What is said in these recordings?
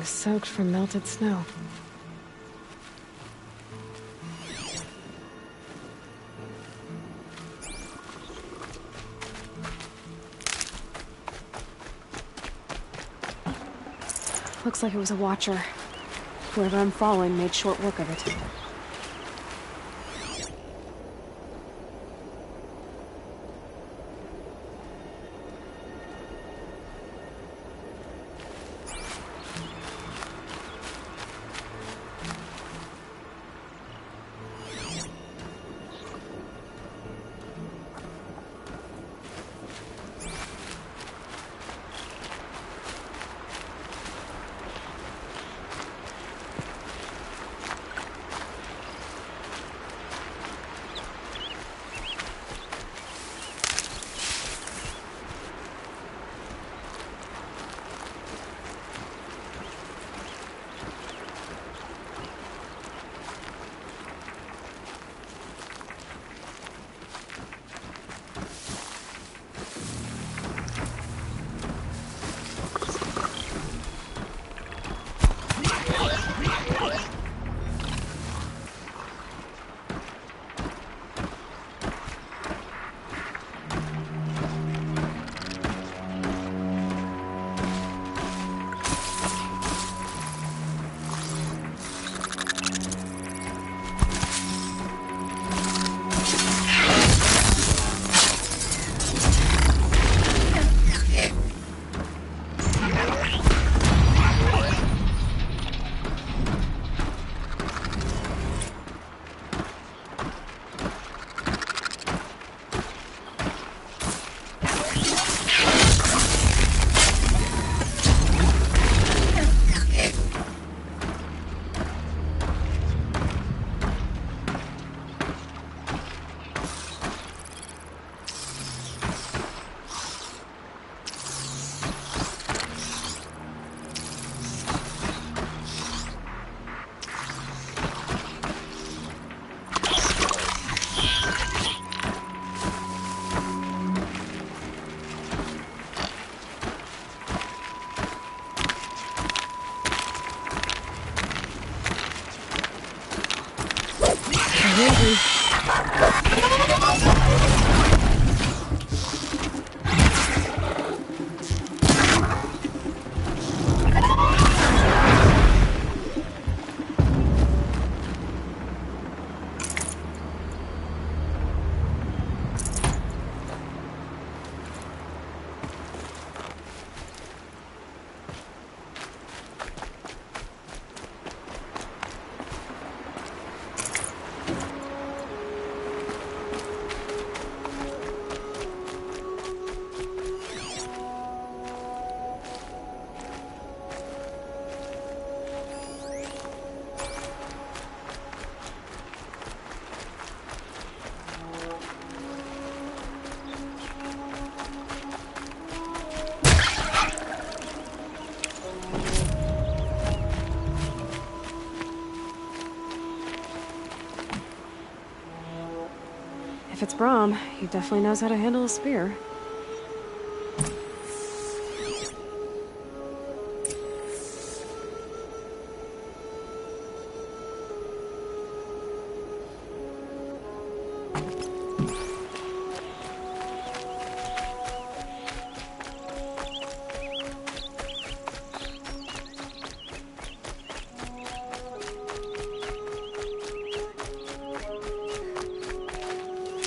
soaked from melted snow. Looks like it was a watcher. Whoever I'm following made short work of it. If it's Brahm, he definitely knows how to handle a spear.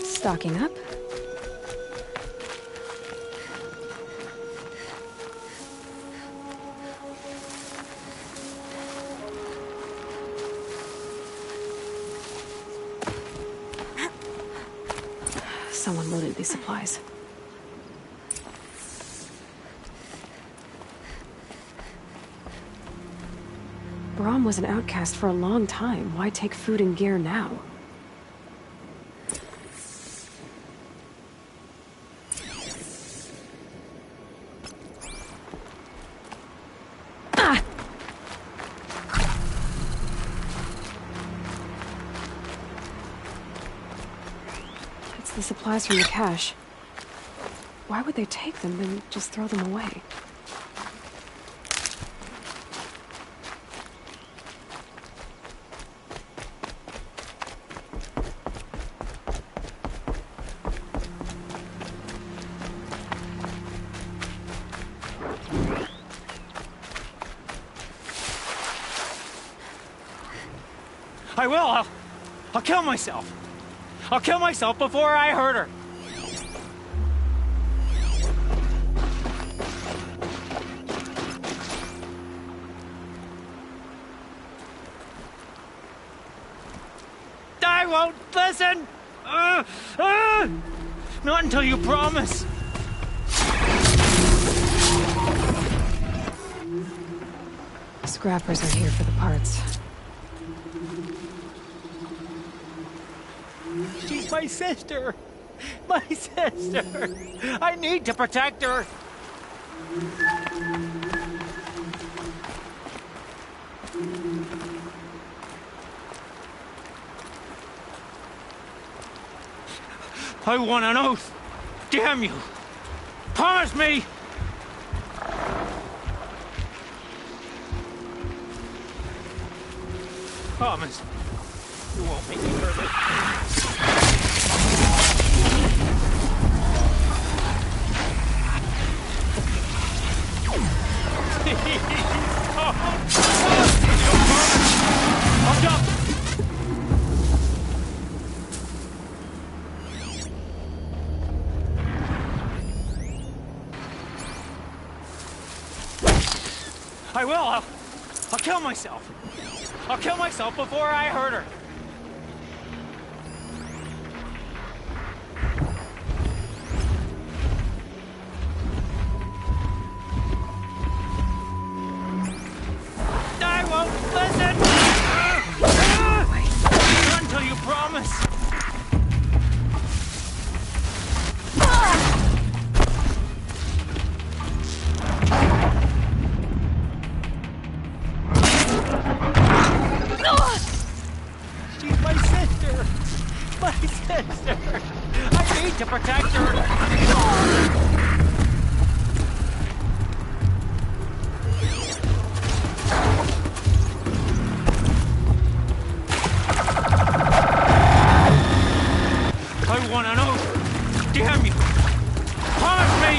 Stocking up. Someone loaded these supplies. Brahm was an outcast for a long time. Why take food and gear now? The supplies from the cache. Why would they take them and just throw them away? I will. I'll kill myself. I'll kill myself before I hurt her. I won't listen. Not until you promise. Scrappers are here for the parts. She's my sister. My sister. I need to protect her. I want an oath. Damn you. Promise me. Promise. You won't make me hurt it. I'll jump. I will. I'll kill myself. I'll kill myself before I hurt her. I won't listen. Not until you promise. She's my sister. My sister. I need to protect her. I want an oath. Damn you. Promise me.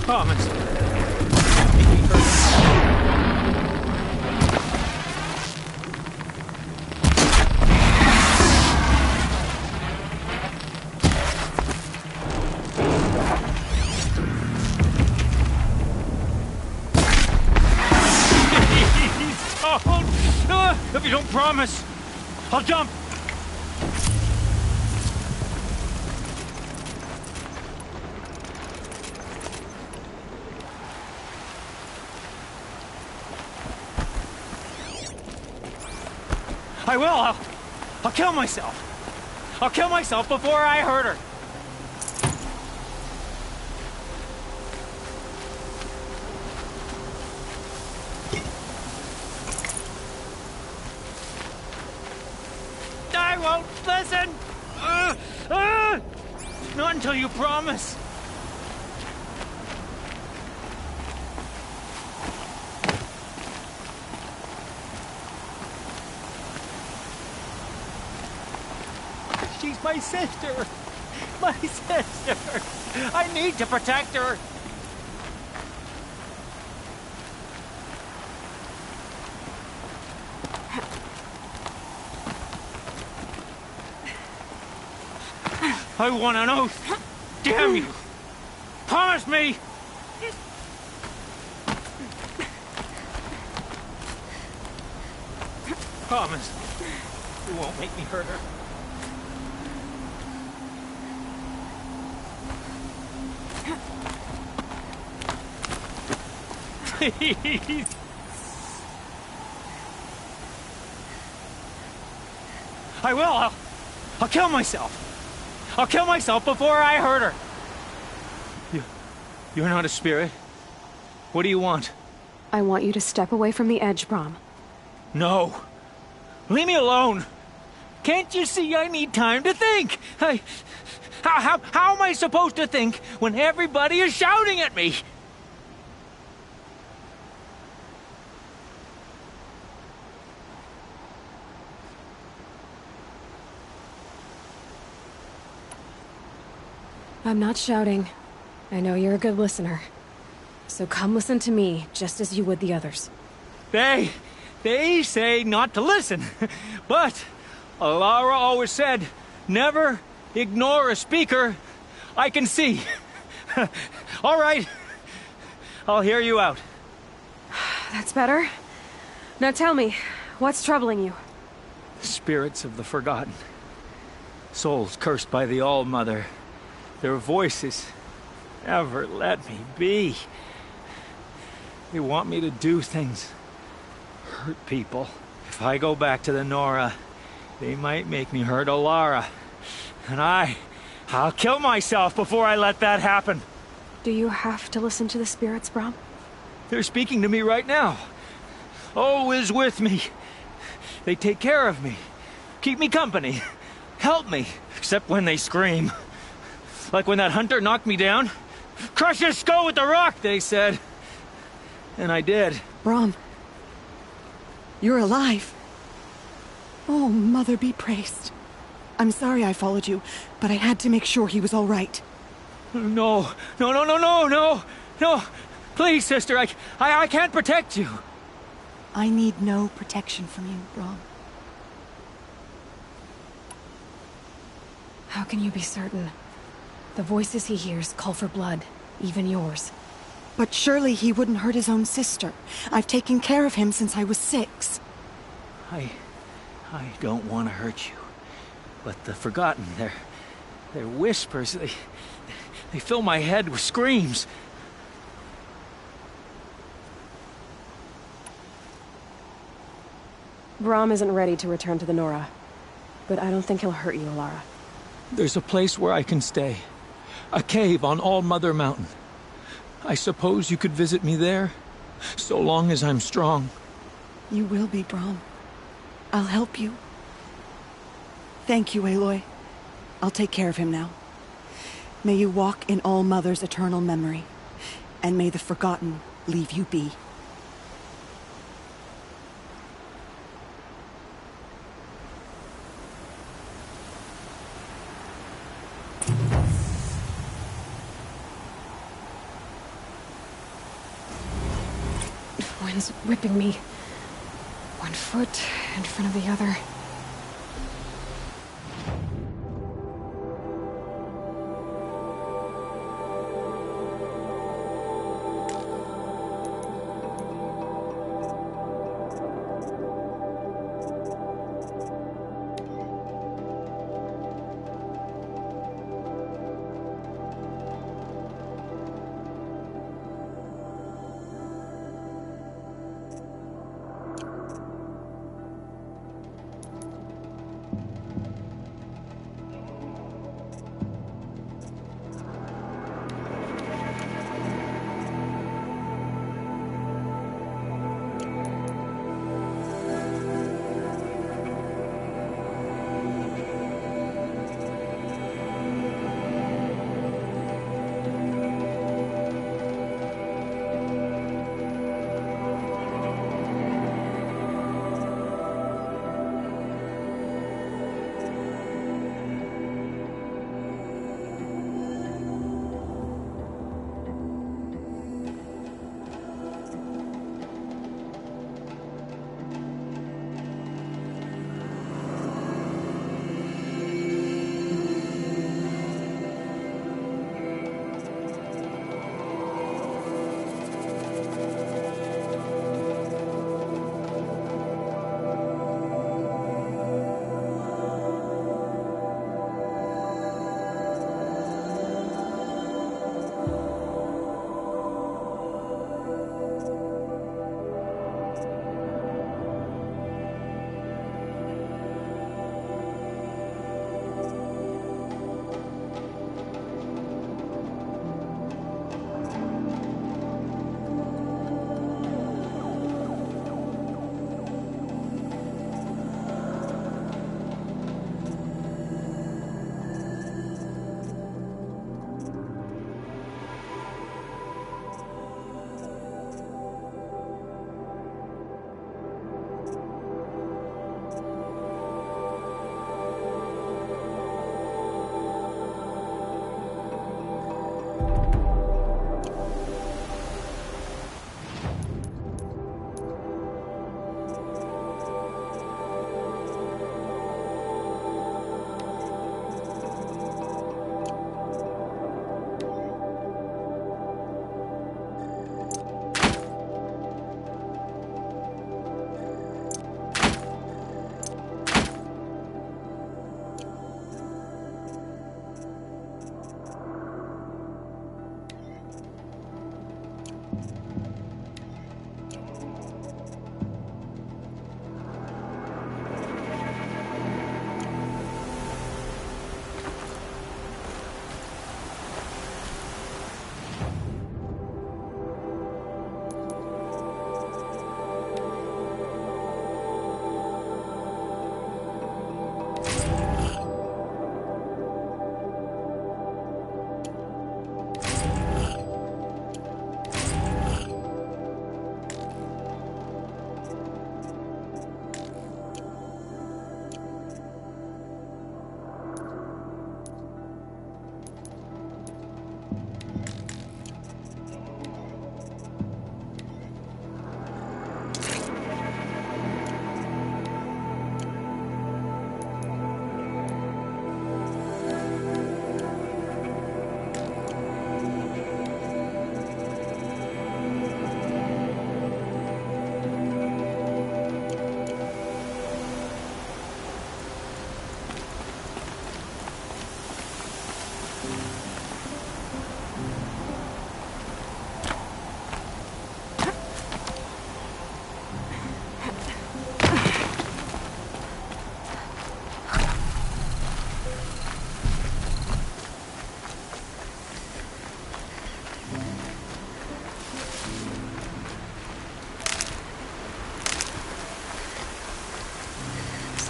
Promise. Make me hurt. If you don't promise, I'll jump. I will. I'll kill myself. I'll kill myself before I hurt her. I won't listen. Not until you promise. She's my sister. My sister. I need to protect her. I want an oath. Damn you. Promise me. Promise. You won't make me hurt her. Please. I will. I'll kill myself. I'll kill myself before I hurt her. You're not a spirit. What do you want? I want you to step away from the edge, Brom. No. Leave me alone. Can't you see I need time to think? How am I supposed to think when everybody is shouting at me? I'm not shouting. I know you're a good listener. So come listen to me, just as you would the others. They say not to listen. But Alara always said, never ignore a speaker I can see. All right. I'll hear you out. That's better. Now tell me, what's troubling you? Spirits of the forgotten. Souls cursed by the All-Mother. Their voices never let me be. They want me to do things. Hurt people. If I go back to the Nora, they might make me hurt Alara. And I'll kill myself before I let that happen. Do you have to listen to the spirits, Brom? They're speaking to me right now. O is with me. They take care of me. Keep me company. Help me. Except when they scream. Like when that hunter knocked me down. Crush his skull with the rock, they said. And I did. Brom. You're alive. Oh, Mother be praised. I'm sorry I followed you, but I had to make sure he was all right. No. Please, sister, I can't protect you. I need no protection from you, Brom. How can you be certain? The voices he hears call for blood, even yours. But surely he wouldn't hurt his own sister. I've taken care of him since I was 6. I don't want to hurt you. But the Forgotten, their whispers, they fill my head with screams. Brom isn't ready to return to the Nora. But I don't think he'll hurt you, Alara. There's a place where I can stay. A cave on All-Mother Mountain. I suppose you could visit me there? So long as I'm strong. You will be, Brom. I'll help you. Thank you, Aloy. I'll take care of him now. May you walk in All-Mother's eternal memory. And may the Forgotten leave you be. Wind's whipping me. One foot in front of the other.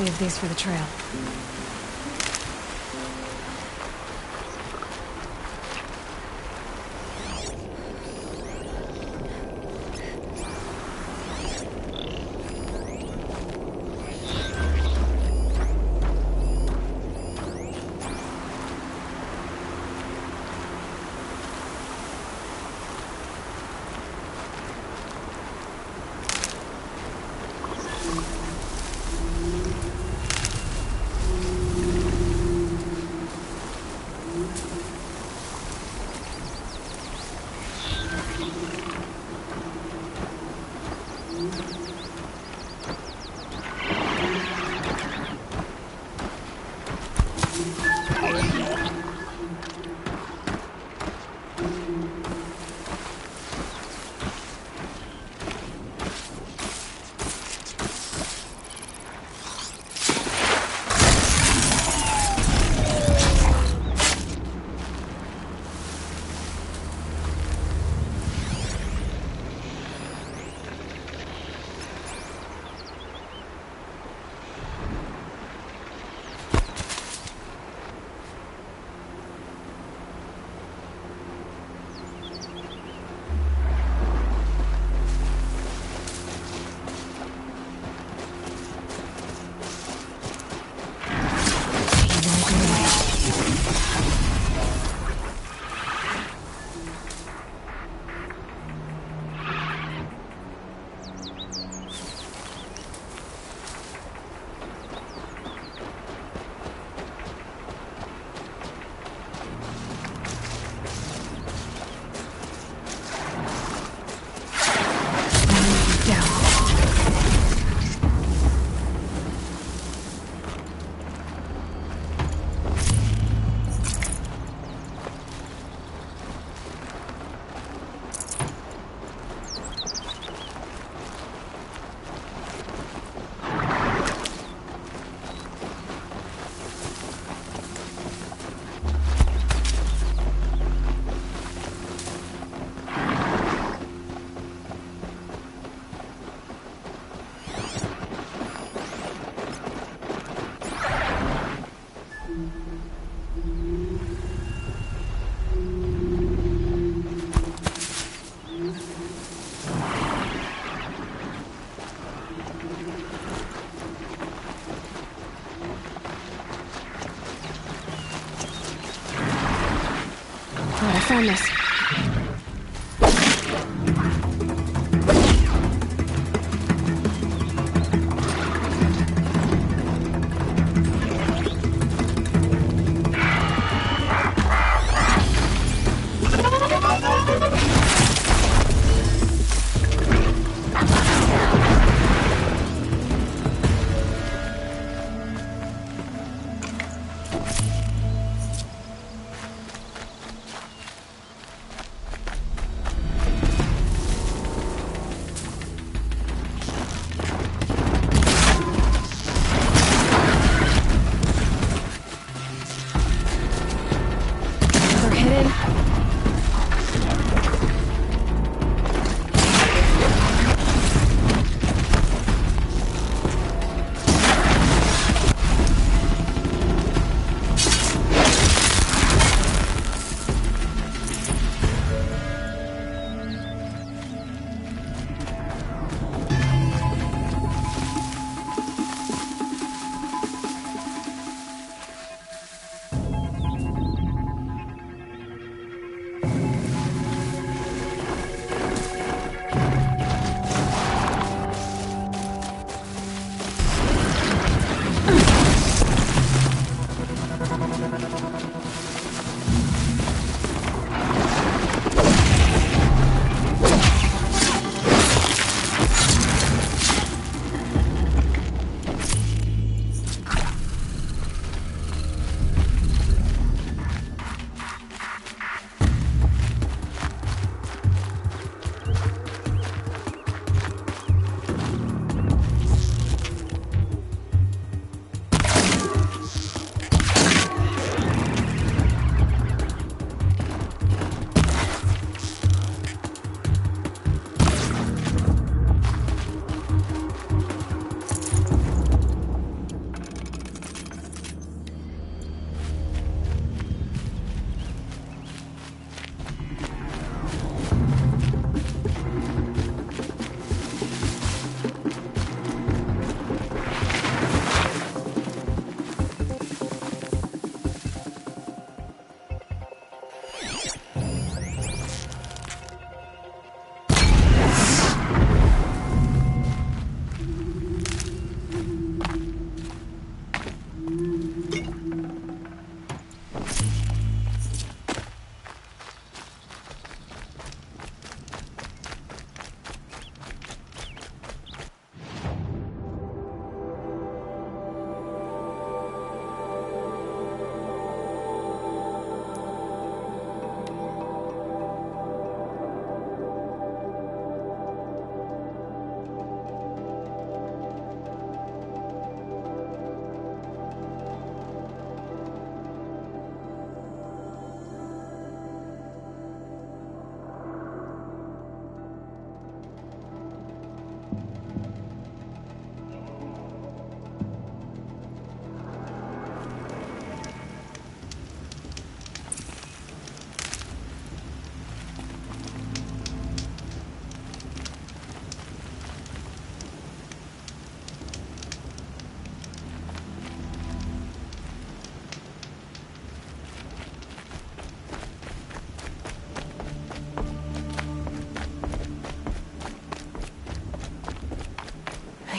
Save these for the trail. Glad I found this.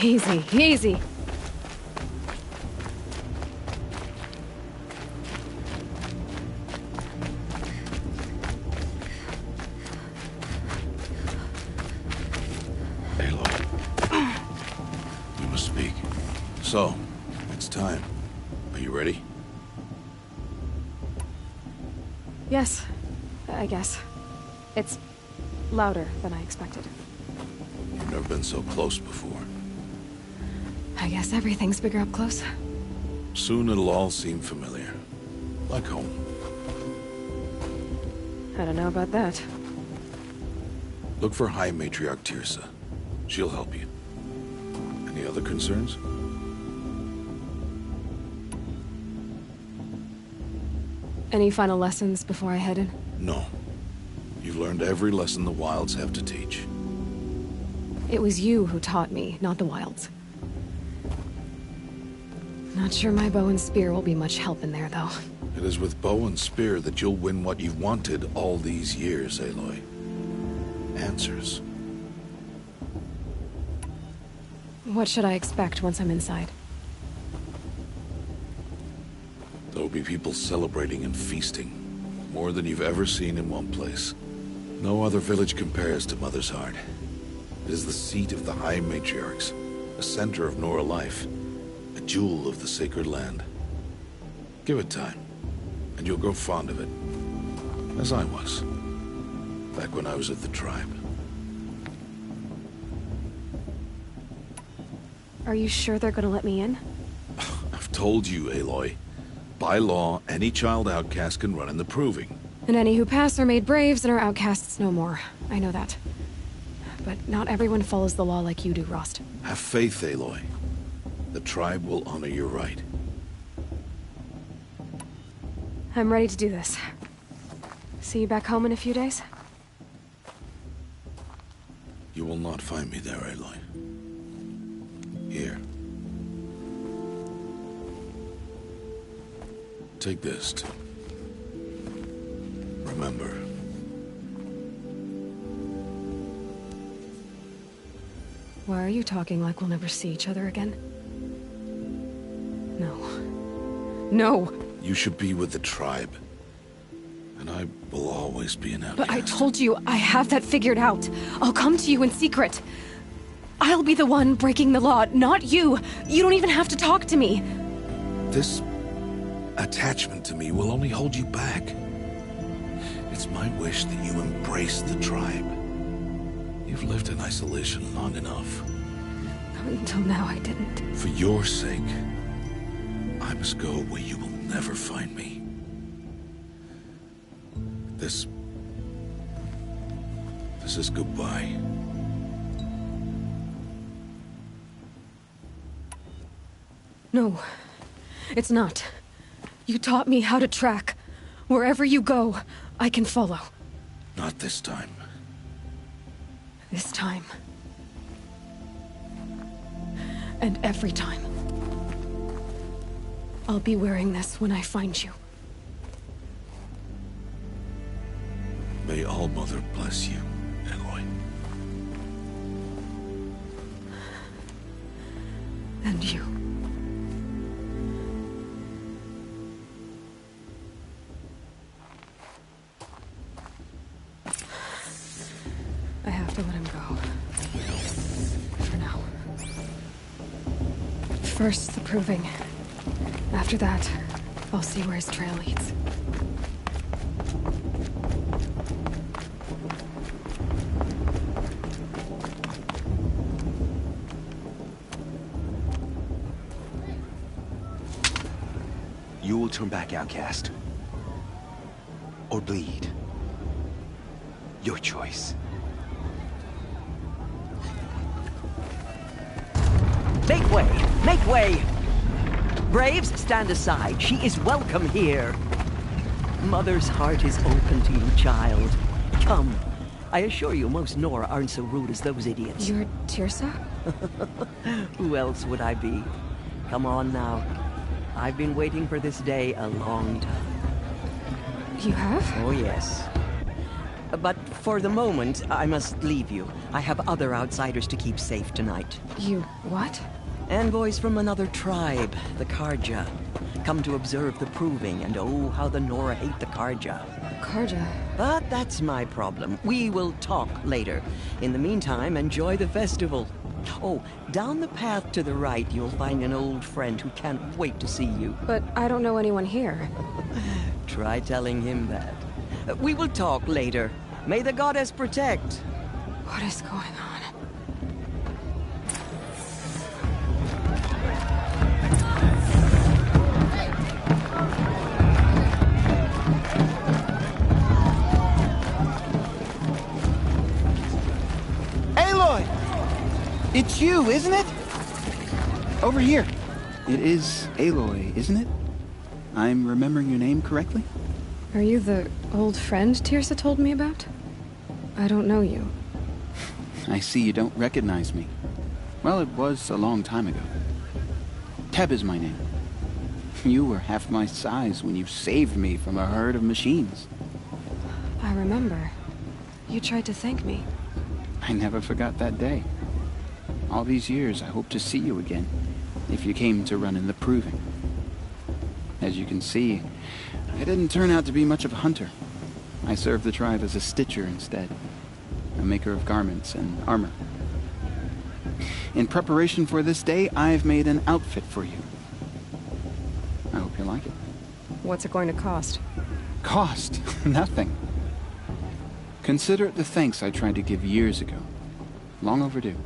Easy, easy. Aloy. We must speak. So, it's time. Are you ready? Yes, I guess. It's louder than I expected. You've never been so close before. I guess everything's bigger up close. Soon it'll all seem familiar. Like home. I don't know about that. Look for High Matriarch Tirsa. She'll help you. Any other concerns? Any final lessons before I head in? No. You've learned every lesson the Wilds have to teach. It was you who taught me, not the Wilds. Not sure my bow and spear will be much help in there, though. It is with bow and spear that you'll win what you've wanted all these years, Aloy. Answers. What should I expect once I'm inside? There'll be people celebrating and feasting. More than you've ever seen in one place. No other village compares to Mother's Heart. It is the seat of the High Matriarchs, a center of Nora life, a jewel of the sacred land. Give it time, and you'll grow fond of it. As I was, back when I was at the tribe. Are you sure they're gonna let me in? I've told you, Aloy. By law, any child outcast can run in the Proving. And any who pass are made braves and are outcasts no more. I know that. But not everyone follows the law like you do, Rost. Have faith, Aloy. The tribe will honor your right. I'm ready to do this. See you back home in a few days? You will not find me there, Aloy. Here. Take this. Remember. Why are you talking like we'll never see each other again? No. No! You should be with the tribe. And I will always be an outcast. But I told you, I have that figured out. I'll come to you in secret. I'll be the one breaking the law, not you. You don't even have to talk to me. This attachment to me will only hold you back. It's my wish that you embrace the tribe. You've lived in isolation long enough. Until now, I didn't. For your sake, I must go where you will never find me. This is goodbye. No, it's not. You taught me how to track. Wherever you go, I can follow. Not this time. This time. And every time. I'll be wearing this when I find you. May All Mother bless you, Aloy. And you. I have to let him go. For now. First, the Proving. After that, I'll see where his trail leads. You will turn back, outcast. Or bleed. Your choice. Make way! Make way! Braves, stand aside. She is welcome here. Mother's heart is open to you, child. Come. I assure you, most Nora aren't so rude as those idiots. You're Tirsa? Who else would I be? Come on now. I've been waiting for this day a long time. You have? Oh, yes. But For the moment, I must leave you. I have other outsiders to keep safe tonight. You what? Envoys from another tribe, the Karja. Come to observe the proving, and oh, how the Nora hate the Karja. Karja. But that's my problem. We will talk later. In the meantime, enjoy the festival. Oh, down the path to the right, you'll find an old friend who can't wait to see you. But I don't know anyone here. Try telling him that. We will talk later. May the goddess protect. What is going on? Aloy! It's you, isn't it? Over here. It is Aloy, isn't it? I'm remembering your name correctly? Are you the old friend Tirsa told me about? I don't know you. I see you don't recognize me. Well, it was a long time ago. Teb is my name. You were half my size when you saved me from a herd of machines. I remember. You tried to thank me. I never forgot that day. All these years, I hope to see you again, if you came to run in the proving. As you can see, I didn't turn out to be much of a hunter. I served the tribe as a stitcher instead, a maker of garments and armor. In preparation for this day, I've made an outfit for you. I hope you like it. What's it going to cost? Cost? Nothing. Consider it the thanks I tried to give years ago. Long overdue.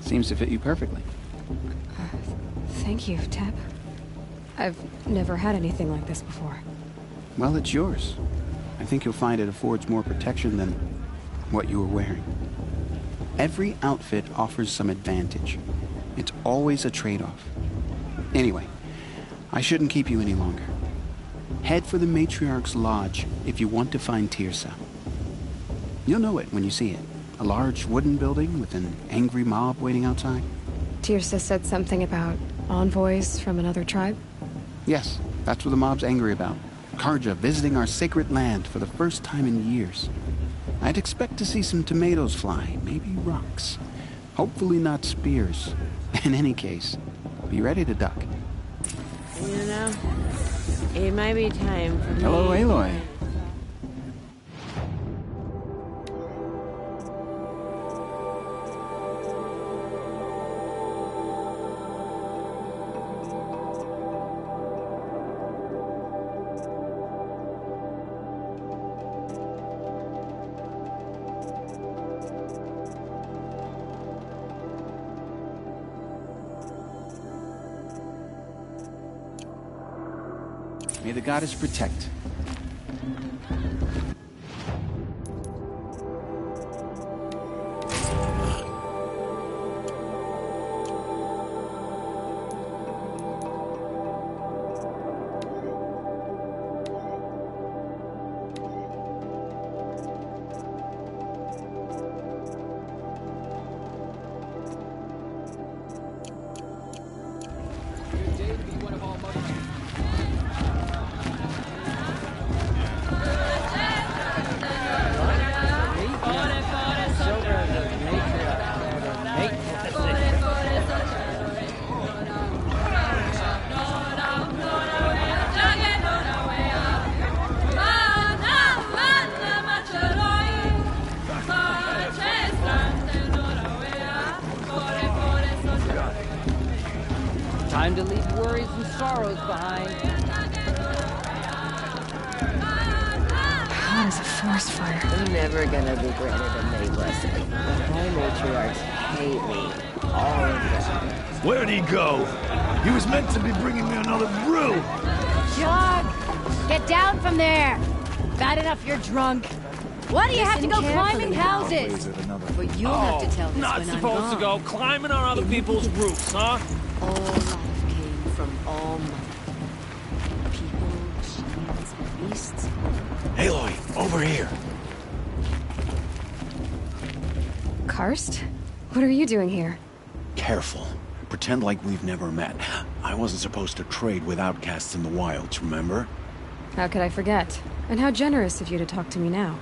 Seems to fit you perfectly. Thank you, Teb. I've never had anything like this before. Well, it's yours. I think you'll find it affords more protection than what you were wearing. Every outfit offers some advantage. It's always a trade-off. Anyway, I shouldn't keep you any longer. Head for the Matriarch's Lodge if you want to find Tirsa. You'll know it when you see it. A large wooden building with an angry mob waiting outside. Tirsa said something about envoys from another tribe? Yes, that's what the mob's angry about. Karja visiting our sacred land for the first time in years. I'd expect to see some tomatoes fly, maybe rocks. Hopefully not spears. In any case, be ready to duck. You know, it might be time for me. Hello, Aloy. May the goddess protect. Time to leave worries and sorrows behind. Hot as a forest fire. I'm never gonna be greater than they, Leslie. The high matriarchs hate me. All of them. Where'd he go? He was meant to be bringing me another brew. John! Get down from there! Bad enough you're drunk. Why do you have to go climbing houses? But you'll have to tell this Not when I'm supposed to gone. go climbing on other people's roofs, huh? All life came from all mother. People, machines, beasts. Aloy, over here. Karst? What are you doing here? Careful. Pretend like we've never met. I wasn't supposed to trade with outcasts in the wilds, remember? How could I forget? And how generous of you to talk to me now.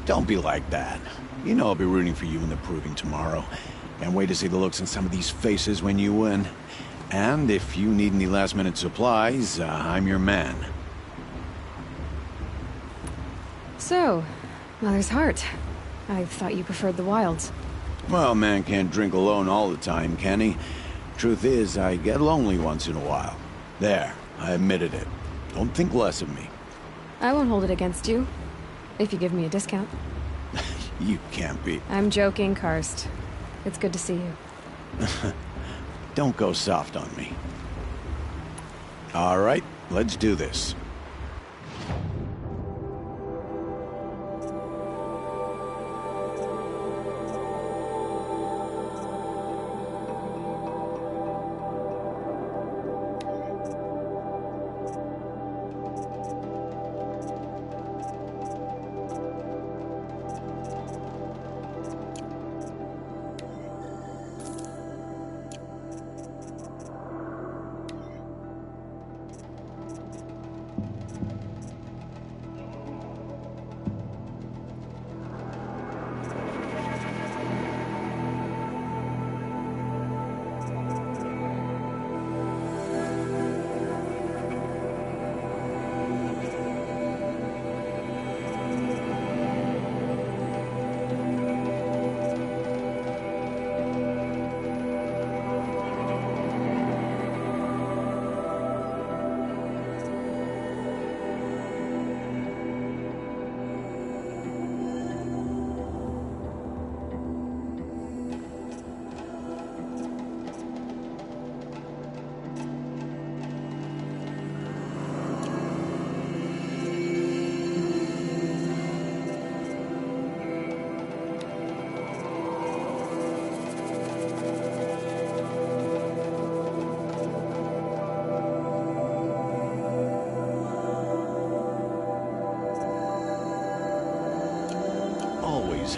Don't be like that. You know I'll be rooting for you in the proving tomorrow. Can't wait to see the looks in some of these faces when you win. And if you need any last-minute supplies, I'm your man. So, Mother's Heart. I thought you preferred the wilds. Well, man can't drink alone all the time, can he? Truth is, I get lonely once in a while. There, I admitted it. Don't think less of me. I won't hold it against you. If you give me a discount. You can't be. I'm joking, Karst. It's good to see you. Don't go soft on me. All right, let's do this.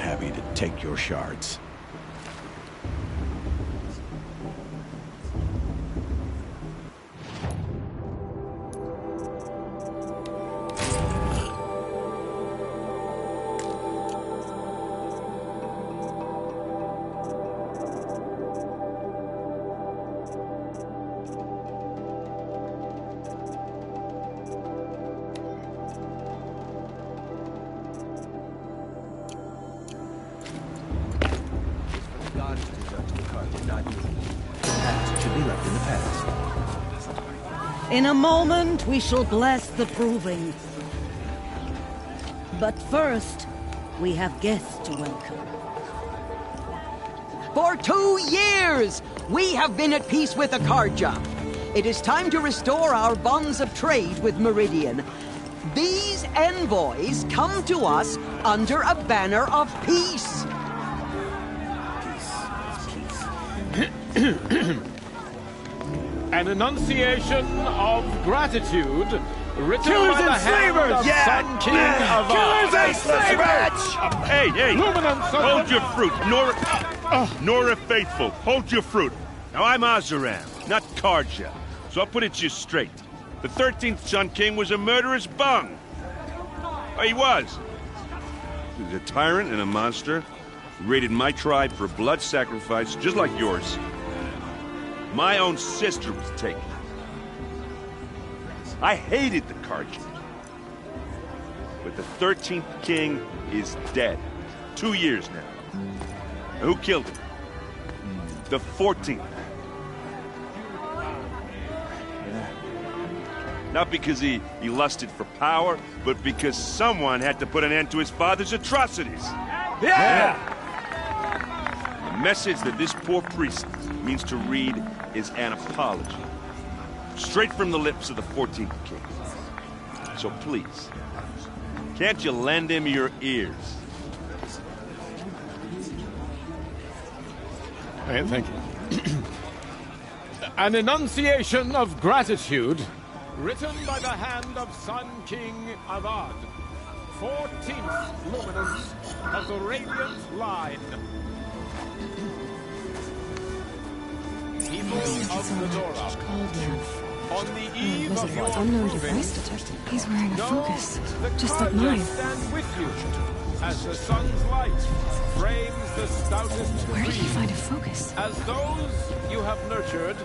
Happy to take your shards. In a moment, we shall bless the proving. But first, we have guests to welcome. For 2 years, we have been at peace with Akarja. It is time to restore our bonds of trade with Meridian. These envoys come to us under a banner of peace. An enunciation of gratitude written Killers by the and hand slavers! of Sun King of Killers and slavers! Hey, hey! Luminance of Hold the- your fruit, Nora Faithful. Hold your fruit. Now I'm Azaram, not Karja, so I'll put it to you straight. The 13th Sun King was a murderous bung. Oh, he was. He was a tyrant and a monster. He raided my tribe for blood sacrifice, just like yours. My own sister was taken. I hated the Karja. But the 13th king is dead. 2 years now. And who killed him? The 14th. Not because he lusted for power, but because someone had to put an end to his father's atrocities. Yeah! The message that this poor priest means to read is an apology. Straight from the lips of the 14th king. So please, can't you lend him your ears? Thank you. An enunciation of gratitude written by the hand of Sun King Avad, 14th luminance of the Radiant Line. People of the Dora, on the eve of your unknown proving, device. He's wearing a know focus, that just like Karja mine. stand with you as the sun's light frames the stoutest Where did he trees. find a focus? As those you have nurtured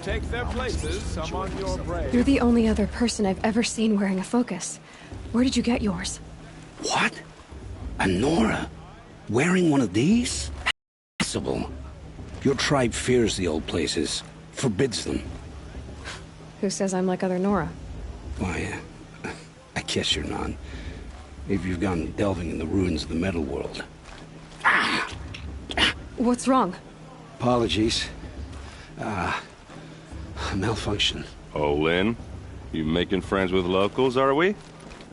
take their places among your brave. You're the only other person I've ever seen wearing a focus. Where did you get yours? What? A Nora? Wearing one of these? Impossible. Your tribe fears the old places, forbids them. Who says I'm like other Nora? Why, I guess you're not. If you've gone delving in the ruins of the metal world. What's wrong? Apologies. Malfunction. Oh, Lynn, you making friends with locals, are we?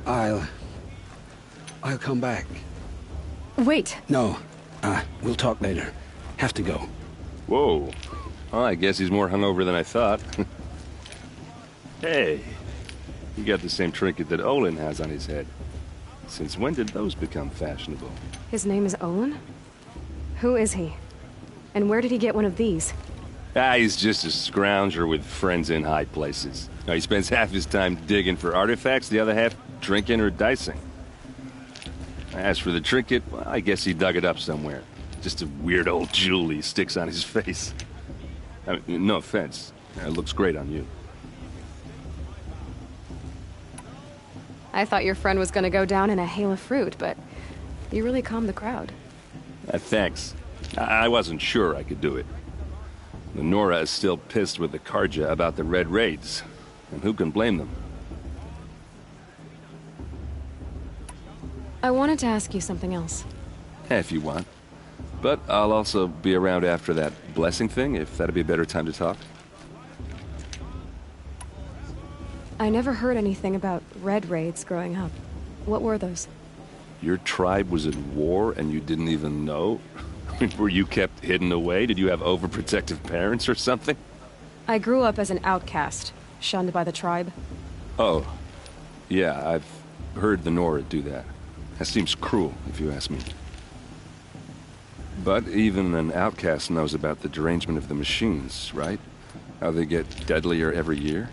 I'll come back. Wait. No, we'll talk later. Have to go. Whoa. Well, I guess he's more hungover than I thought. Hey, you got the same trinket that Olin has on his head. Since when did those become fashionable? His name is Olin? Who is he? And where did he get one of these? He's just a scrounger with friends in high places. He spends half his time digging for artifacts, the other half drinking or dicing. As for the trinket, well, I guess he dug it up somewhere. Just a weird old jewel he sticks on his face. I mean, no offense. It looks great on you. I thought your friend was gonna go down in a hail of fruit, but you really calmed the crowd. Thanks. I wasn't sure I could do it. The Nora is still pissed with the Karja about the Red Raids, and who can blame them? I wanted to ask you something else. If you want. But I'll also be around after that blessing thing, if that'd be a better time to talk. I never heard anything about Red Raids growing up. What were those? Your tribe was at war and you didn't even know? Were you kept hidden away? Did you have overprotective parents or something? I grew up as an outcast, shunned by the tribe. Oh. Yeah, I've heard the Nora do that. That seems cruel, if you ask me. But even an outcast knows about the derangement of the machines, right? How they get deadlier every year?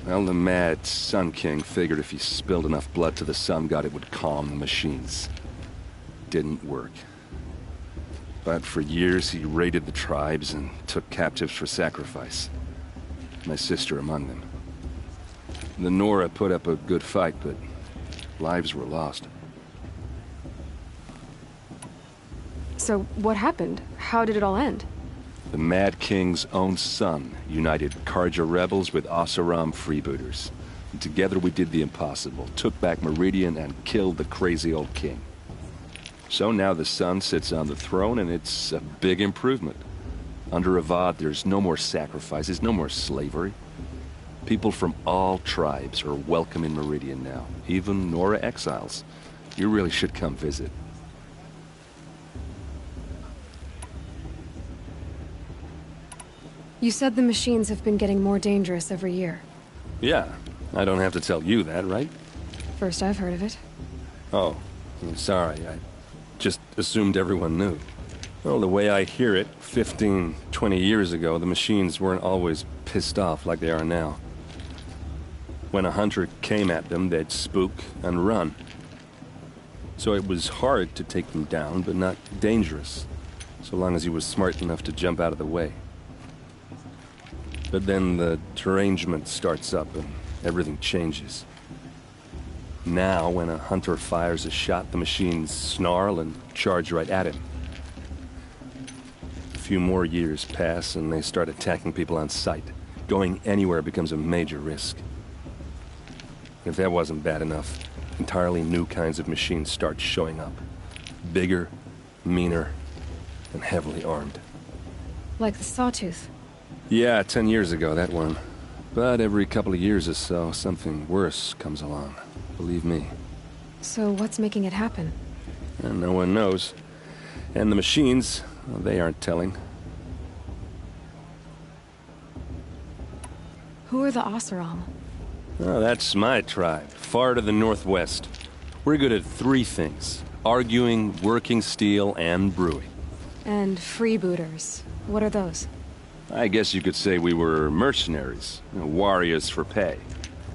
Well, the mad Sun King figured if he spilled enough blood to the Sun God, it would calm the machines. Didn't work. But for years, he raided the tribes and took captives for sacrifice. My sister among them. The Nora put up a good fight, but lives were lost. So what happened? How did it all end? The Mad King's own son united Karja rebels with Oseram freebooters. And together we did the impossible, took back Meridian and killed the crazy old king. So now the son sits on the throne and it's a big improvement. Under Avad, there's no more sacrifices, no more slavery. People from all tribes are welcome in Meridian now, even Nora exiles. You really should come visit. You said the machines have been getting more dangerous every year. Yeah, I don't have to tell you that, right? First I've heard of it. Oh, I'm sorry. I just assumed everyone knew. Well, the way I hear it, 15, 20 years ago, the machines weren't always pissed off like they are now. When a hunter came at them, they'd spook and run. So it was hard to take them down, but not dangerous, so long as he was smart enough to jump out of the way. But then the derangement starts up and everything changes. Now, when a hunter fires a shot, the machines snarl and charge right at him. A few more years pass and they start attacking people on sight. Going anywhere becomes a major risk. If that wasn't bad enough, entirely new kinds of machines start showing up. Bigger, meaner, and heavily armed. Like the Sawtooth. Yeah, 10 years ago, that one. But every couple of years or so, something worse comes along. Believe me. So what's making it happen? And no one knows. And the machines, well, they aren't telling. Who are the Oseram? Oh, that's my tribe, far to the northwest. We're good at three things. Arguing, working steel, and brewing. And freebooters. What are those? I guess you could say we were mercenaries. Warriors for pay.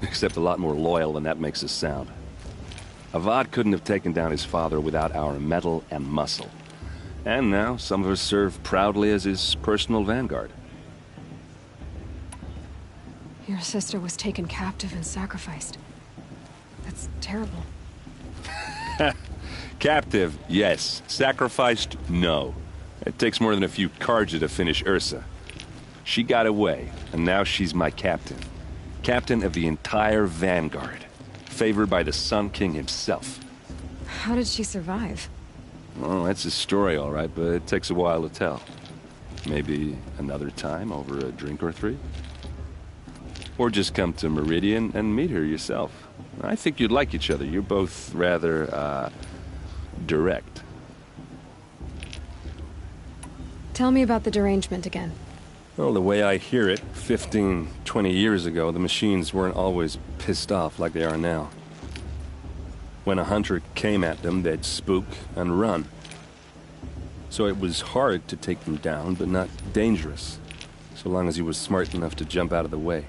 Except a lot more loyal than that makes us sound. Avad couldn't have taken down his father without our metal and muscle. And now, some of us serve proudly as his personal vanguard. Your sister was taken captive and sacrificed. That's terrible. Captive, yes. Sacrificed, no. It takes more than a few Karja to finish Ursa. She got away, and now she's my captain. Captain of the entire vanguard. Favored by the Sun King himself. How did she survive? Oh, that's a story, all right, but it takes a while to tell. Maybe another time over a drink or three? Or just come to Meridian and meet her yourself. I think you'd like each other. You're both rather, direct. Tell me about the derangement again. Well, the way I hear it, 15, 20 years ago, the machines weren't always pissed off like they are now. When a hunter came at them, they'd spook and run. So it was hard to take them down, but not dangerous, so long as he was smart enough to jump out of the way.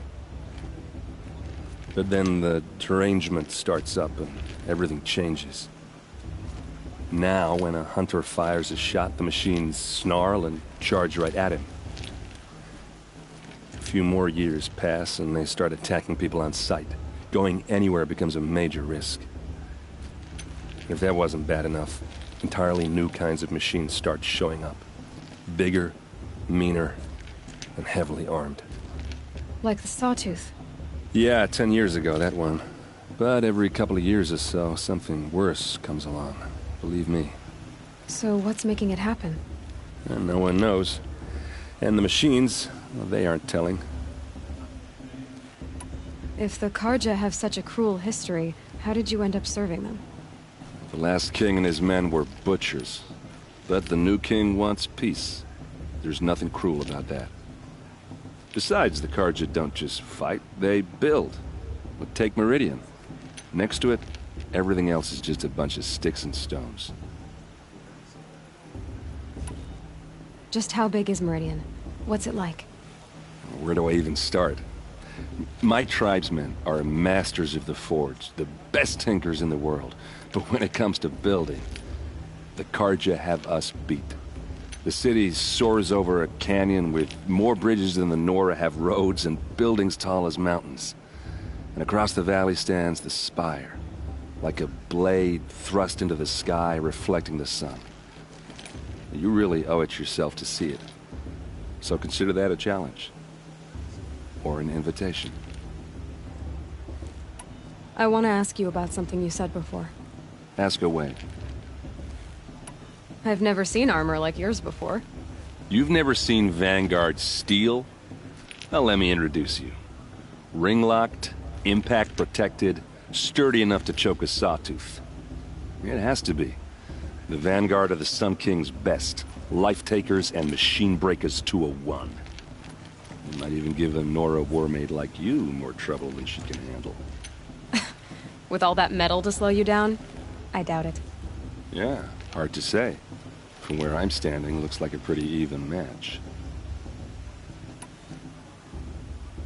But then the derangement starts up and everything changes. Now, when a hunter fires a shot, the machines snarl and charge right at him. A few more years pass and they start attacking people on sight. Going anywhere becomes a major risk. If that wasn't bad enough, entirely new kinds of machines start showing up. Bigger, meaner, and heavily armed. Like the Sawtooth. Yeah, 10 years ago, that one. But every couple of years or so, something worse comes along. Believe me. So what's making it happen? And no one knows. And the machines, well, they aren't telling. If the Karja have such a cruel history, how did you end up serving them? The last king and his men were butchers. But the new king wants peace. There's nothing cruel about that. Besides, the Karja don't just fight, they build. But take Meridian. Next to it, everything else is just a bunch of sticks and stones. Just how big is Meridian? What's it like? Where do I even start? My tribesmen are masters of the forge, the best tinkers in the world. But when it comes to building, the Karja have us beat. The city soars over a canyon with more bridges than the Nora have roads and buildings tall as mountains. And across the valley stands the spire, like a blade thrust into the sky reflecting the sun. You really owe it yourself to see it. So consider that a challenge. Or an invitation. I want to ask you about something you said before. Ask away. I've never seen armor like yours before. You've never seen Vanguard steel? Well, let me introduce you. Ring-locked, impact-protected, sturdy enough to choke a sawtooth. It has to be. The Vanguard are the Sun King's best. Life-takers and machine-breakers to a one. You might even give a Nora warmaid like you more trouble than she can handle. With all that metal to slow you down? I doubt it. Yeah, hard to say. From where I'm standing, looks like a pretty even match.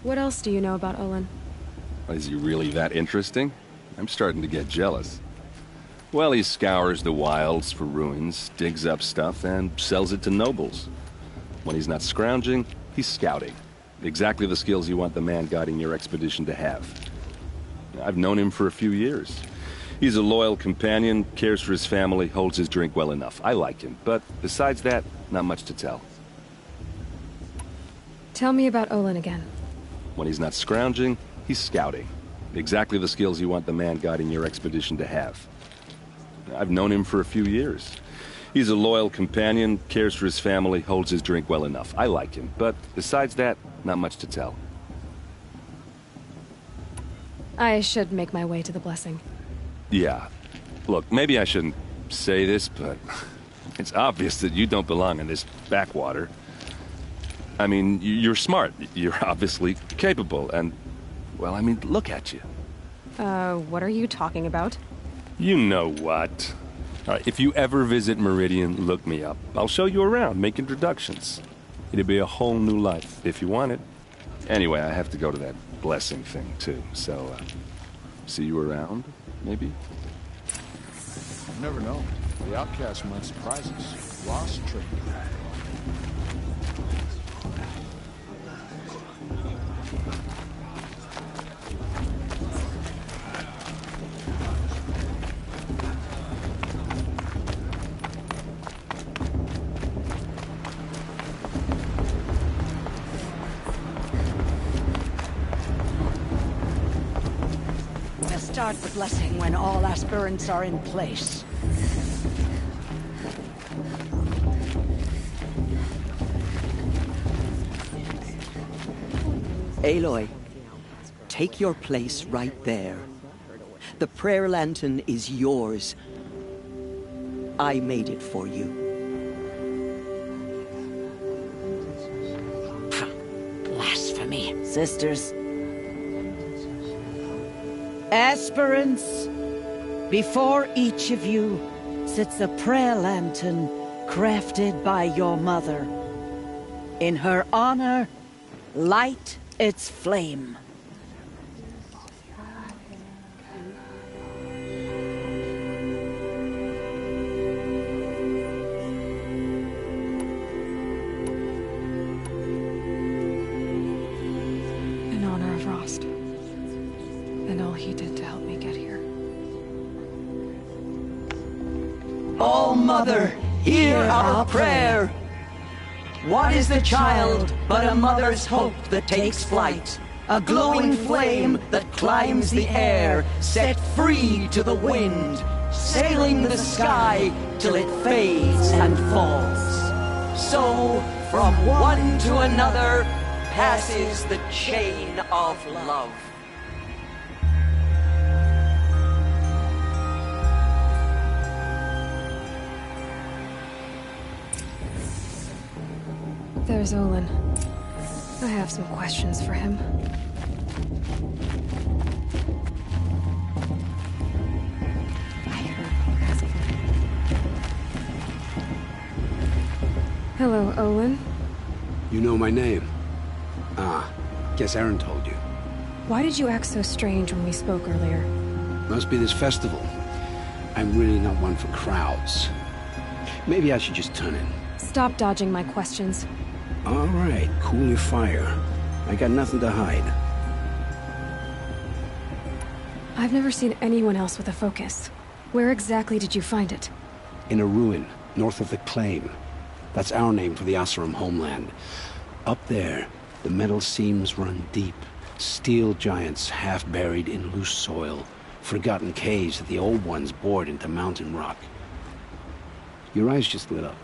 What else do you know about Olin? Is he really that interesting? I'm starting to get jealous. Well, he scours the wilds for ruins, digs up stuff, and sells it to nobles. When he's not scrounging, he's scouting. Exactly the skills you want the man guiding your expedition to have. I've known him for a few years. He's a loyal companion, cares for his family, holds his drink well enough. I like him, but besides that, not much to tell. Tell me about Olin again. When he's not scrounging, he's scouting. Exactly the skills you want the man guiding your expedition to have. I've known him for a few years. He's a loyal companion, cares for his family, holds his drink well enough. I like him, but besides that, not much to tell. I should make my way to the blessing. Yeah. Look, maybe I shouldn't say this, but it's obvious that you don't belong in this backwater. I mean, you're smart. You're obviously capable, and, well, I mean, look at you. What are you talking about? You know what. All right, if you ever visit Meridian, look me up. I'll show you around, make introductions. It'll be a whole new life, if you want it. Anyway, I have to go to that blessing thing, too, so, see you around, maybe? You never know. The outcast might surprise us. Lost trick. Start the blessing when all aspirants are in place. Aloy, take your place right there. The prayer lantern is yours. I made it for you. Blasphemy. Sisters. Aspirants, before each of you sits a prayer lantern crafted by your mother. In her honor, light its flame. In honor of Rost. And all he did to help me get here. All Mother, hear our prayer. What is the child but a mother's hope that takes flight? A glowing flame that climbs the air, set free to the wind, sailing the sky till it fades and falls. So, from one to another, passes the chain of love. There's Olin. I have some questions for him. Hello, Olin. You know my name? Ah, guess Aaron told you. Why did you act so strange when we spoke earlier? Must be this festival. I'm really not one for crowds. Maybe I should just turn in. Stop dodging my questions. All right, cool your fire. I got nothing to hide. I've never seen anyone else with a focus. Where exactly did you find it? In a ruin, north of the Claim. That's our name for the Oseram homeland. Up there, the metal seams run deep. Steel giants half buried in loose soil. Forgotten caves that the old ones bored into mountain rock. Your eyes just lit up.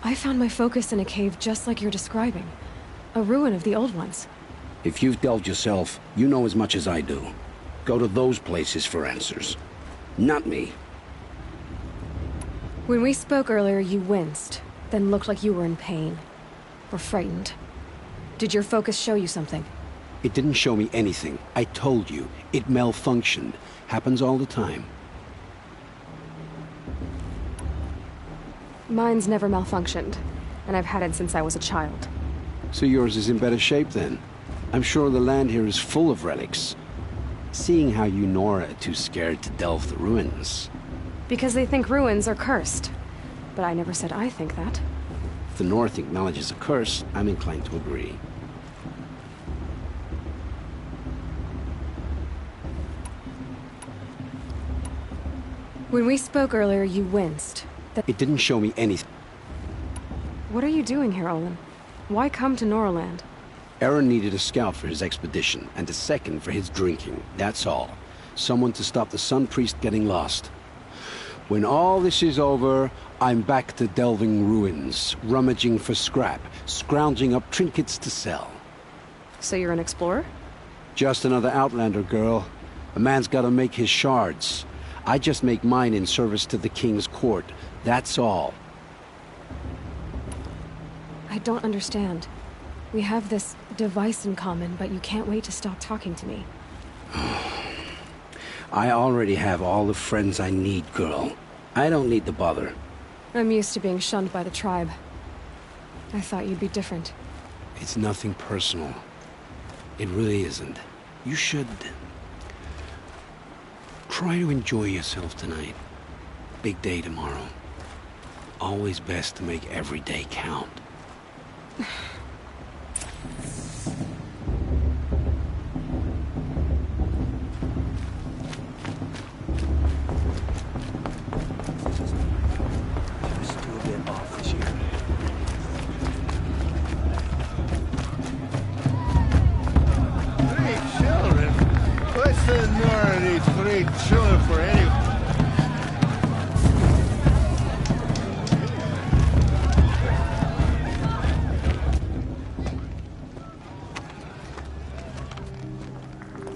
I found my focus in a cave just like you're describing. A ruin of the old ones. If you've delved yourself, you know as much as I do. Go to those places for answers. Not me. When we spoke earlier, you winced, then looked like you were in pain. Or frightened. Did your focus show you something? It didn't show me anything. I told you. It malfunctioned. Happens all the time. Mine's never malfunctioned, and I've had it since I was a child. So yours is in better shape then? I'm sure the land here is full of relics. Seeing how you Nora are too scared to delve the ruins. Because they think ruins are cursed. But I never said I think that. If the North acknowledges a curse, I'm inclined to agree. When we spoke earlier, you winced. It didn't show me anything. What are you doing here, Olin? Why come to Noraland? Aaron needed a scout for his expedition, and a second for his drinking. That's all. Someone to stop the Sun Priest getting lost. When all this is over, I'm back to delving ruins, rummaging for scrap, scrounging up trinkets to sell. So you're an explorer? Just another Outlander, girl. A man's gotta make his shards. I just make mine in service to the King's court. That's all. I don't understand. We have this device in common, but you can't wait to stop talking to me. I already have all the friends I need, girl. I don't need the bother. I'm used to being shunned by the tribe. I thought you'd be different. It's nothing personal. It really isn't. You should... try to enjoy yourself tonight. Big day tomorrow. Always best to make every day count. Just do a bit off this year. Three children? What's the Nora needs 3 children for anyway?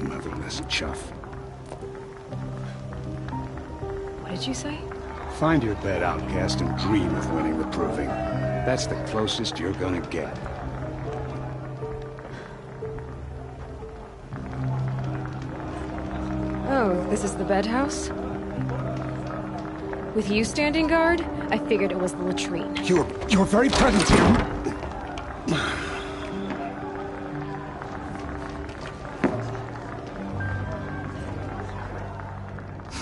Motherless chuff. What did you say? Find your bed, outcast, and dream of winning the proving. That's the closest you're gonna get. Oh, this is the bedhouse? With you standing guard, I figured it was the latrine. Your very presence here.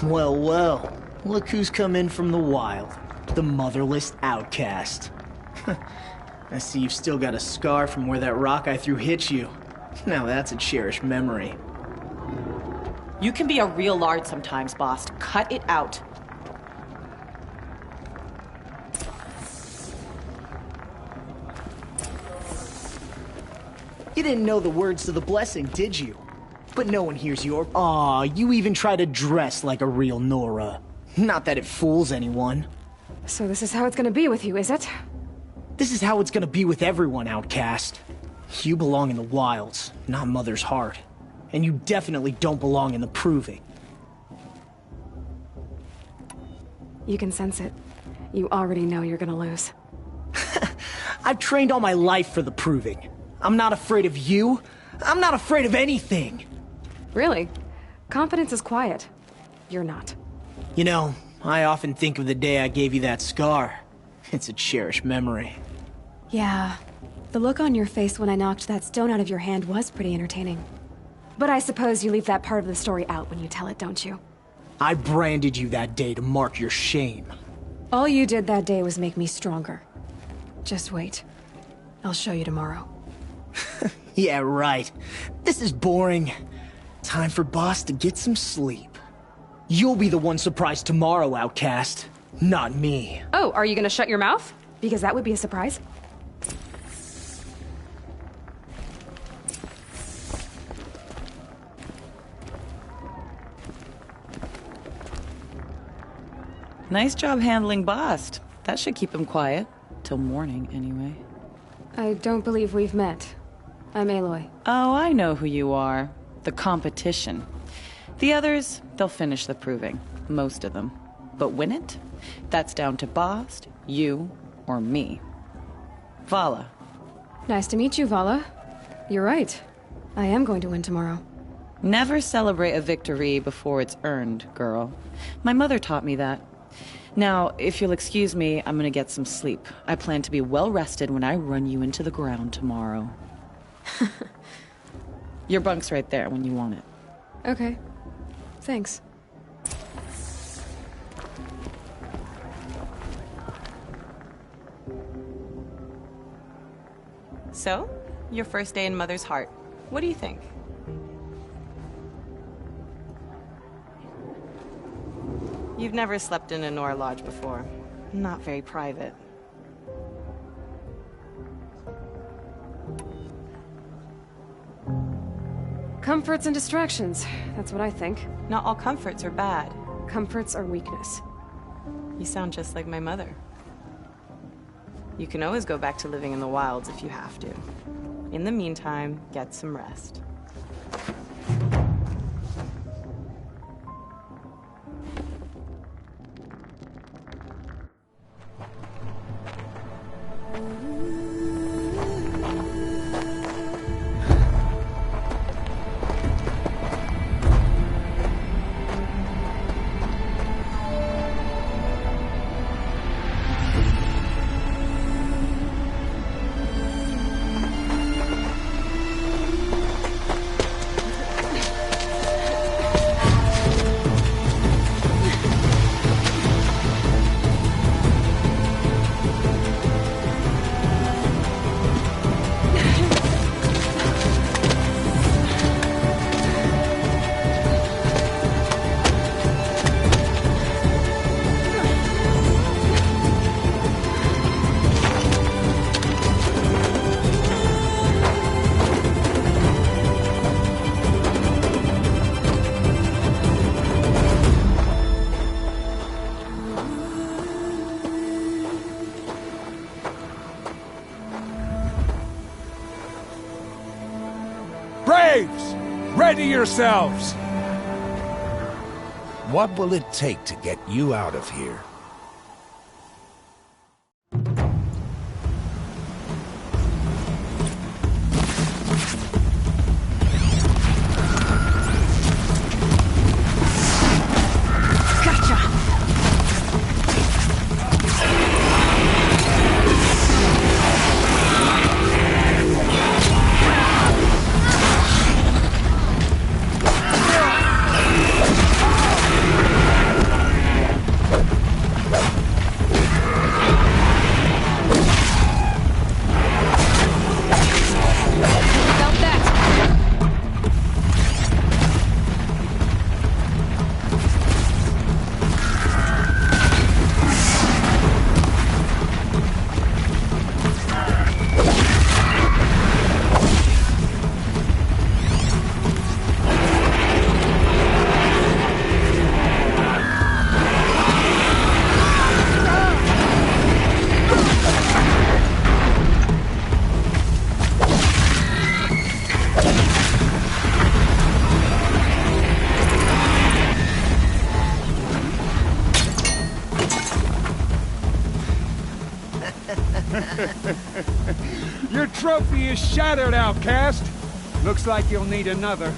Well, well. Look who's come in from the wild. The motherless outcast. I see you've still got a scar from where that rock I threw hit you. Now that's a cherished memory. You can be a real lard sometimes, boss. Cut it out. You didn't know the words to the blessing, did you? But no one hears your... Aw, you even try to dress like a real Nora. Not that it fools anyone. So this is how it's gonna be with you, is it? This is how it's gonna be with everyone, outcast. You belong in the wilds, not Mother's heart. And you definitely don't belong in the proving. You can sense it. You already know you're gonna lose. I've trained all my life for the proving. I'm not afraid of you. I'm not afraid of anything. Really? Confidence is quiet. You're not. You know, I often think of the day I gave you that scar. It's a cherished memory. Yeah. The look on your face when I knocked that stone out of your hand was pretty entertaining. But I suppose you leave that part of the story out when you tell it, don't you? I branded you that day to mark your shame. All you did that day was make me stronger. Just wait. I'll show you tomorrow. Yeah, right. This is boring. Time for Boss to get some sleep. You'll be the one surprised tomorrow, outcast. Not me. Oh, are you gonna shut your mouth? Because that would be a surprise. Nice job handling Bast. That should keep him quiet. Till morning, anyway. I don't believe we've met. I'm Aloy. Oh, I know who you are. The competition. The others, they'll finish the proving. Most of them. But win it? That's down to Bast, you, or me. Vala. Nice to meet you, Vala. You're right. I am going to win tomorrow. Never celebrate a victory before it's earned, girl. My mother taught me that. Now, if you'll excuse me, I'm gonna get some sleep. I plan to be well rested when I run you into the ground tomorrow. Your bunk's right there when you want it. Okay. Thanks. So, your first day in Mother's heart. What do you think? You've never slept in a Nora lodge before. Not very private. Comforts and distractions. That's what I think. Not all comforts are bad. Comforts are weakness. You sound just like my mother. You can always go back to living in the wilds if you have to. In the meantime, get some rest. Braves! Ready yourselves! What will it take to get you out of here? Your trophy is shattered, outcast. Looks like you'll need another.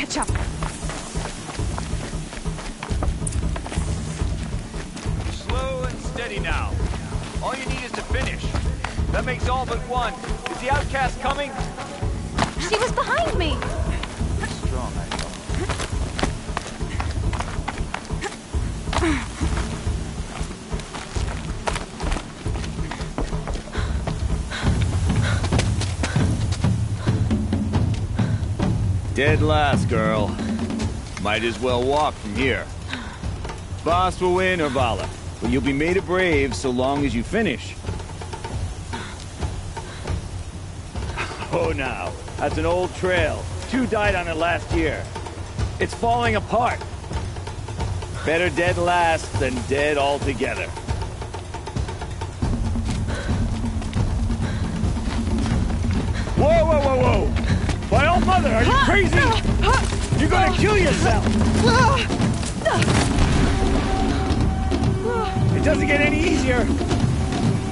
catch up. Slow and steady now. All you need is to finish. That makes all but one. Is the outcast coming? She was behind me! Strong, I Dead last, girl. Might as well walk from here. Boss will win or Vala, but you'll be made a brave so long as you finish. Oh, now. That's an old trail. 2 died on it last year. It's falling apart. Better dead last than dead altogether. Whoa, whoa, whoa, whoa! By all mother, are you crazy? You're gonna kill yourself! It doesn't get any easier!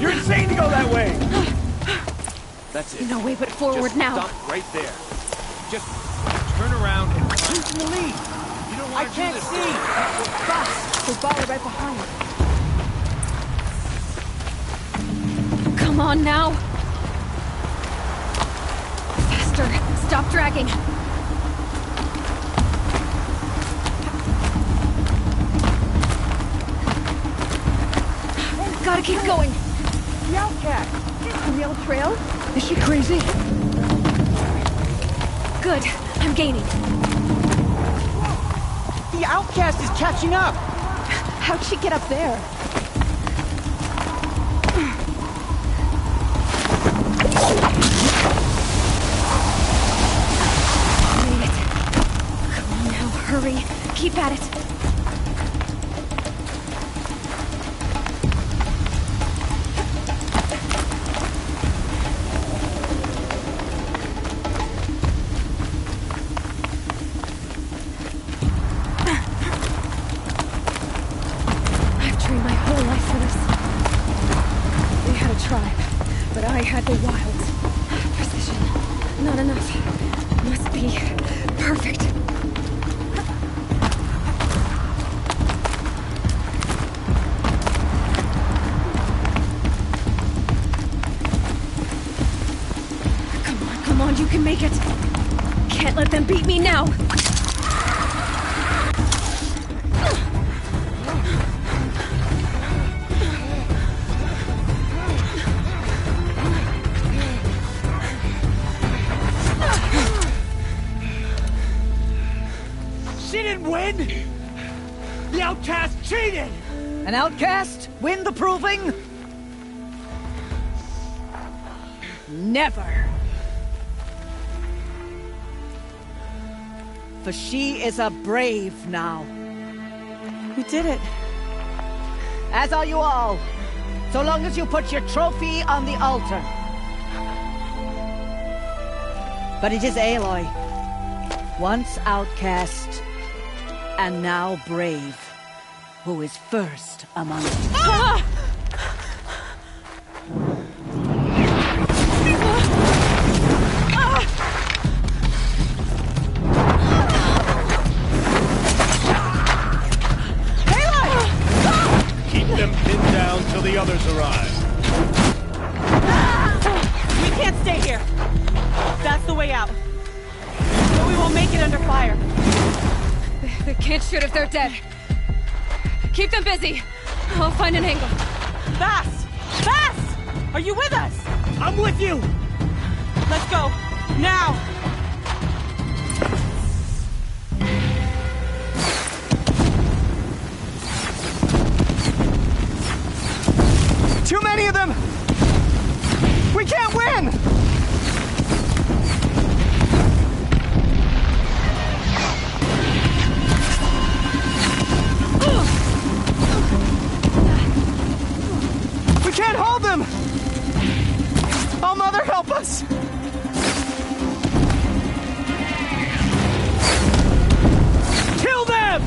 You're insane to go that way! That's it. No way but forward Just now. Stop right there. Just turn around and run to the lead. You don't want I can't see! Boss, there's Vala right behind. Come on now. Faster. Stop dragging. Gotta keep going. The outcast! The real trail? Is she crazy? Good. I'm gaining. The outcast is catching up! How'd she get up there? Made it. Come on now, hurry. Keep at it. I had the wilds. Precision. Not enough. Must be perfect. Come on, you can make it. Can't let them beat me now. The outcast cheated! An outcast? Win the proving? Never. For she is a brave now. You did it. As are you all. So long as you put your trophy on the altar. But it is Aloy. Once outcast, and now brave, who is first among us. Ah! Keep them pinned down till the others arrive. We can't stay here. That's the way out. But we won't make it under fire. They can't shoot if they're dead. Keep them busy. I'll find an angle. Bass! Bass! Are you with us? I'm with you! Let's go. Now! Too many of them! We can't win! We can't hold them! Oh, Mother, help us! Kill them!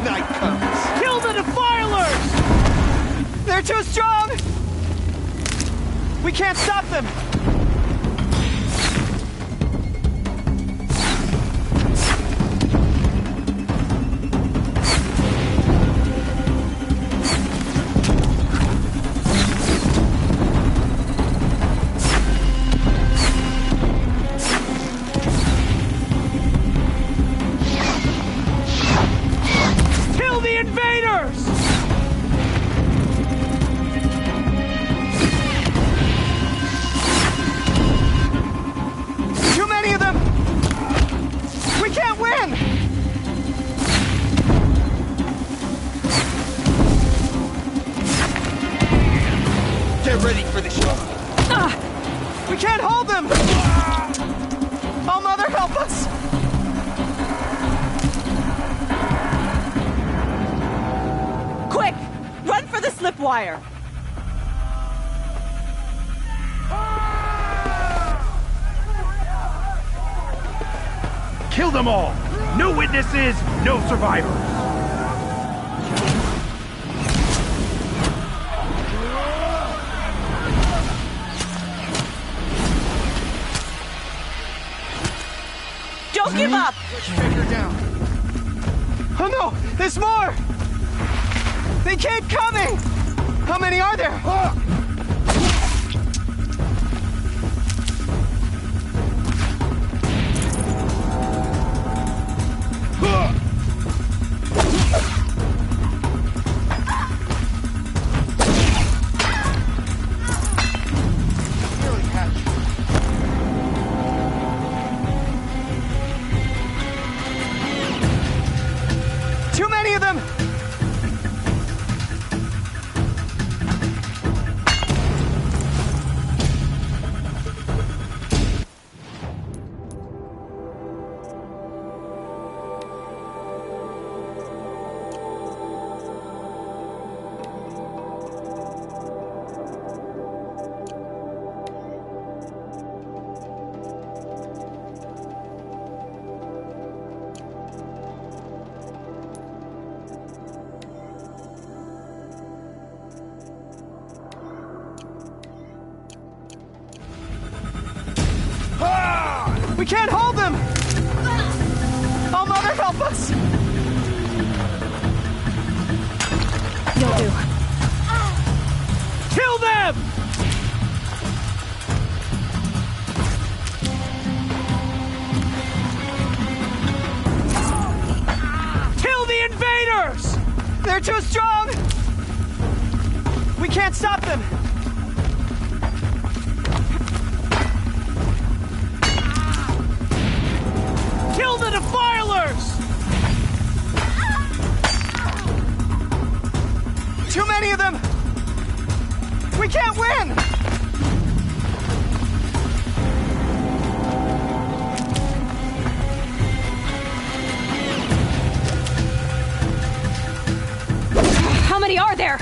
Night comes. Kill the defilers! They're too strong! We can't stop them! Kill the invaders! Too many of them! We can't win! Get ready for the show. We can't hold them! Oh, Mother, help us! Quick! Run for the slip wire! Kill them all! No witnesses, no survivors! Don't give up! Let's take her down. Oh no! There's more! They keep coming! How many are there? Too many of them! We can't hold them! Oh, Mother, help us! You'll do. Kill them! Kill the invaders! They're too strong! We can't stop them! Kill the defilers! Too many of them! We can't win! How many are there?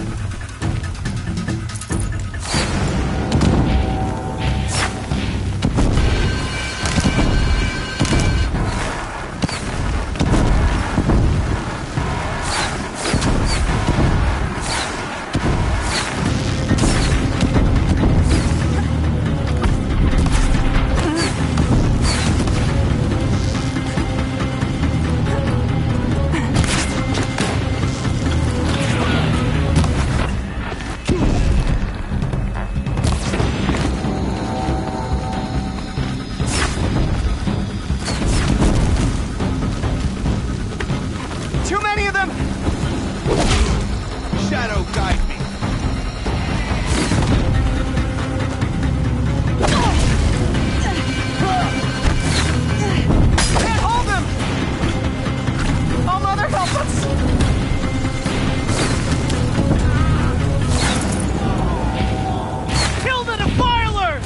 Shadow guide me. Can't hold him! Oh, Mother, help us! Kill the defilers!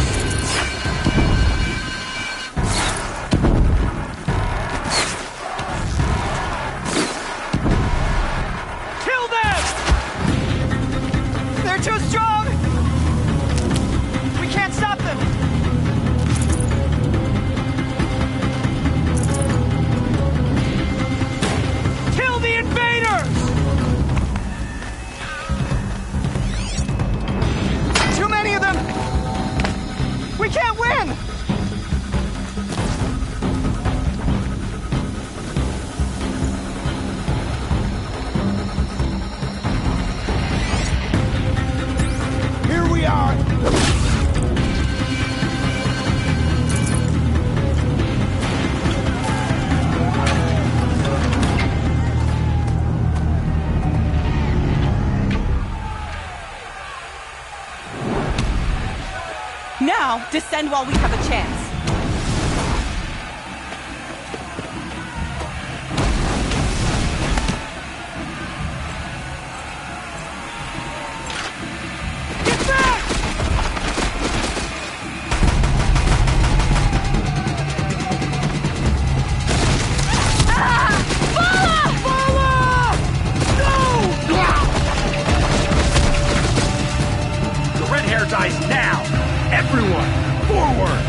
Kill them! They're too strong! We can't stop them! Kill the invaders! Too many of them! Now, descend while we have a chance. Dies now! Everyone, forward!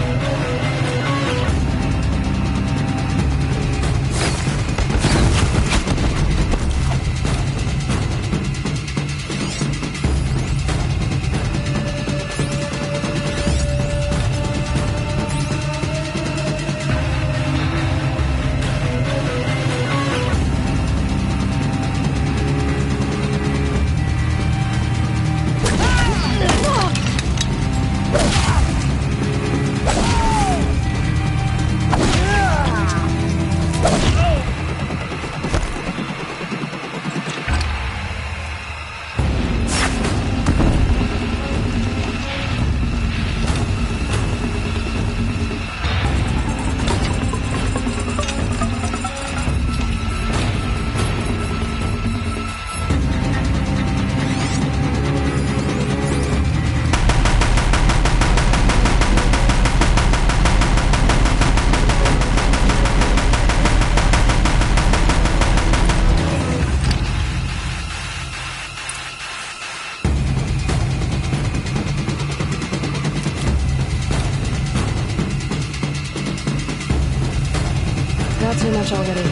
Not too much already.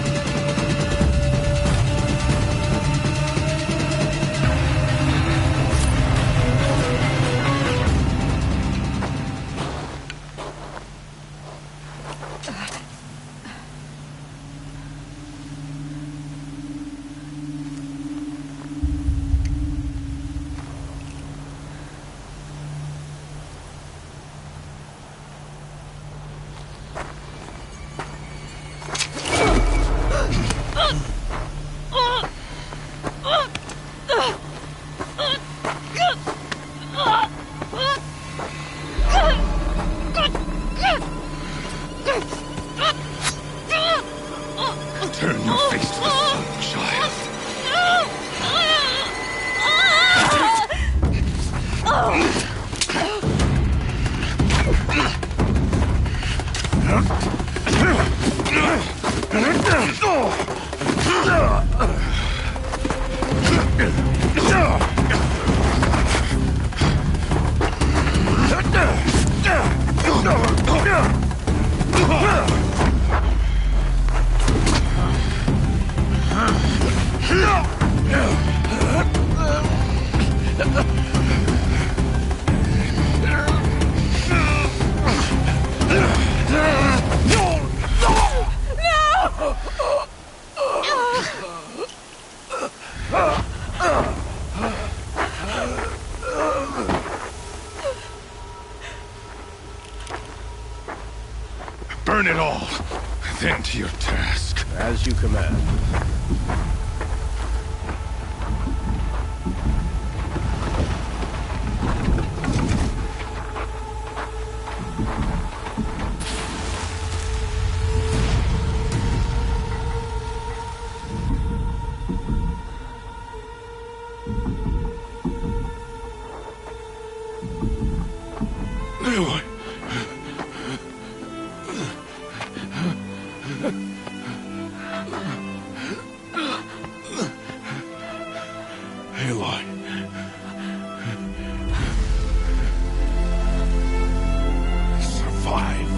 Turn your face to the sun, child. Burn it all, then to your task. As you command. Aloy. Survive.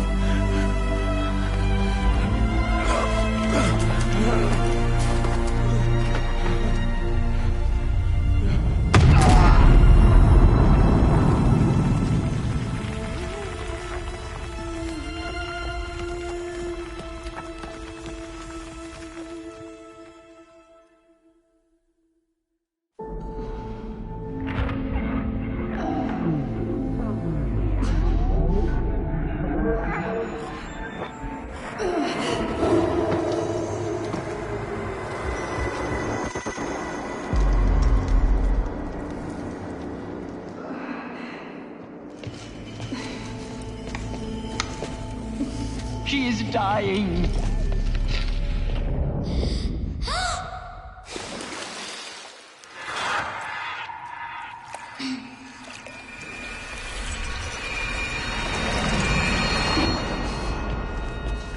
She is dying.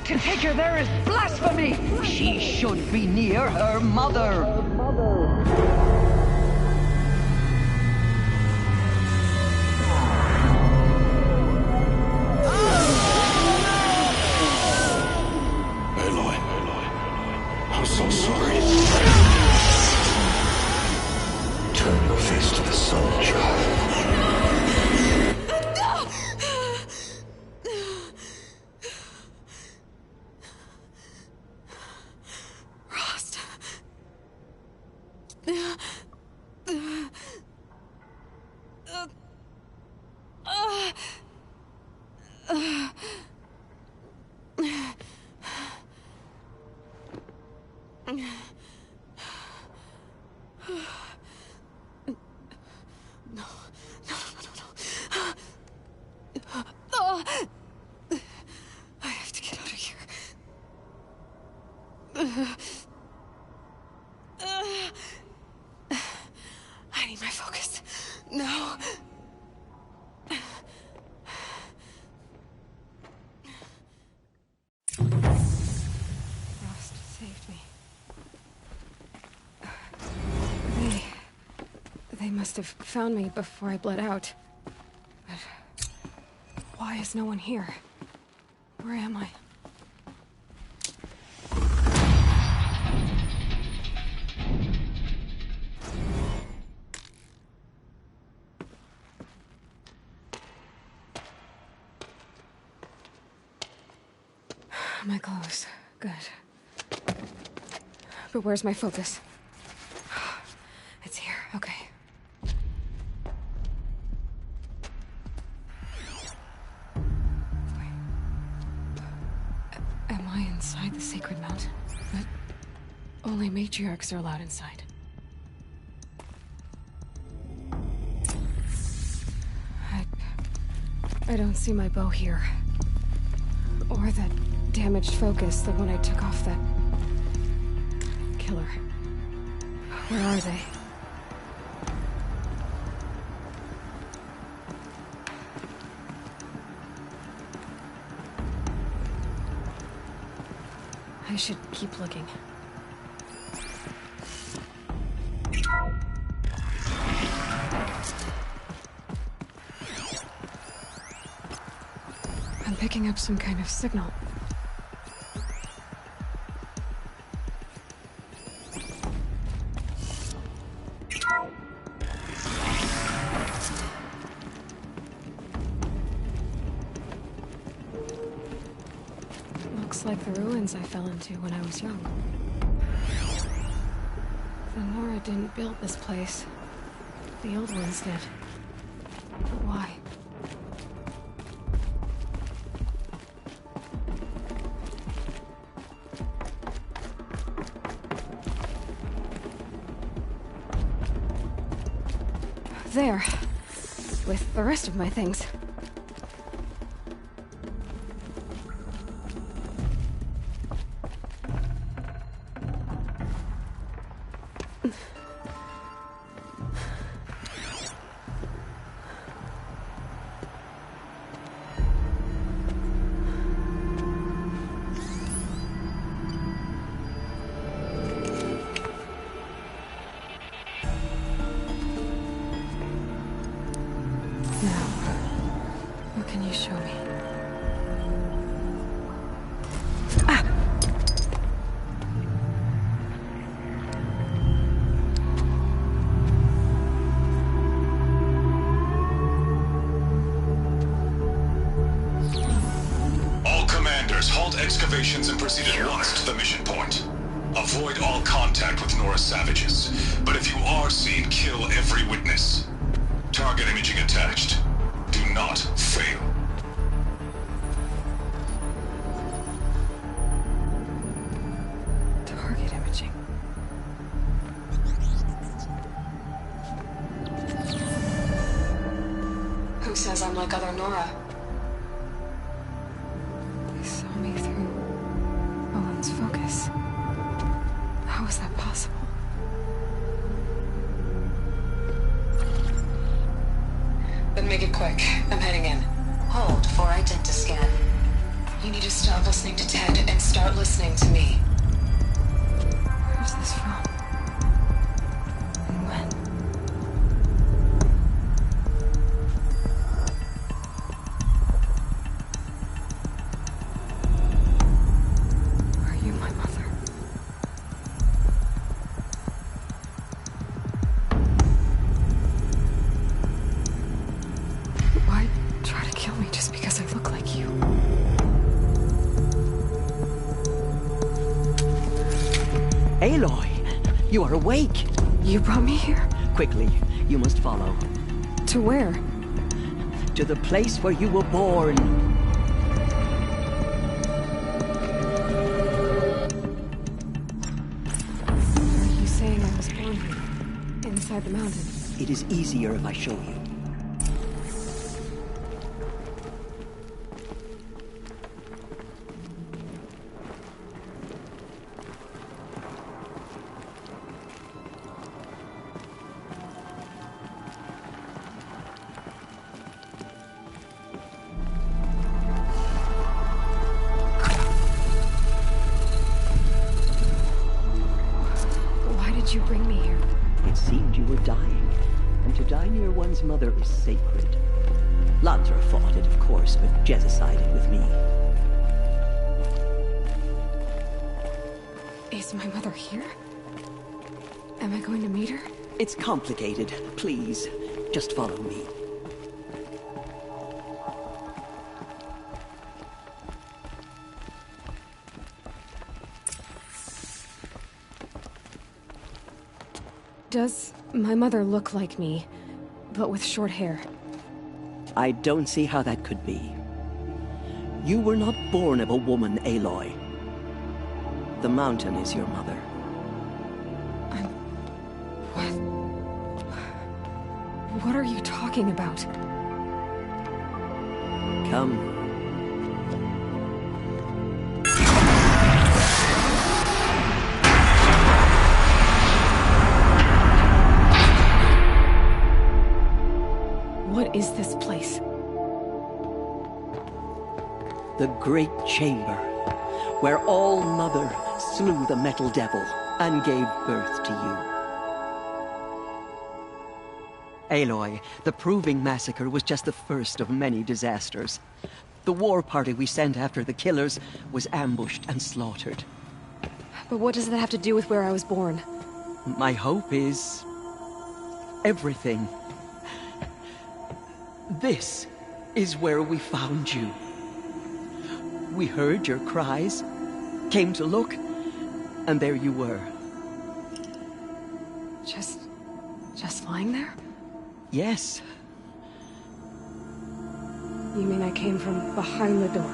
To take her there is blasphemy! She should be near her mother! Aloy, I'm so sorry. Turn your face to the sun, child. I have to get out of here. I need my focus. No. Frost saved me. They must have found me before I bled out. But why is no one here? Where am I? My clothes. Good. But where's my focus? It's here. Okay. Am I inside the sacred mountain? But only matriarchs are allowed inside. I don't see my bow here. Or that damaged focus, the one I took off that killer. Where are they? I should keep looking. I'm picking up some kind of signal. Looks like the ruins I fell into when I was young. The Nora didn't build this place. The old ones did. But why? There. With the rest of my things. Excavations and proceed at once to the mission point. Avoid all contact with Nora savages, but if you are seen, kill every witness. Target imaging attached. Do not fail. Target imaging. Who says I'm like other Nora? They saw me through Then make it quick. I'm heading in. Hold for identiscan. You need to stop listening to Ted and start listening to me. Where's this from? And when? Are you my mother? Why try to kill me just because I look like you? Aloy, you are awake. You brought me here? Quickly, you must follow. To where? To the place where you were born. Are you saying I was born here? Inside the mountain? It is easier if I show you. Why did you bring me here? It seemed you were dying, and to die near one's mother is sacred. Lansra fought it, of course, but Jezza sided with me. Is my mother here? Am I going to meet her? It's complicated. Please, just follow me. Does my mother look like me, but with short hair? I don't see how that could be. You were not born of a woman, Aloy. The mountain is your mother. What are you talking about? Come. What is this place? The Great Chamber, where All Mother slew the Metal Devil and gave birth to you. Aloy, the Proving Massacre was just the first of many disasters. The war party we sent after the killers was ambushed and slaughtered. But what does that have to do with where I was born? My hope is everything. This is where we found you. We heard your cries, came to look, and there you were. Just lying there? Yes. You mean I came from behind the door?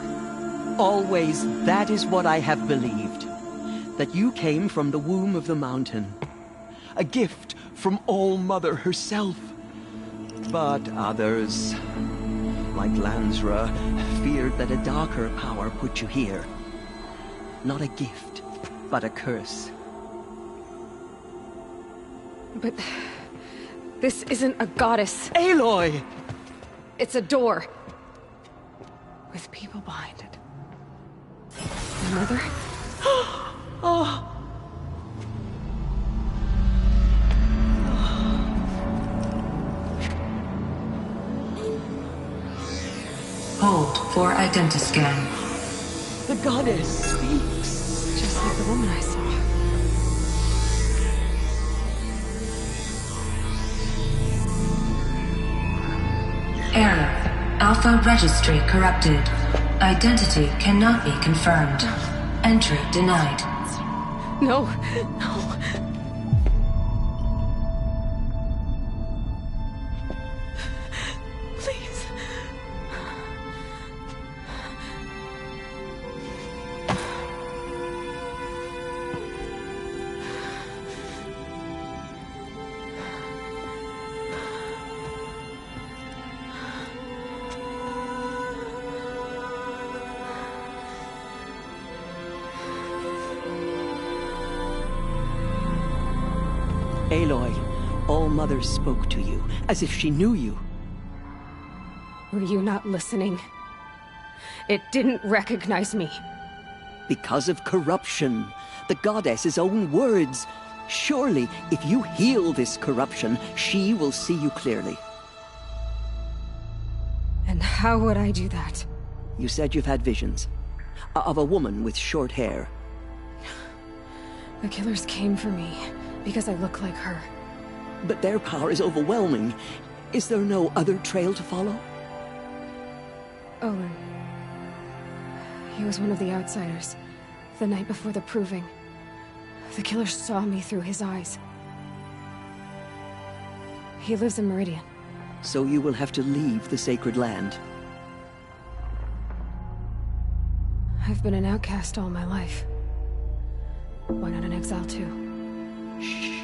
Always, that is what I have believed. That you came from the womb of the mountain. A gift from All Mother herself. But others, like Lansra, feared that a darker power put you here. Not a gift, but a curse. But this isn't a goddess. Aloy! It's a door. With people behind it. My mother? Oh! Hold for identiscan. The goddess speaks. Just like the woman I saw. Error. Alpha registry corrupted. Identity cannot be confirmed. Entry denied. No, no. Please. Aloy, All Mother spoke to you, as if she knew you. Were you not listening? It didn't recognize me. Because of corruption. The goddess's own words. Surely, if you heal this corruption, she will see you clearly. And how would I do that? You said you've had visions. Of a woman with short hair. The killers came for me because I look like her. But their power is overwhelming. Is there no other trail to follow? Owen. He was one of the outsiders. The night before the proving. The killer saw me through his eyes. He lives in Meridian. So you will have to leave the sacred land. I've been an outcast all my life. Why not an exile too? Shh.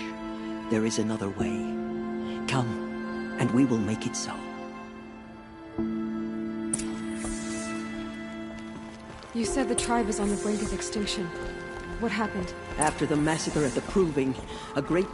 There is another way. Come, and we will make it so. You said the tribe is on the brink of extinction. What happened? After the massacre at the Proving, a great...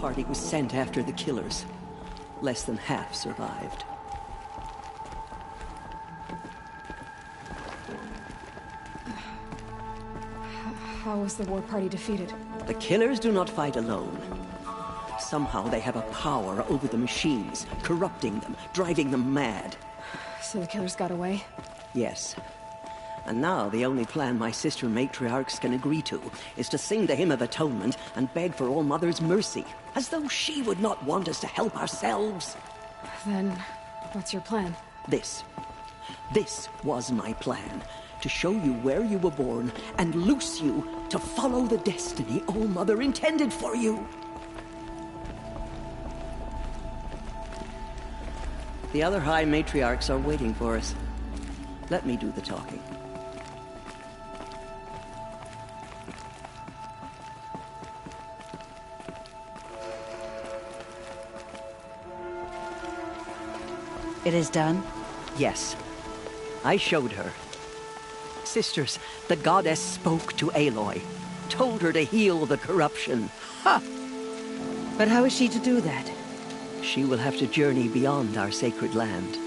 party was sent after the killers. Less than half survived. How was the war party defeated? The killers do not fight alone. Somehow they have a power over the machines, corrupting them, driving them mad. So the killers got away? Yes. And now the only plan my sister matriarchs can agree to is to sing the Hymn of Atonement and beg for All Mother's mercy, as though she would not want us to help ourselves. Then, what's your plan? This was my plan. To show you where you were born and loose you to follow the destiny All Mother intended for you. The other High Matriarchs are waiting for us. Let me do the talking. It is done? Yes. I showed her. Sisters, the goddess spoke to Aloy. Told her to heal the corruption. Ha! But how is she to do that? She will have to journey beyond our sacred land.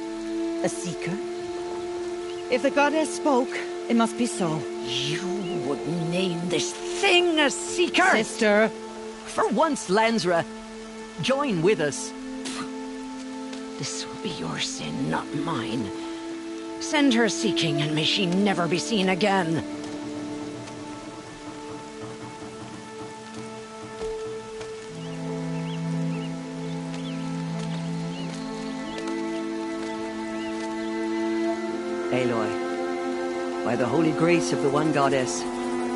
A seeker? If the goddess spoke, it must be so. You would name this thing a seeker? Sister! For once, Lansra, join with us. This will be your sin, not mine. Send her seeking, and may she never be seen again. Aloy, by the holy grace of the One Goddess,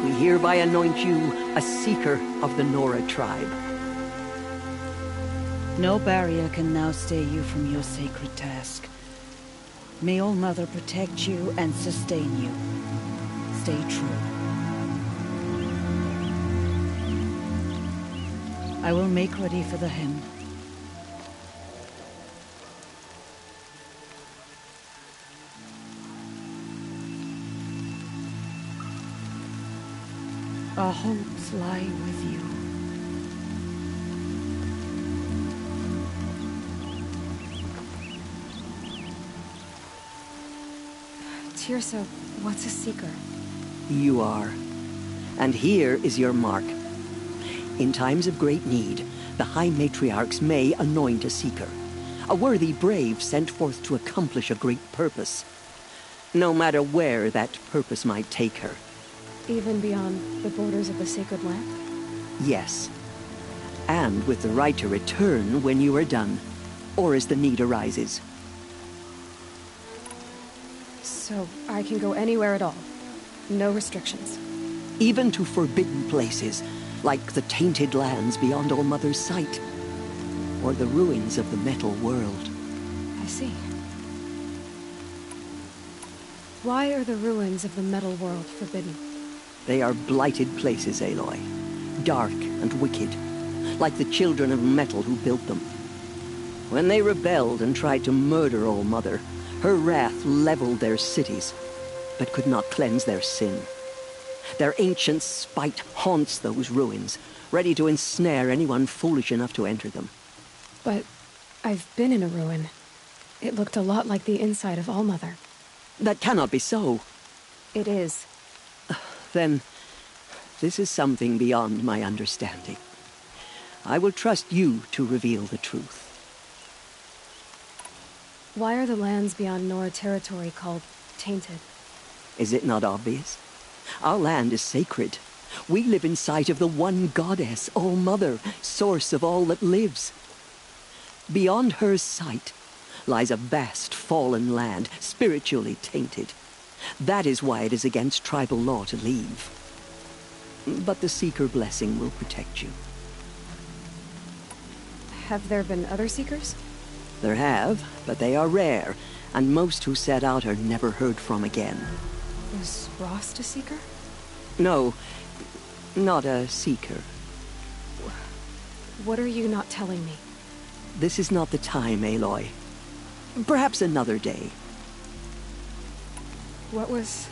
we hereby anoint you a seeker of the Nora tribe. No barrier can now stay you from your sacred task. May All Mother protect you and sustain you. Stay true. I will make ready for the hymn. Our hopes lie with you. Tirso, what's a seeker? You are. And here is your mark. In times of great need, the High Matriarchs may anoint a seeker, a worthy brave sent forth to accomplish a great purpose, no matter where that purpose might take her. Even beyond the borders of the sacred land? Yes. And with the right to return when you are done, or as the need arises. So I can go anywhere at all? No restrictions? Even to forbidden places, like the tainted lands beyond All-Mother's sight, or the ruins of the metal world. I see. Why are the ruins of the metal world forbidden? They are blighted places, Aloy. Dark and wicked, like the children of metal who built them. When they rebelled and tried to murder All-Mother, her wrath leveled their cities, but could not cleanse their sin. Their ancient spite haunts those ruins, ready to ensnare anyone foolish enough to enter them. But I've been in a ruin. It looked a lot like the inside of All-Mother. That cannot be so. It is. Then, this is something beyond my understanding. I will trust you to reveal the truth. Why are the lands beyond Nora territory called tainted? Is it not obvious? Our land is sacred. We live in sight of the one goddess, All-Mother, source of all that lives. Beyond her sight lies a vast fallen land, spiritually tainted. That is why it is against tribal law to leave. But the Seeker blessing will protect you. Have there been other Seekers? There have, but they are rare, and most who set out are never heard from again. Was Rost a Seeker? No, not a Seeker. What are you not telling me? This is not the time, Aloy. Perhaps another day. What was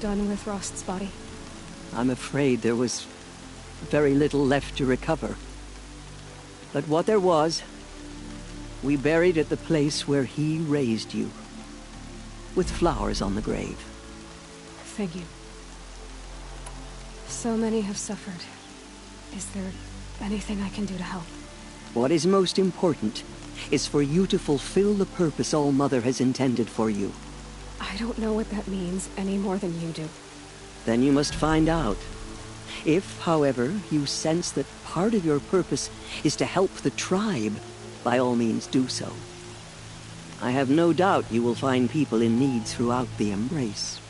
done with Rost's body? I'm afraid there was very little left to recover. But what there was, we buried at the place where he raised you, with flowers on the grave. Thank you. So many have suffered. Is there anything I can do to help? What is most important is for you to fulfill the purpose All-Mother has intended for you. I don't know what that means any more than you do. Then you must find out. If, however, you sense that part of your purpose is to help the tribe, by all means do so. I have no doubt you will find people in need throughout the Embrace.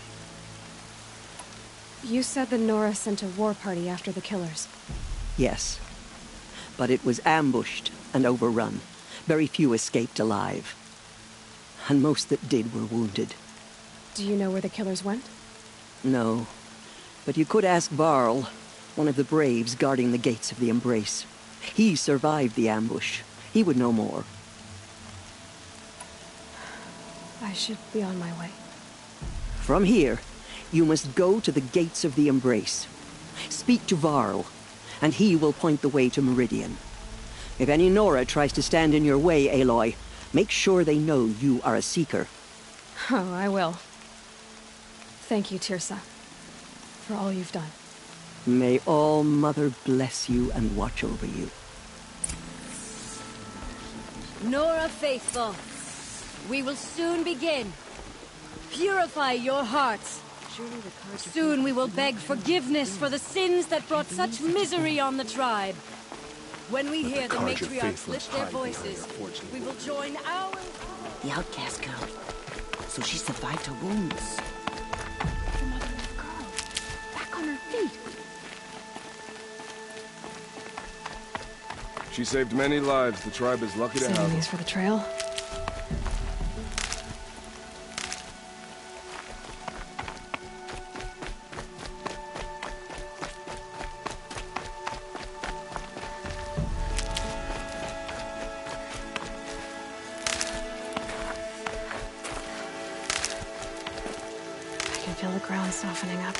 You said the Nora sent a war party after the killers. Yes. But it was ambushed and overrun. Very few escaped alive. And most that did were wounded. Do you know where the killers went? No. But you could ask Varl, one of the braves guarding the gates of the Embrace. He survived the ambush. He would know more. I should be on my way. From here, you must go to the gates of the Embrace. Speak to Varl, and he will point the way to Meridian. If any Nora tries to stand in your way, Aloy, make sure they know you are a Seeker. Oh, I will. Thank you, Tirsa, for all you've done. May All-Mother bless you and watch over you. Nora faithful, we will soon begin. Purify your hearts. Soon we will beg forgiveness for the sins that brought such misery on the tribe. When we hear the matriarchs lift their voices, we will join our... The outcast girl. So she survived her wounds. The mother of the girl. Back on her feet. She saved many lives. The tribe is lucky to have Saving her. these for the trail. I can feel the ground softening up.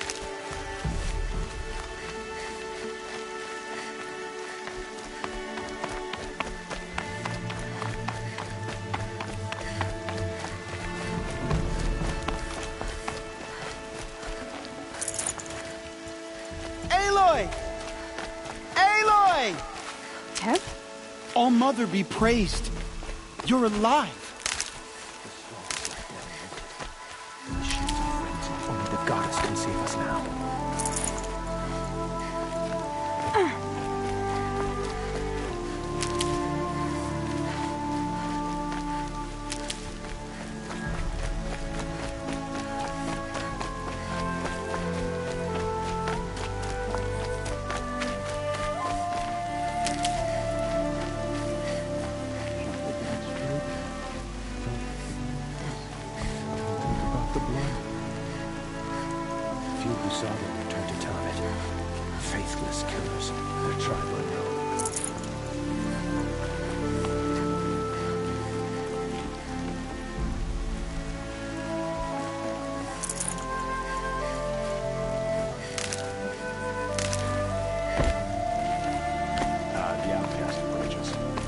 Aloy! Aloy! Tev? All Mother be praised. You're alive. Only the goddess can save us now.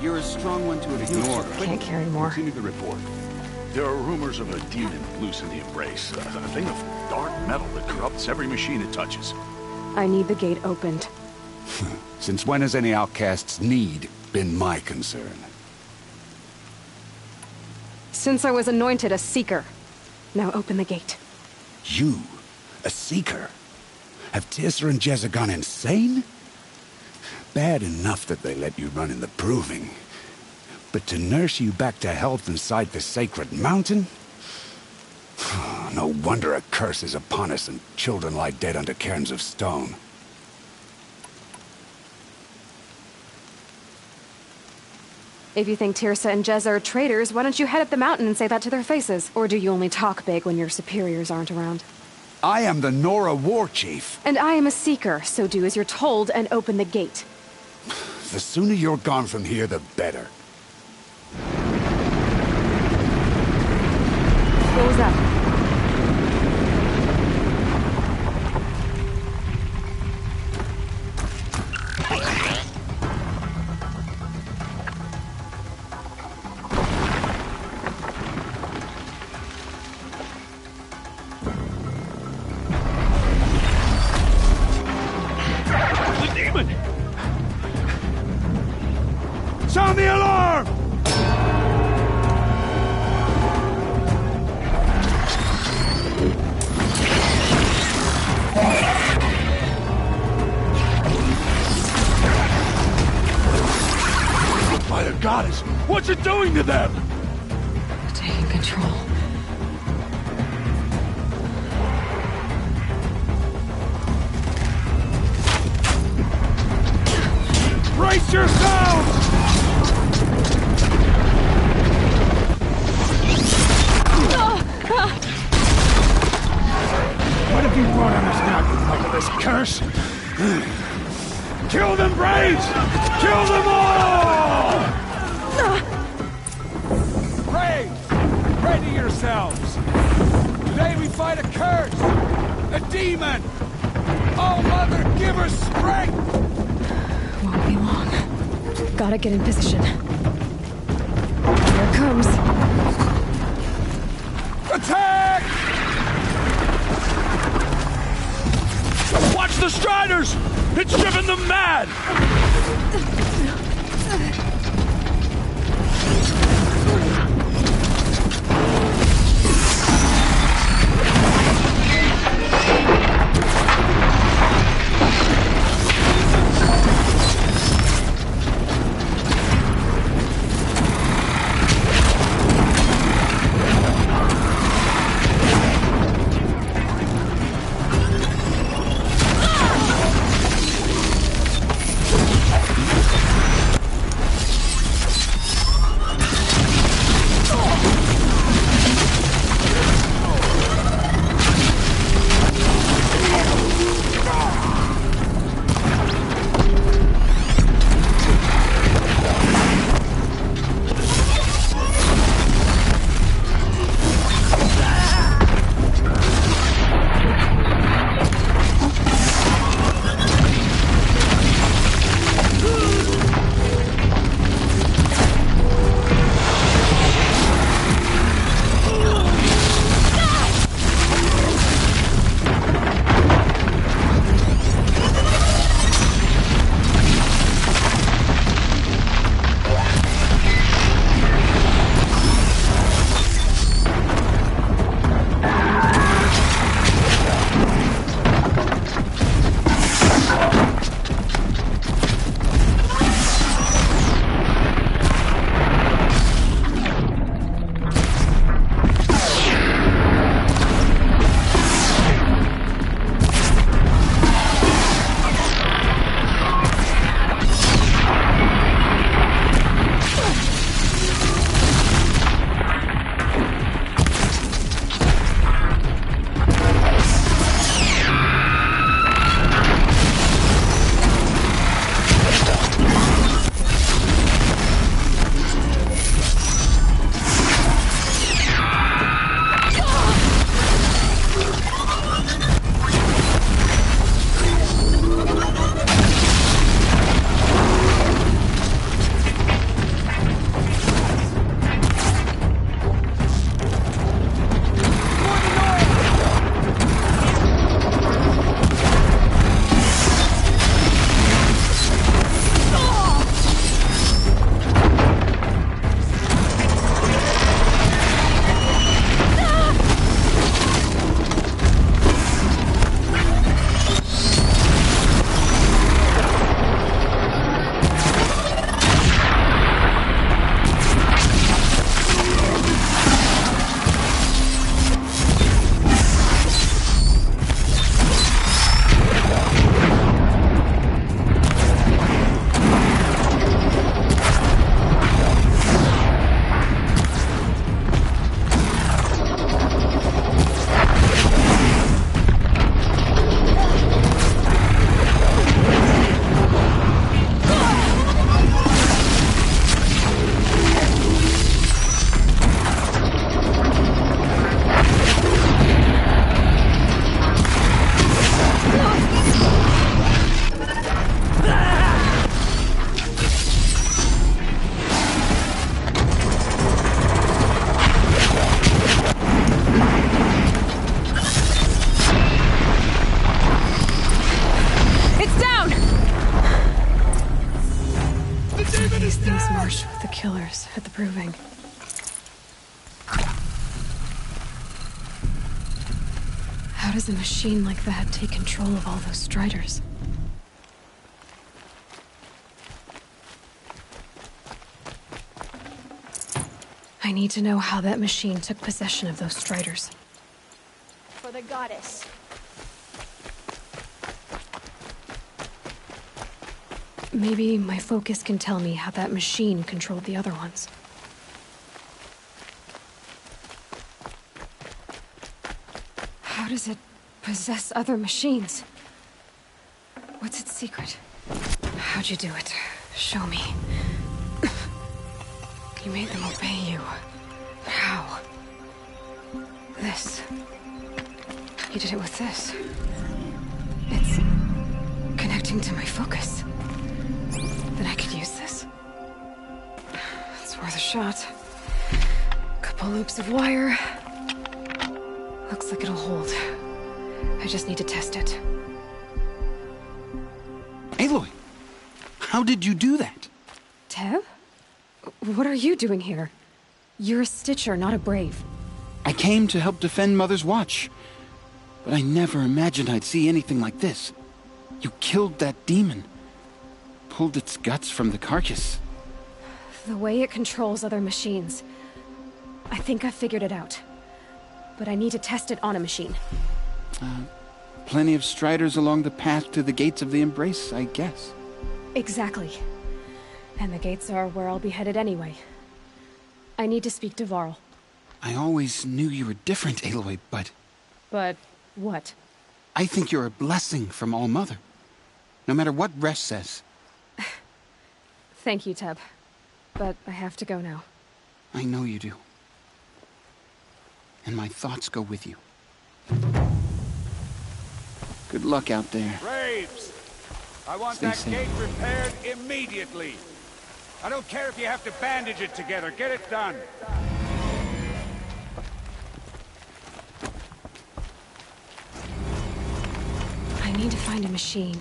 You're a strong one to ignore. Can't carry more. Continue the report. There are rumors of a demon loose in the Embrace. A thing of dark metal that corrupts every machine it touches. I need the gate opened. Since when has any outcast's need been my concern? Since I was anointed a Seeker. Now open the gate. You? A Seeker? Have Teersa and Jezza gone insane? Bad enough that they let you run in the Proving. But to nurse you back to health inside the sacred mountain? No wonder a curse is upon us and children lie dead under cairns of stone. If you think Teersa and Jezza are traitors, why don't you head up the mountain and say that to their faces? Or do you only talk big when your superiors aren't around? I am the Nora War Chief. And I am a Seeker, so do as you're told and open the gate. The sooner you're gone from here, the better. What was that? Sound the alarm! By the goddess, what's it doing to them? Taking control. Brace yourselves! What have you brought on us now, you motherless curse? Kill them, Braves! Kill them all! Braves, ready yourselves! Today we fight a curse! A demon! Oh, Mother, give us strength! Won't be long. Gotta get in position. Here it comes. Attack! Watch the Striders! It's driven them mad! charged with the killers at the Proving. How does a machine like that take control of all those Striders? I need to know how that machine took possession of those Striders. For the goddess. Maybe my focus can tell me how that machine controlled the other ones. How does it possess other machines? What's its secret? How'd you do it? Show me. You made them obey you. But how? This. You did it with this. It's connecting to my focus. Then I could use this. It's worth a shot. Couple loops of wire. Looks like it'll hold. I just need to test it. Aloy! How did you do that? Teb? What are you doing here? You're a Stitcher, not a Brave. I came to help defend Mother's Watch. But I never imagined I'd see anything like this. You killed that demon. Pulled its guts from the carcass. The way it controls other machines. I think I figured it out. But I need to test it on a machine. Plenty of Striders along the path to the gates of the Embrace, I guess. Exactly. And the gates are where I'll be headed anyway. I need to speak to Varl. I always knew you were different, Aloy, but... But what? I think you're a blessing from All-Mother. No matter what Resh says. Thank you, Teb. But I have to go now. I know you do. And my thoughts go with you. Good luck out there. Braves! I want Stay that safe. gate repaired immediately. I don't care if you have to bandage it together. Get it done. I need to find a machine.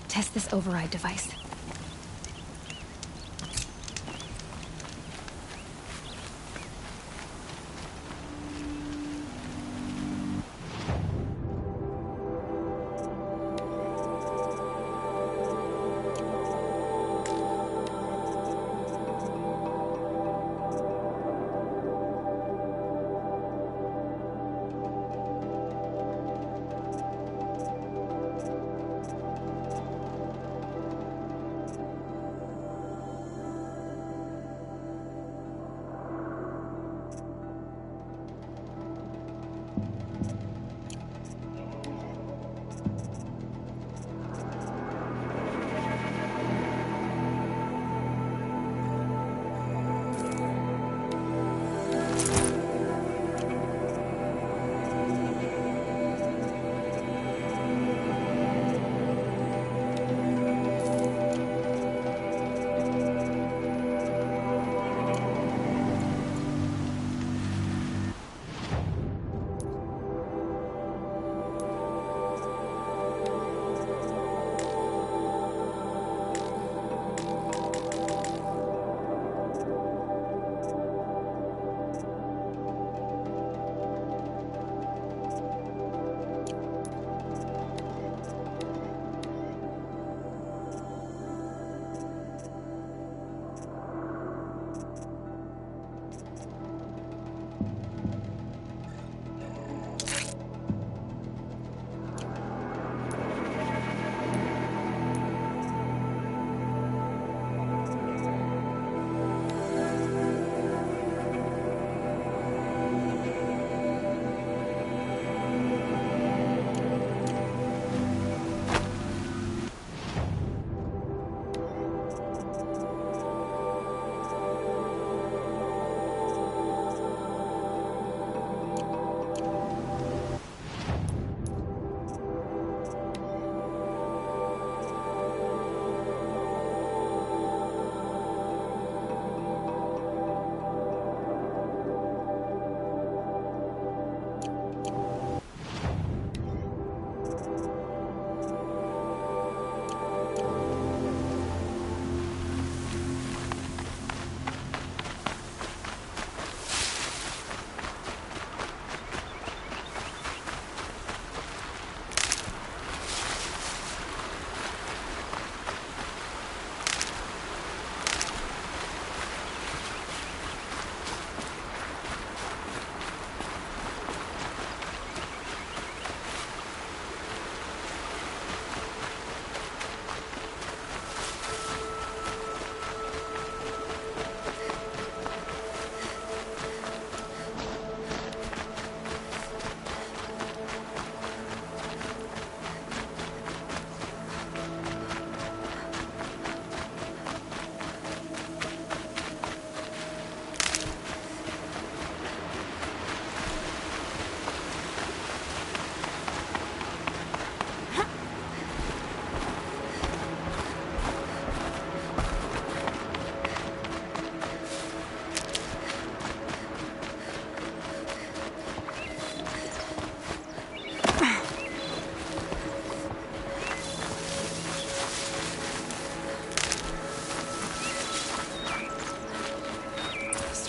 Test this override device.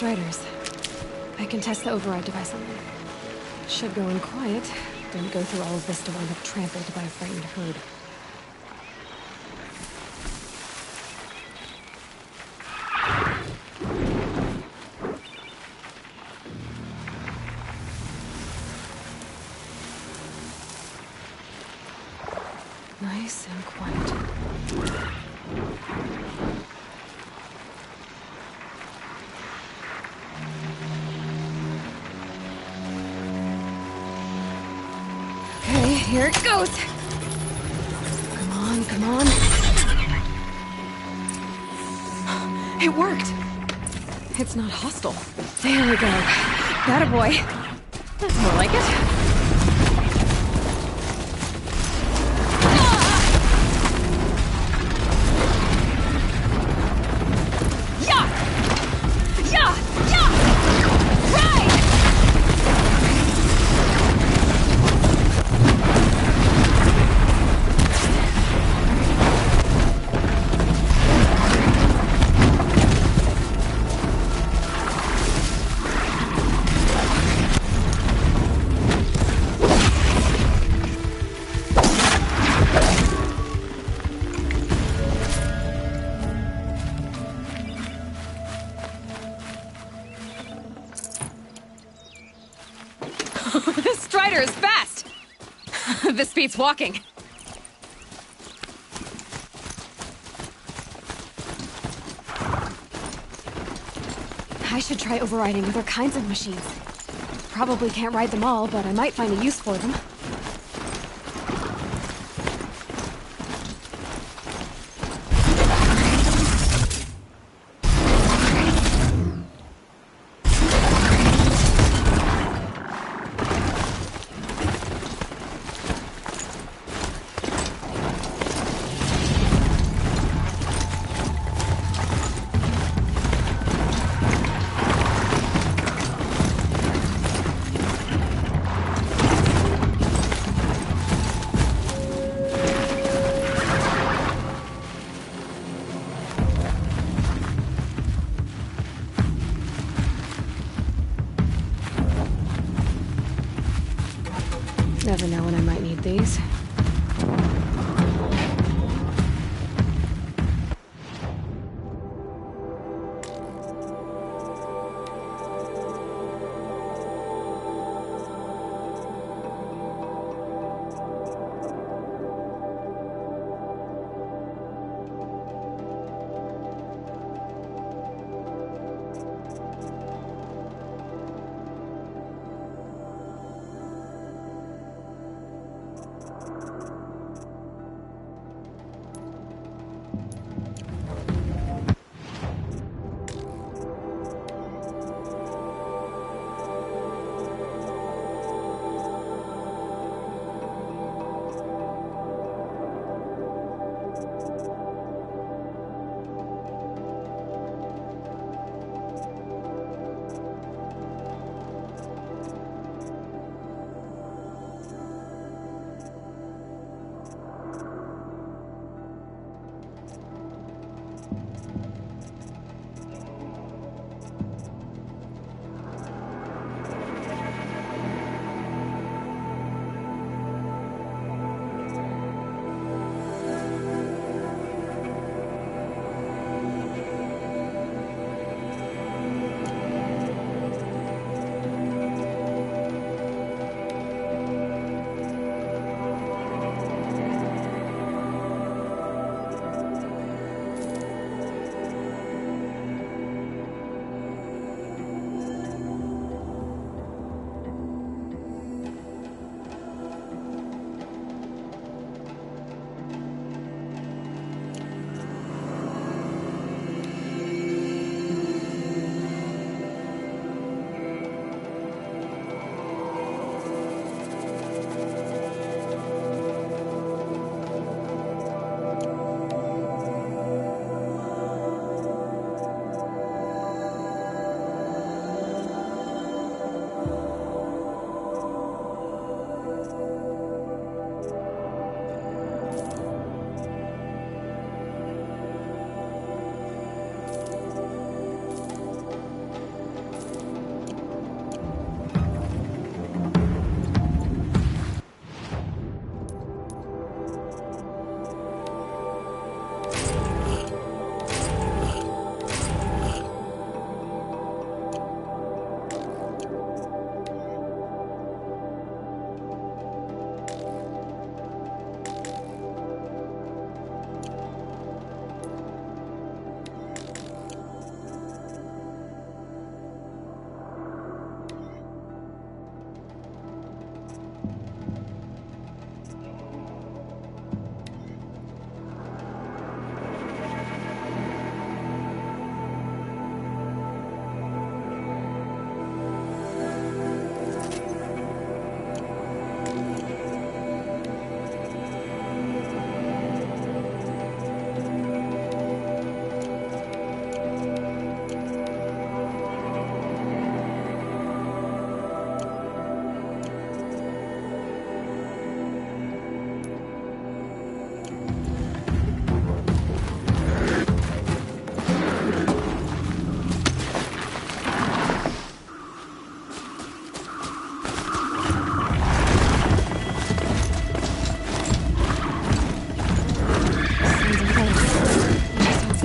Striders. I can test the override device on them. Should go in quiet. Don't go through all of this to wind up trampled by a frightened herd. Nice and quiet. Okay, here it goes. Come on, come on. It worked. It's not hostile. There we go. That a boy. That's more like it. This Strider is fast! This beats walking. I should try overriding other kinds of machines. Probably can't ride them all, but I might find a use for them.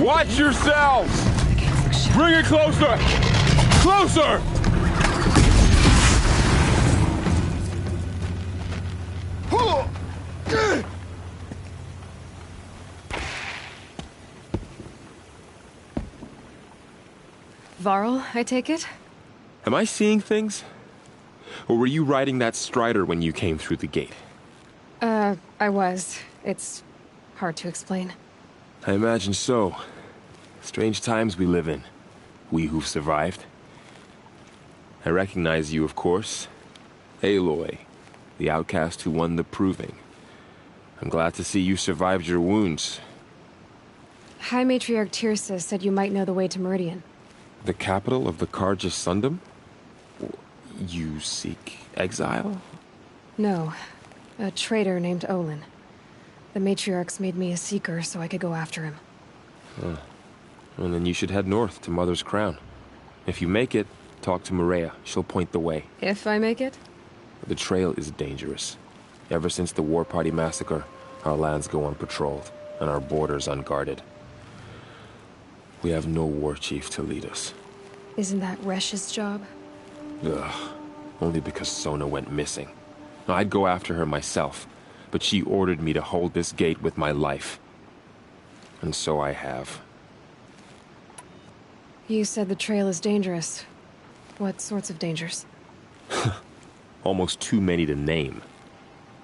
Watch yourselves! Bring it closer! Closer! Varl, I take it? Am I seeing things? Or were you riding that strider when you came through the gate? I was. It's hard to explain. I imagine so. Strange times we live in. We who've survived. I recognize you, of course. Aloy, the outcast who won the proving. I'm glad to see you survived your wounds. High Matriarch Tirsa said you might know the way to Meridian. The capital of the Carja Sundom? You seek exile? No. A traitor named Olin. The Matriarchs made me a seeker so I could go after him. Huh. Well, then you should head north to Mother's Crown. If you make it, talk to Maria. She'll point the way. If I make it? The trail is dangerous. Ever since the War Party massacre, our lands go unpatrolled, and our borders unguarded. We have no war chief to lead us. Isn't that Resh's job? Ugh. Only because Sona went missing. I'd go after her myself, but she ordered me to hold this gate with my life. And so I have. You said the trail is dangerous. What sorts of dangers? Almost too many to name.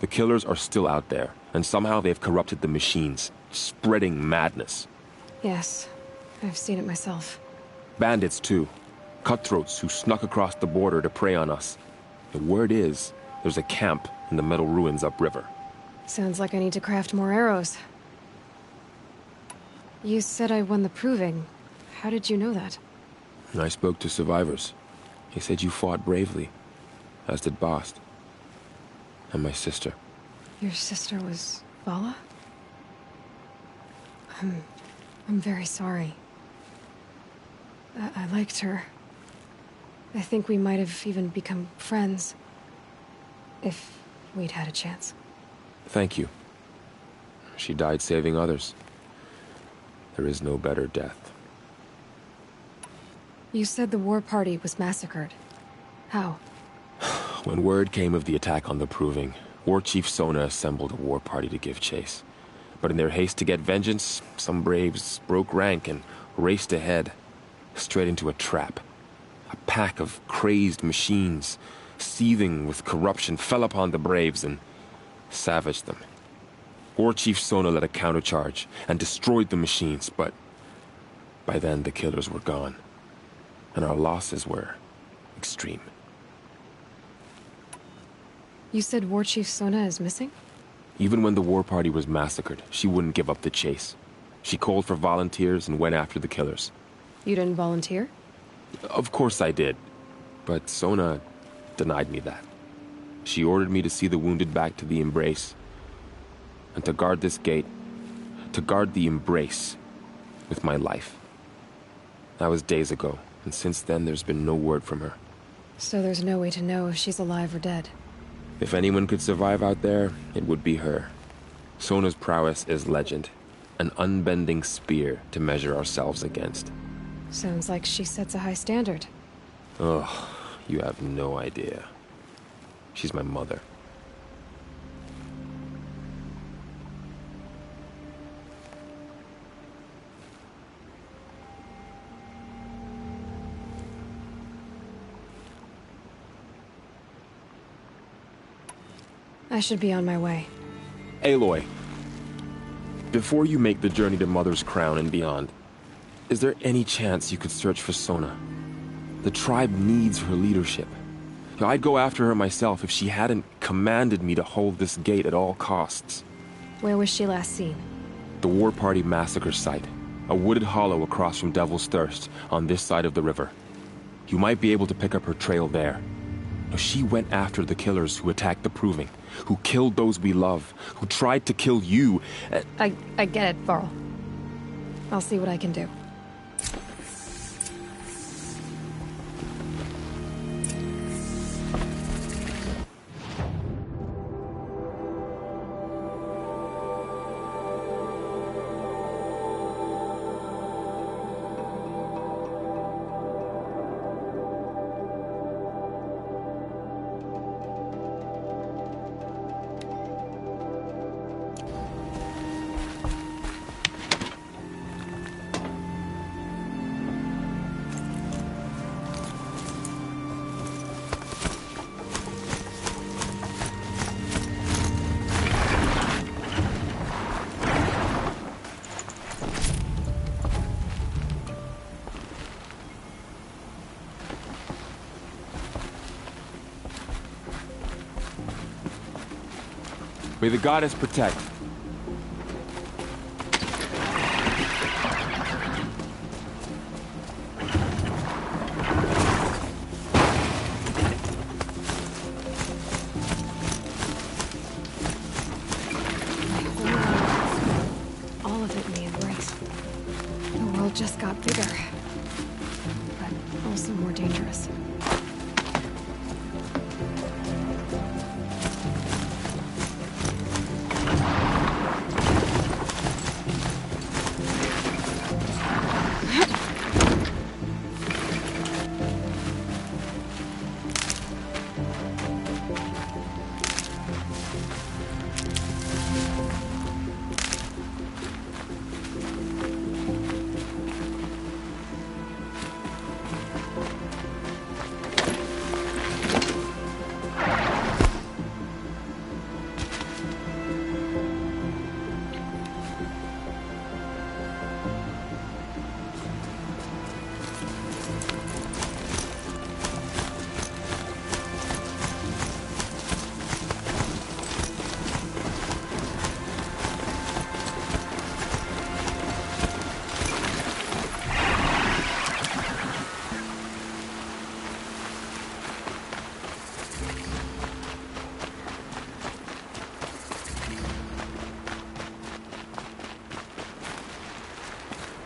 The killers are still out there, and somehow they've corrupted the machines, spreading madness. Yes, I've seen it myself. Bandits, too. Cutthroats who snuck across the border to prey on us. The word is, there's a camp in the metal ruins upriver. Sounds like I need to craft more arrows. You said I won the proving. How did you know that? I spoke to survivors. He said you fought bravely, as did Bast. And my sister. Your sister was Vala? I'm very sorry. I liked her. I think we might have even become friends. If we'd had a chance. Thank you. She died saving others. There is no better death. You said the war party was massacred. How? When word came of the attack on the Proving, War Chief Sona assembled a war party to give chase. But in their haste to get vengeance, some braves broke rank and raced ahead, straight into a trap. A pack of crazed machines, seething with corruption, fell upon the braves and savaged them. War Chief Sona led a countercharge and destroyed the machines, but by then the killers were gone, and our losses were extreme. You said War Chief Sona is missing? Even when the war party was massacred, she wouldn't give up the chase. She called for volunteers and went after the killers. You didn't volunteer? Of course I did, but Sona denied me that. She ordered me to see the wounded back to the Embrace, and to guard this gate, to guard the Embrace with my life. That was days ago, and since then there's been no word from her. So there's no way to know if she's alive or dead. If anyone could survive out there, it would be her. Sona's prowess is legend. an unbending spear to measure ourselves against. Sounds like she sets a high standard. Ugh, you have no idea. She's my mother. I should be on my way. Aloy, before you make the journey to Mother's Crown and beyond, is there any chance you could search for Sona? The tribe needs her leadership. I'd go after her myself if she hadn't commanded me to hold this gate at all costs. Where was she last seen? The War Party massacre site. A wooded hollow across from Devil's Thirst, on this side of the river. You might be able to pick up her trail there. She went after the killers who attacked the Proving, who killed those we love, who tried to kill you. I get it, Varl. I'll see what I can do. May the goddess protect. All of it in the embrace. The world just got bigger, but also more dangerous.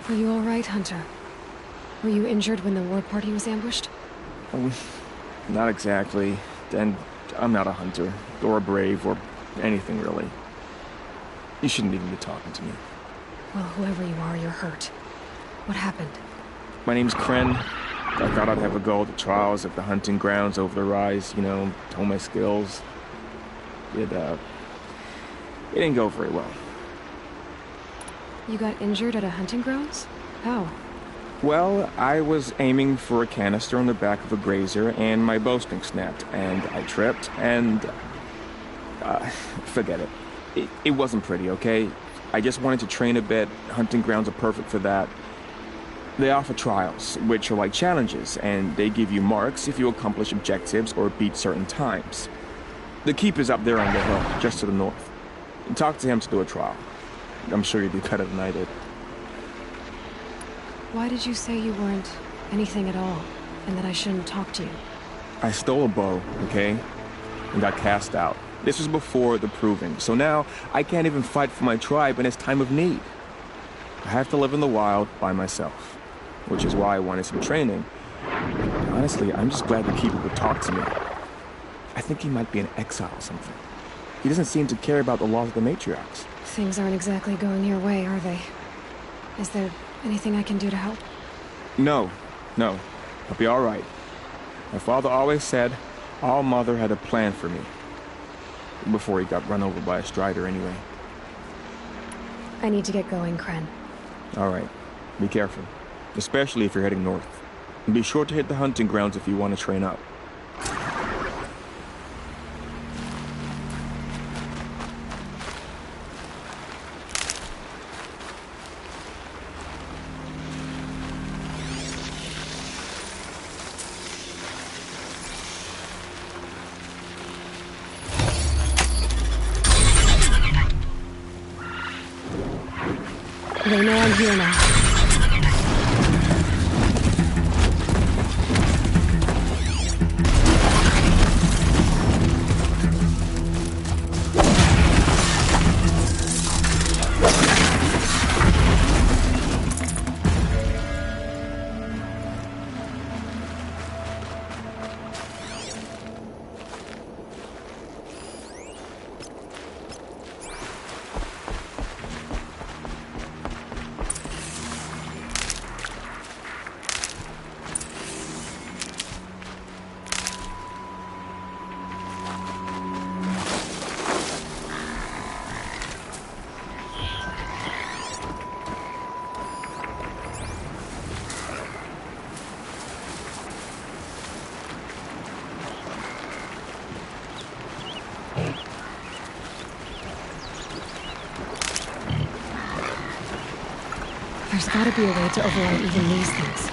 Are you all right, Hunter? Were you injured when the war party was ambushed? Not exactly. And I'm not a hunter, or a brave, or anything really. You shouldn't even be talking to me. Well, whoever you are, you're hurt. What happened? My name's Kren. I thought I'd have a go at the trials at the hunting grounds over the rise, you know, hone my skills. It didn't go very well. You got injured at a hunting grounds? How? Well, I was aiming for a canister on the back of a grazer, and my bowstring snapped, and I tripped, and... forget it. It wasn't pretty, okay? I just wanted to train a bit. Hunting grounds are perfect for that. They offer trials, which are like challenges, and they give you marks if you accomplish objectives or beat certain times. The keep is up there on the hill, just to the north. Talk to him to do a trial. I'm sure you'd do better than I did. Why did you say you weren't anything at all, and that I shouldn't talk to you? I stole a bow, okay? And got cast out. This was before the Proving, so now I can't even fight for my tribe in its time of need. I have to live in the wild by myself, which is why I wanted some training. Honestly, I'm just glad the keeper would talk to me. I think he might be in exile or something. He doesn't seem to care about the laws of the matriarchs. Things aren't exactly going your way, are they? Is there anything I can do to help? No. I'll be all right. My father always said our mother had a plan for me. Before he got run over by a strider, anyway. I need to get going, Kren. All right. Be careful. Especially if you're heading north. And be sure to hit the hunting grounds if you want to train up. They know I'm here now. There's gotta be a way to override even these things.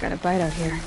got a bite out here.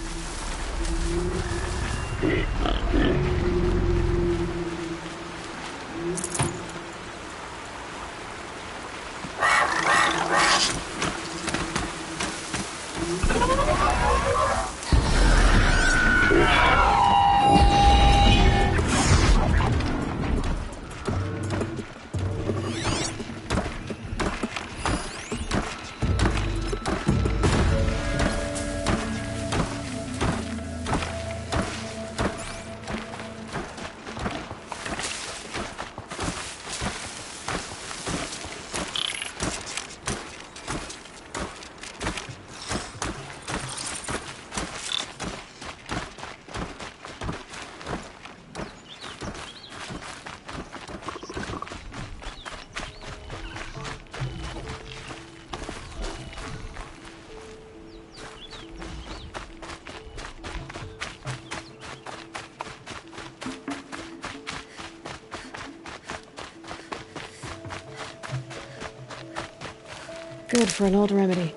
Good for an old remedy.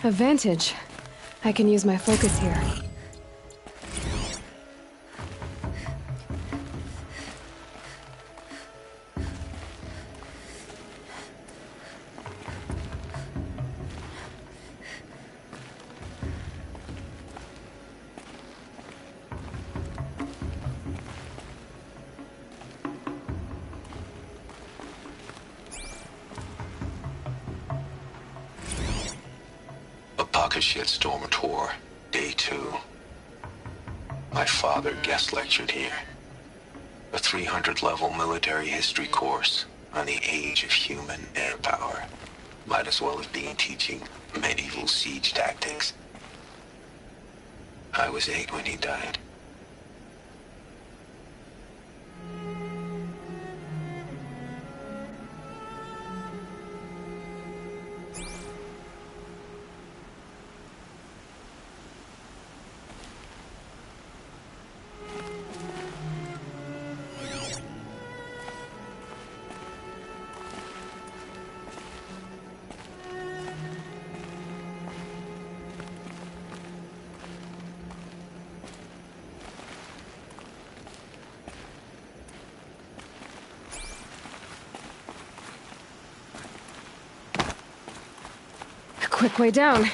Advantage. I can use my focus here. Shitstorm tour, day 2. My father guest lectured here. A 300-level military history course on the age of human air power. Might as well have been teaching medieval siege tactics. I was 8 when he died. quick way down.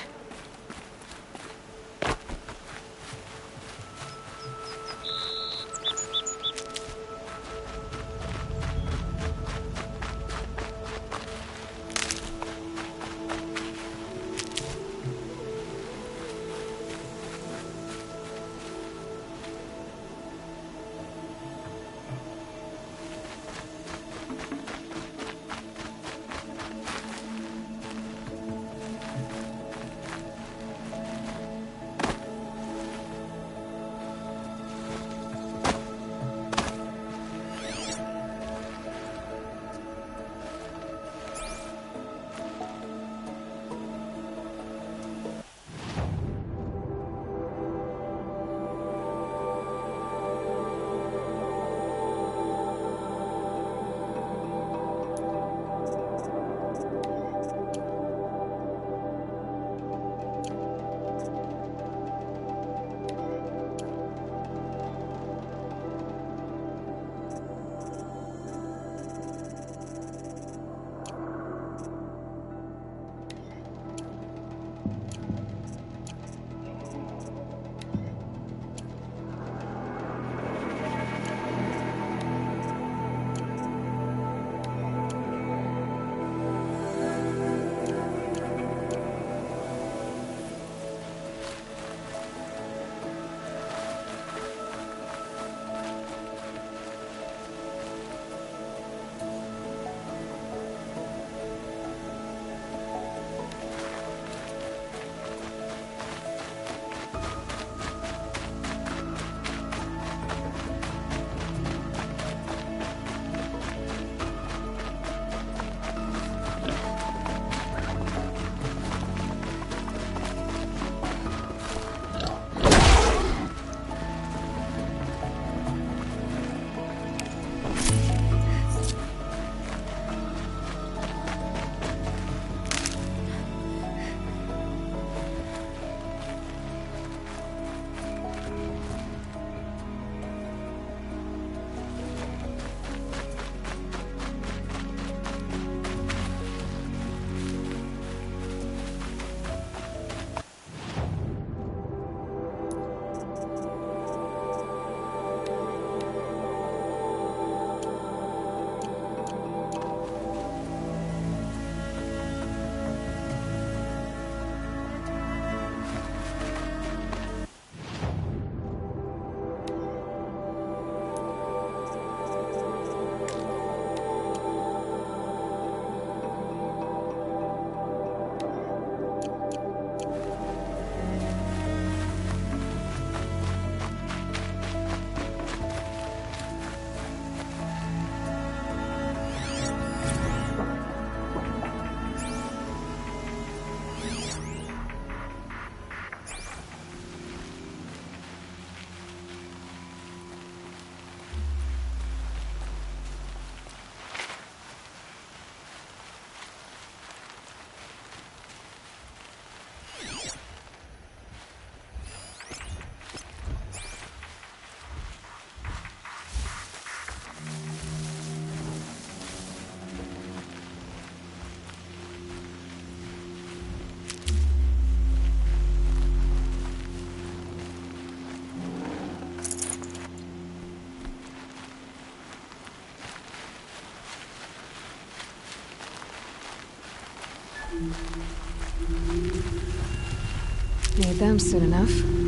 Need them soon enough.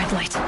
red light.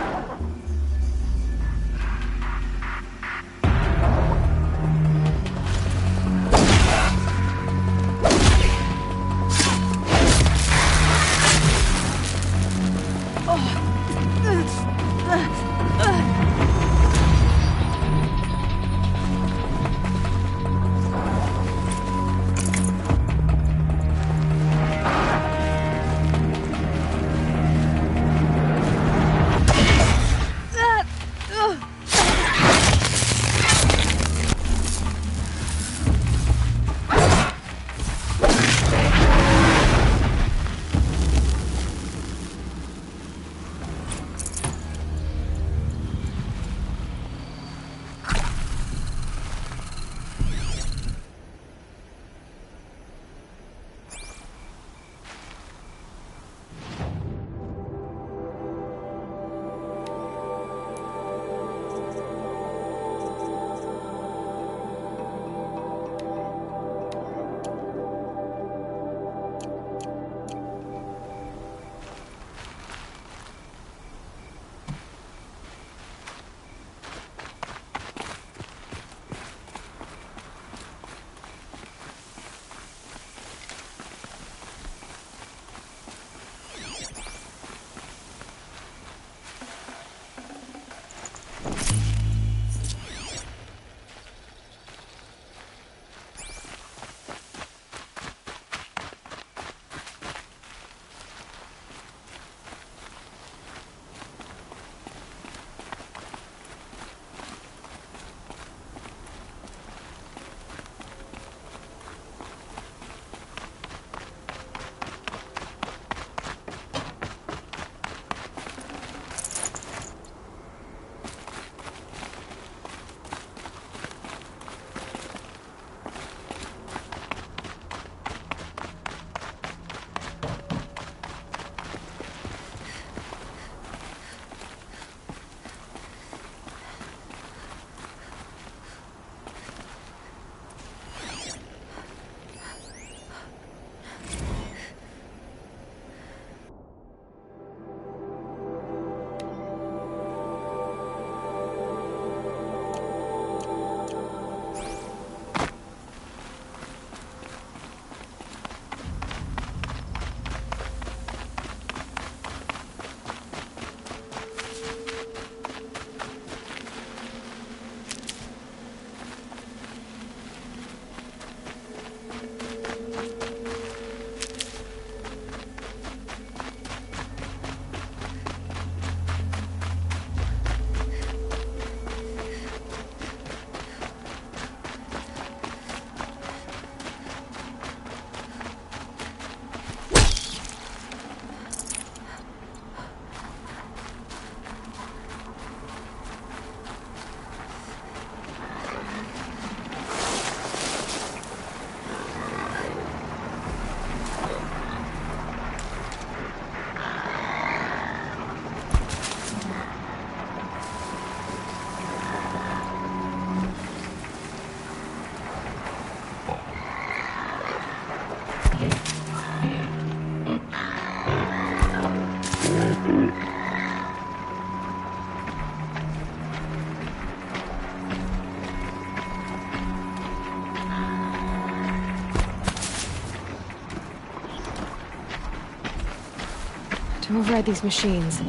To override these machines,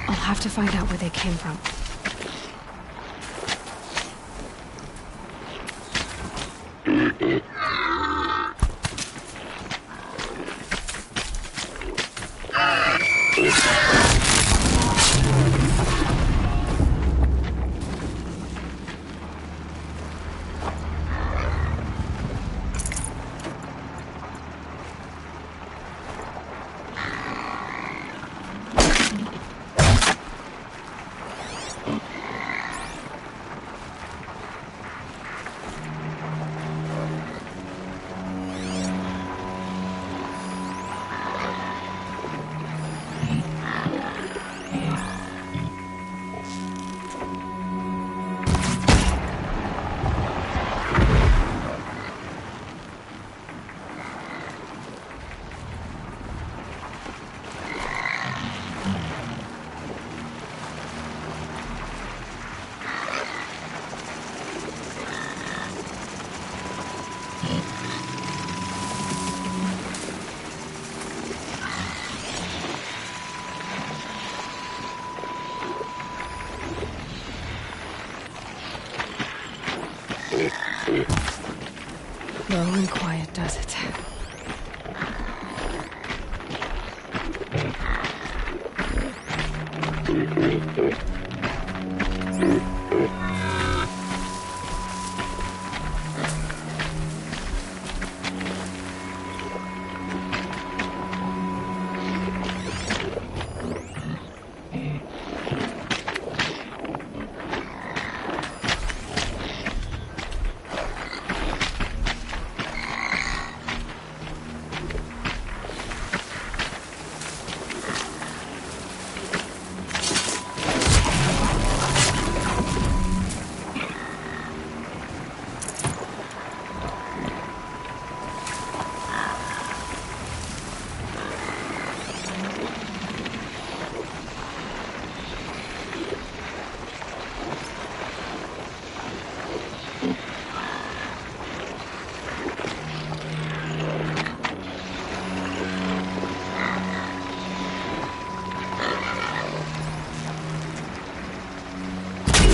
I'll have to find out where they came from. Slow and quiet does it.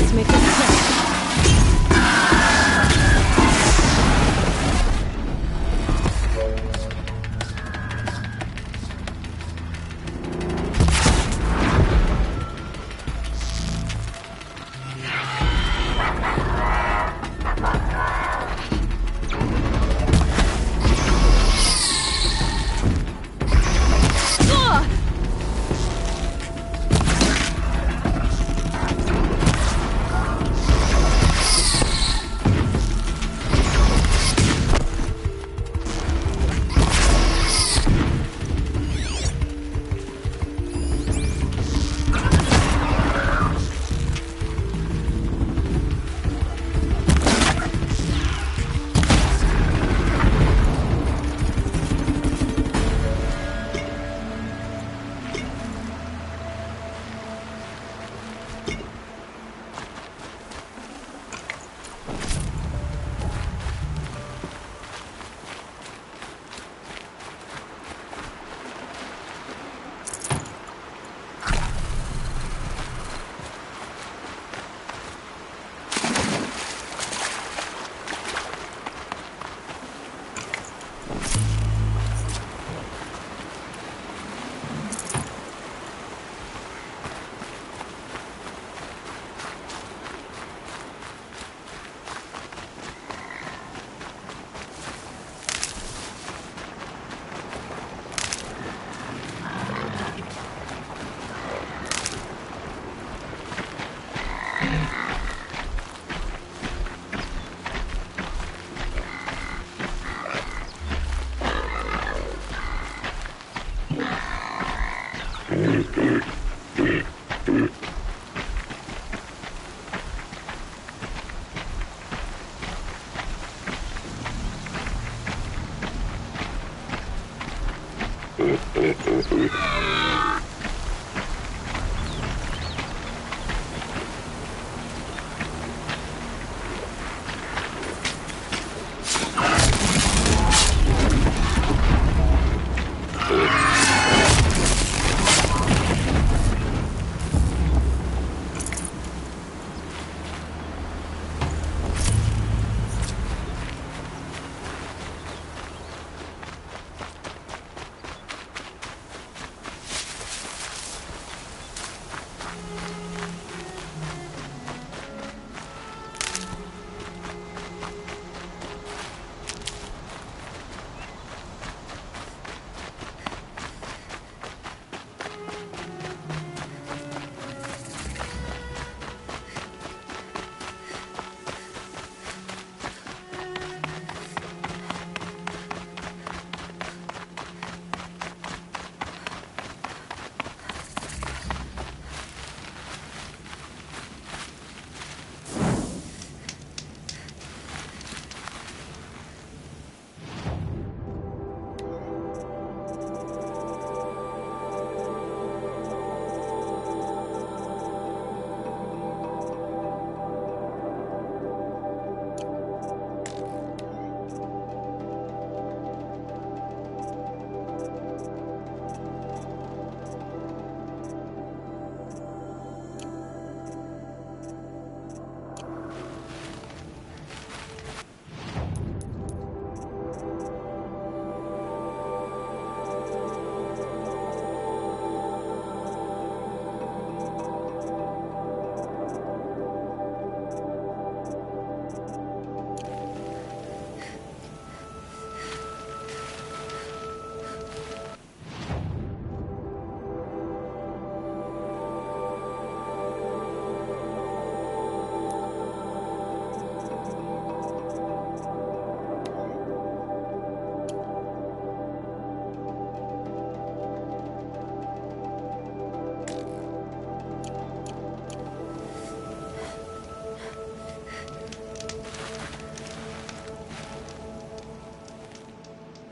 Let's make this quick.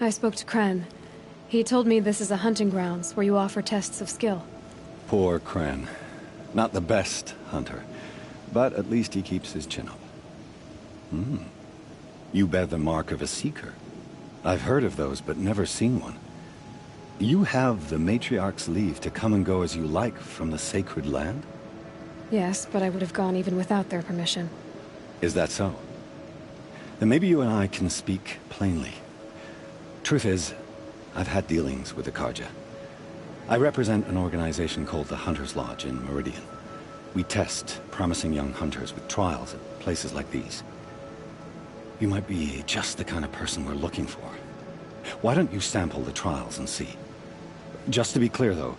I spoke to Kren. He told me this is a hunting grounds where you offer tests of skill. Poor Kren. Not the best hunter, but at least he keeps his chin up. You bear the mark of a seeker. I've heard of those, but never seen one. You have the Matriarch's leave to come and go as you like from the sacred land? Yes, but I would have gone even without their permission. Is that so? Then maybe you and I can speak plainly. Truth is, I've had dealings with the Karja. I represent an organization called the Hunter's Lodge in Meridian. We test promising young hunters with trials at places like these. You might be just the kind of person we're looking for. Why don't you sample the trials and see? Just to be clear, though,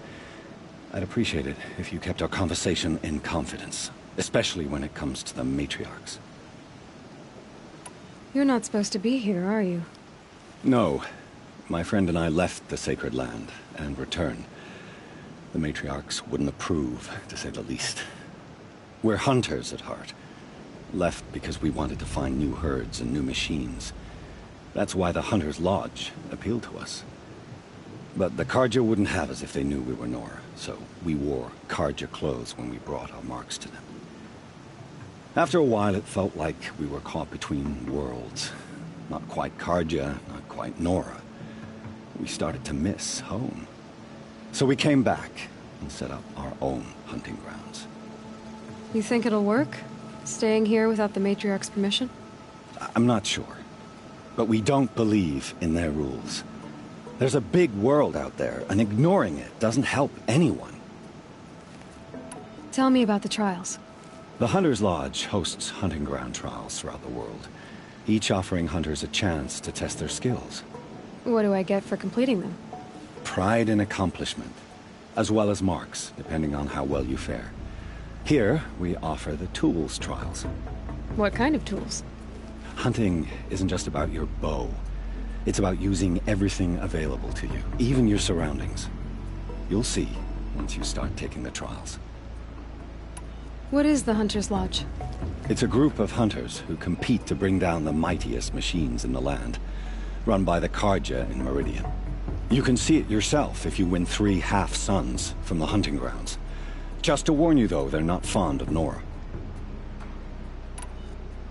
I'd appreciate it if you kept our conversation in confidence, especially when it comes to the matriarchs. You're not supposed to be here, are you? No. My friend and I left the sacred land and returned. The matriarchs wouldn't approve, to say the least. We're hunters at heart. Left because we wanted to find new herds and new machines. That's why the Hunter's Lodge appealed to us. But the Karja wouldn't have us if they knew we were Nora, so we wore Karja clothes when we brought our marks to them. After a while, it felt like we were caught between worlds. Not quite Karja, not quite Nora. We started to miss home. So we came back and set up our own hunting grounds. You think it'll work? Staying here without the Matriarch's permission? I'm not sure. But we don't believe in their rules. There's a big world out there, and ignoring it doesn't help anyone. Tell me about the trials. The Hunter's Lodge hosts hunting ground trials throughout the world, each offering hunters a chance to test their skills. What do I get for completing them? Pride in accomplishment, as well as marks, depending on how well you fare. Here, we offer the tools trials. What kind of tools? Hunting isn't just about your bow. It's about using everything available to you, even your surroundings. You'll see once you start taking the trials. What is the Hunter's Lodge? It's a group of hunters who compete to bring down the mightiest machines in the land, run by the Karja in Meridian. You can see it yourself if you win 3 half-suns from the hunting grounds. Just to warn you, though, they're not fond of Nora.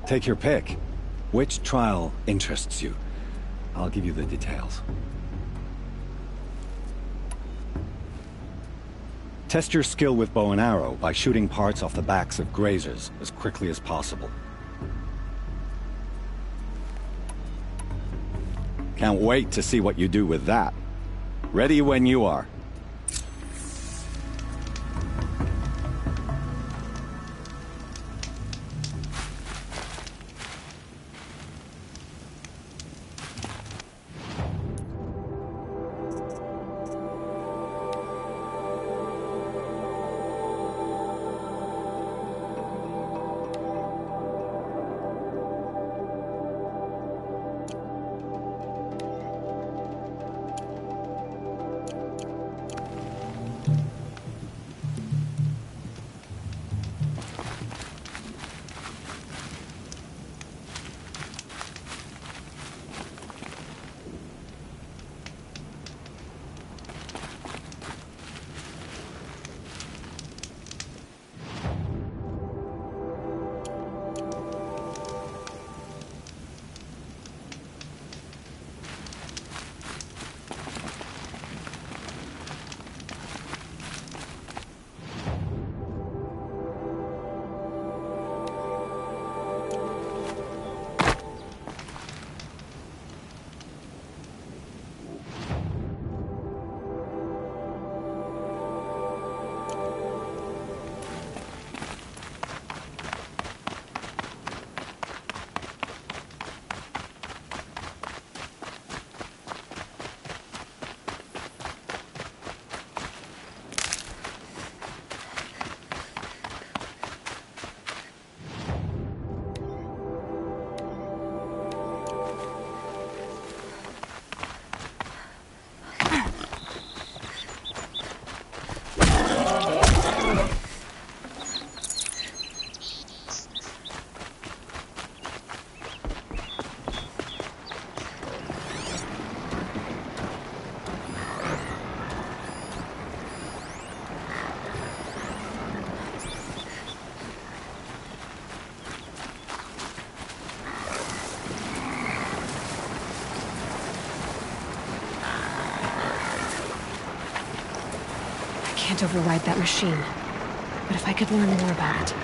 Take your pick. Which trial interests you? I'll give you the details. Test your skill with bow and arrow by shooting parts off the backs of grazers as quickly as possible. Can't wait to see what you do with that. Ready when you are. can't override that machine. But if I could learn more about it...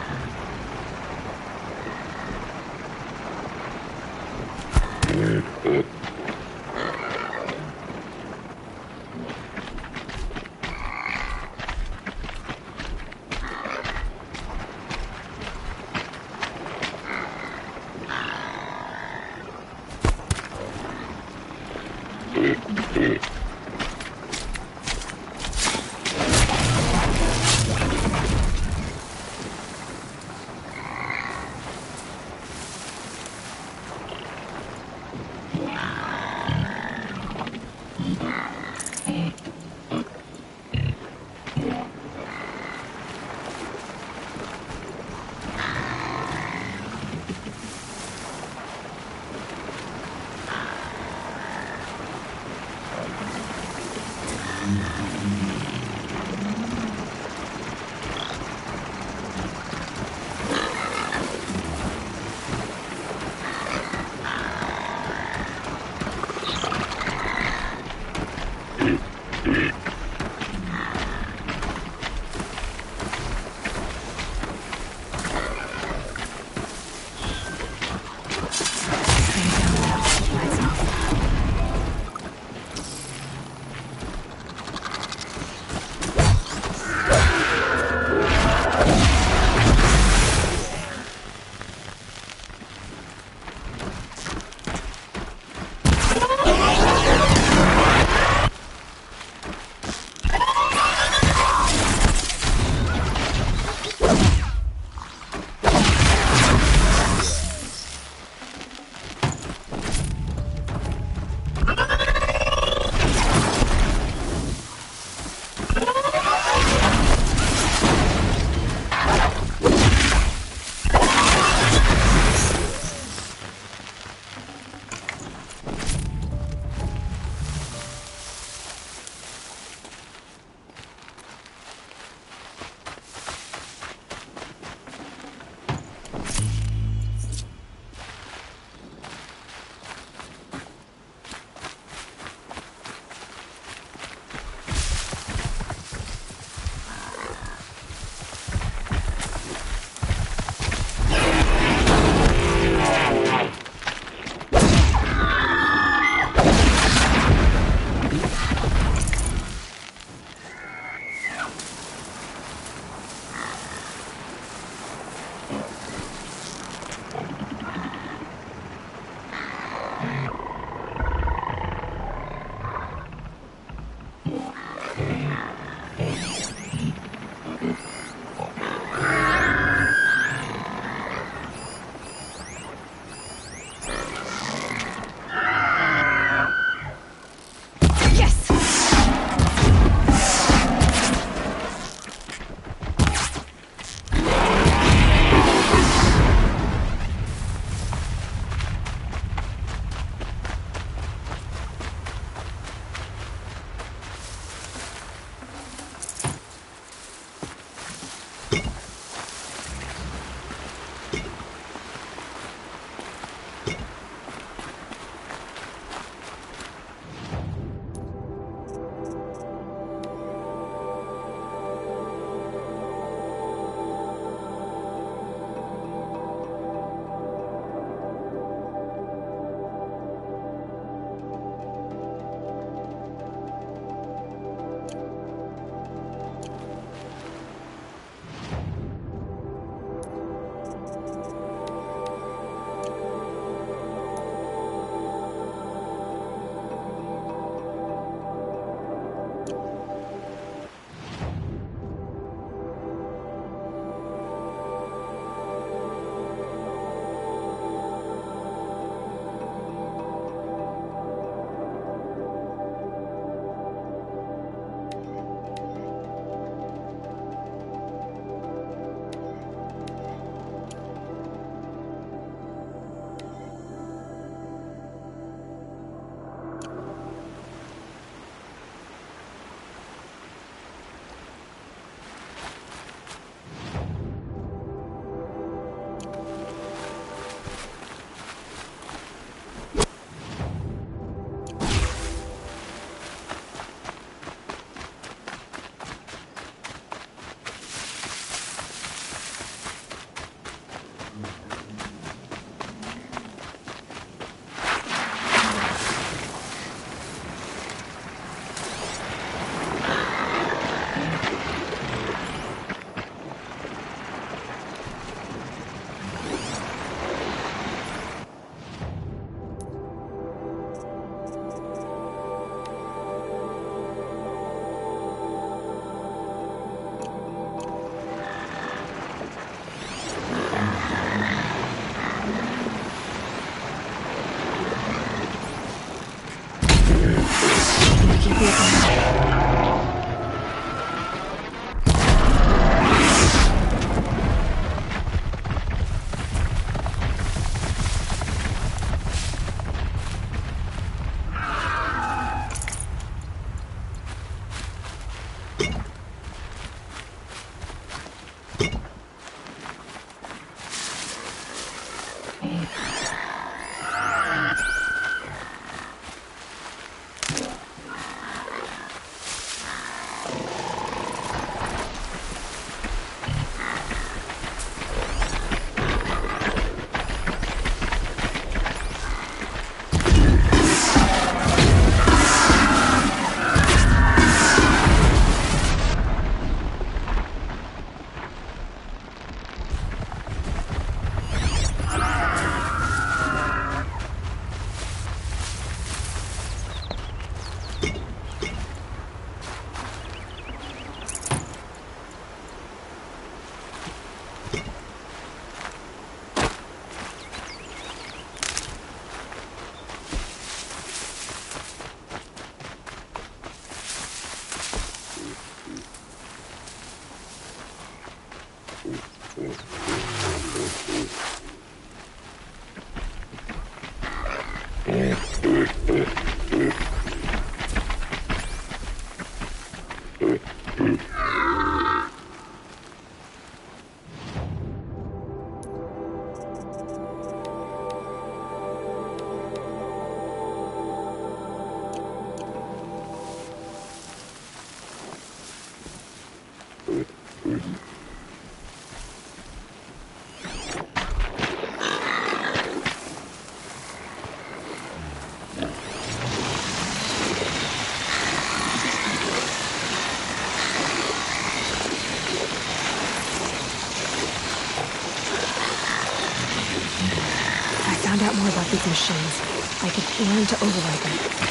Found out more about these machines. I could learn to override them.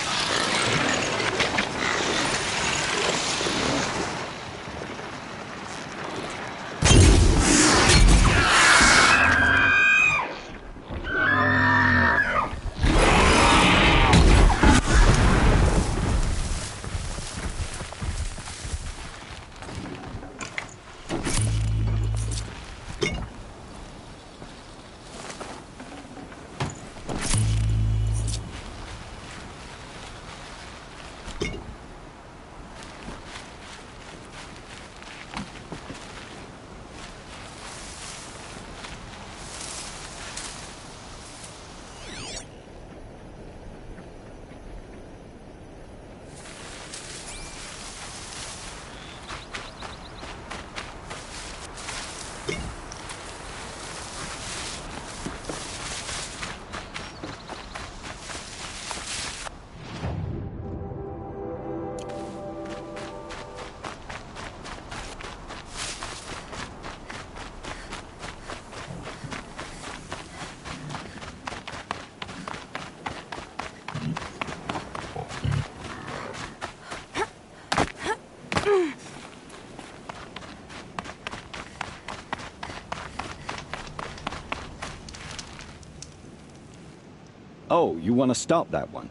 Oh, you want to stop that one?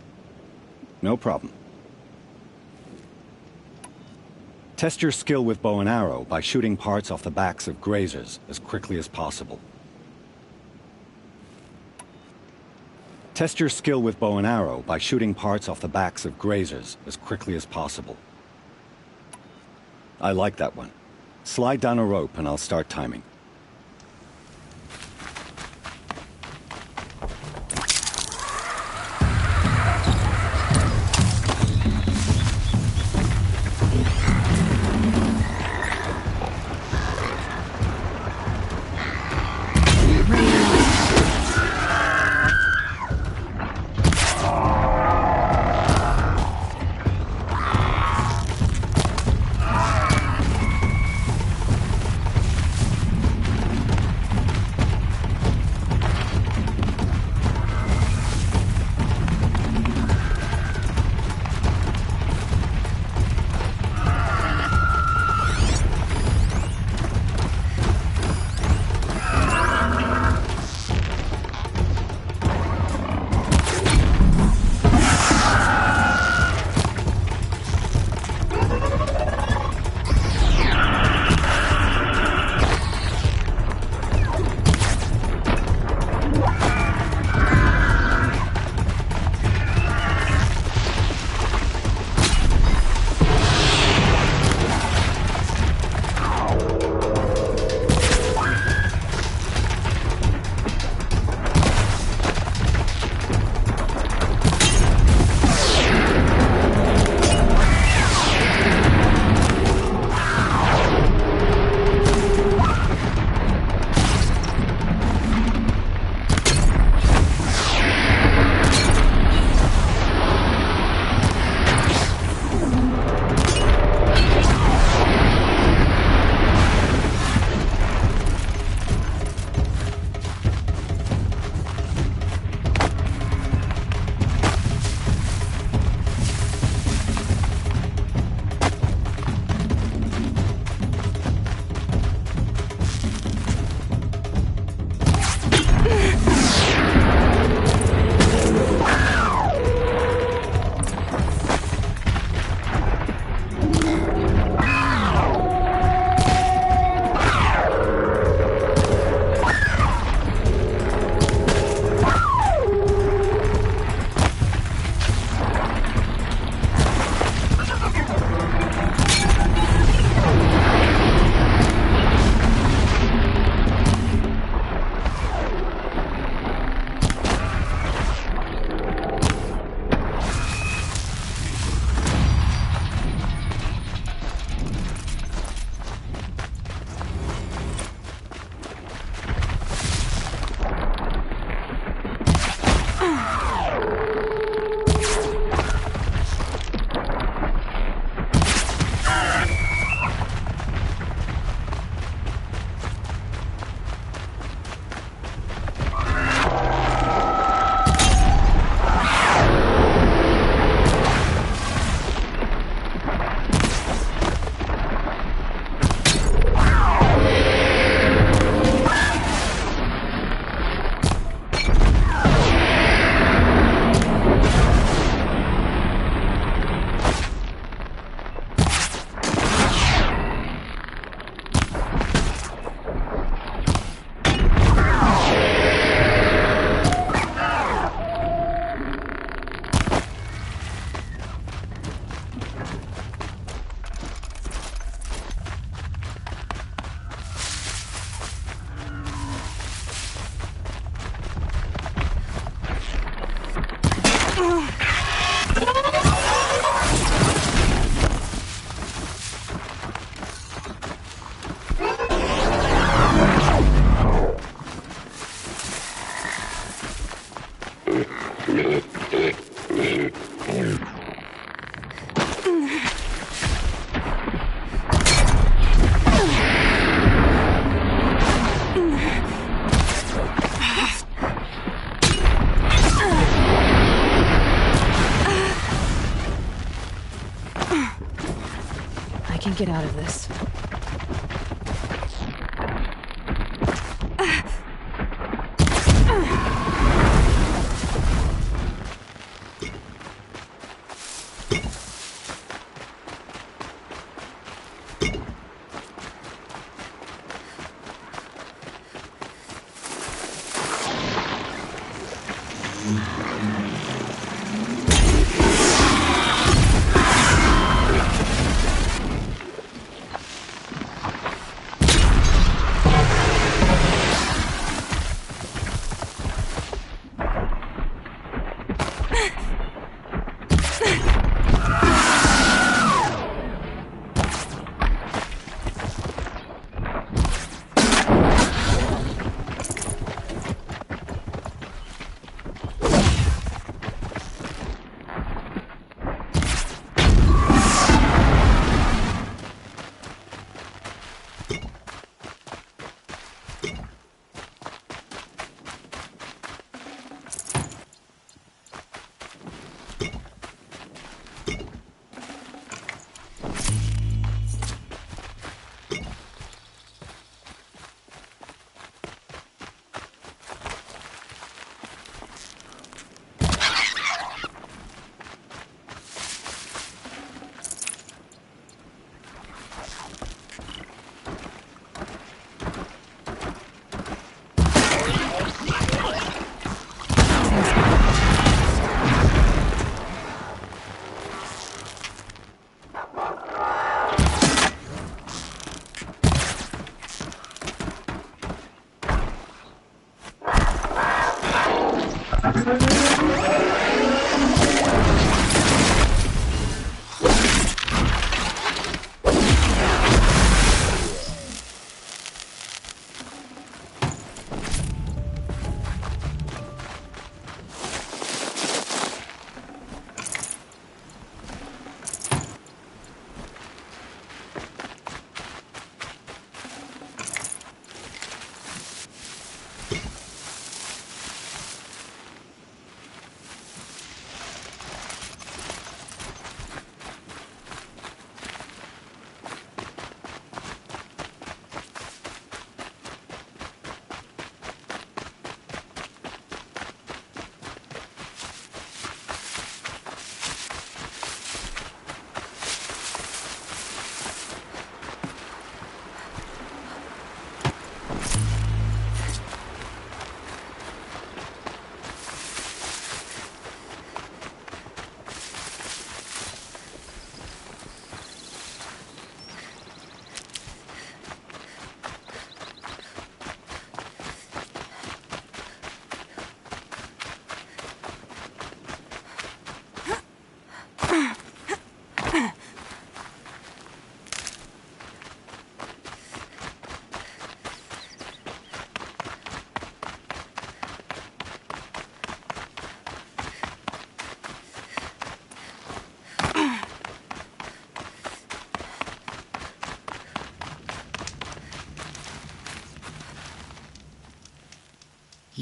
No problem. Test your skill with bow and arrow by shooting parts off the backs of grazers as quickly as possible. Test your skill with bow and arrow by shooting parts off the backs of grazers as quickly as possible. I like that one. Slide down a rope and I'll start timing. get out of this.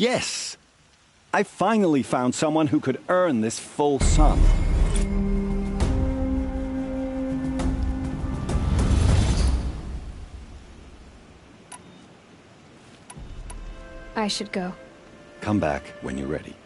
Yes! I finally found someone who could earn this full sum. I should go. Come back when you're ready.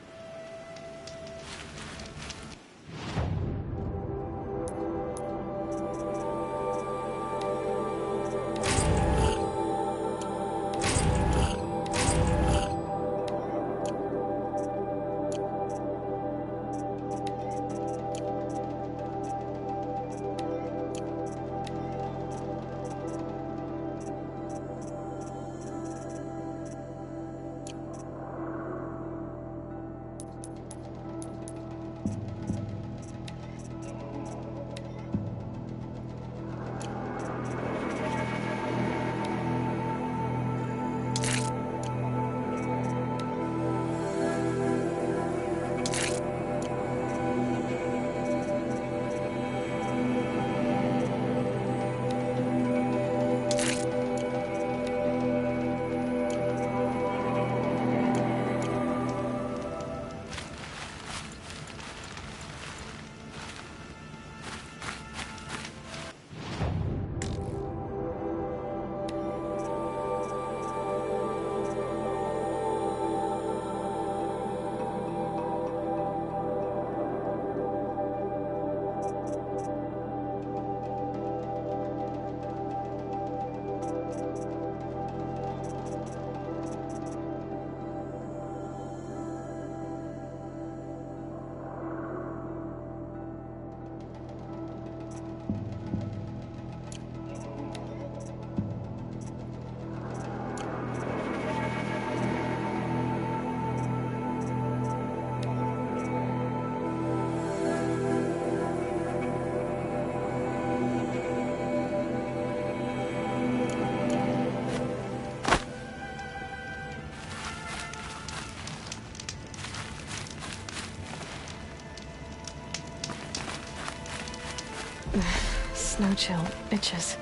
Snow chill, bitches.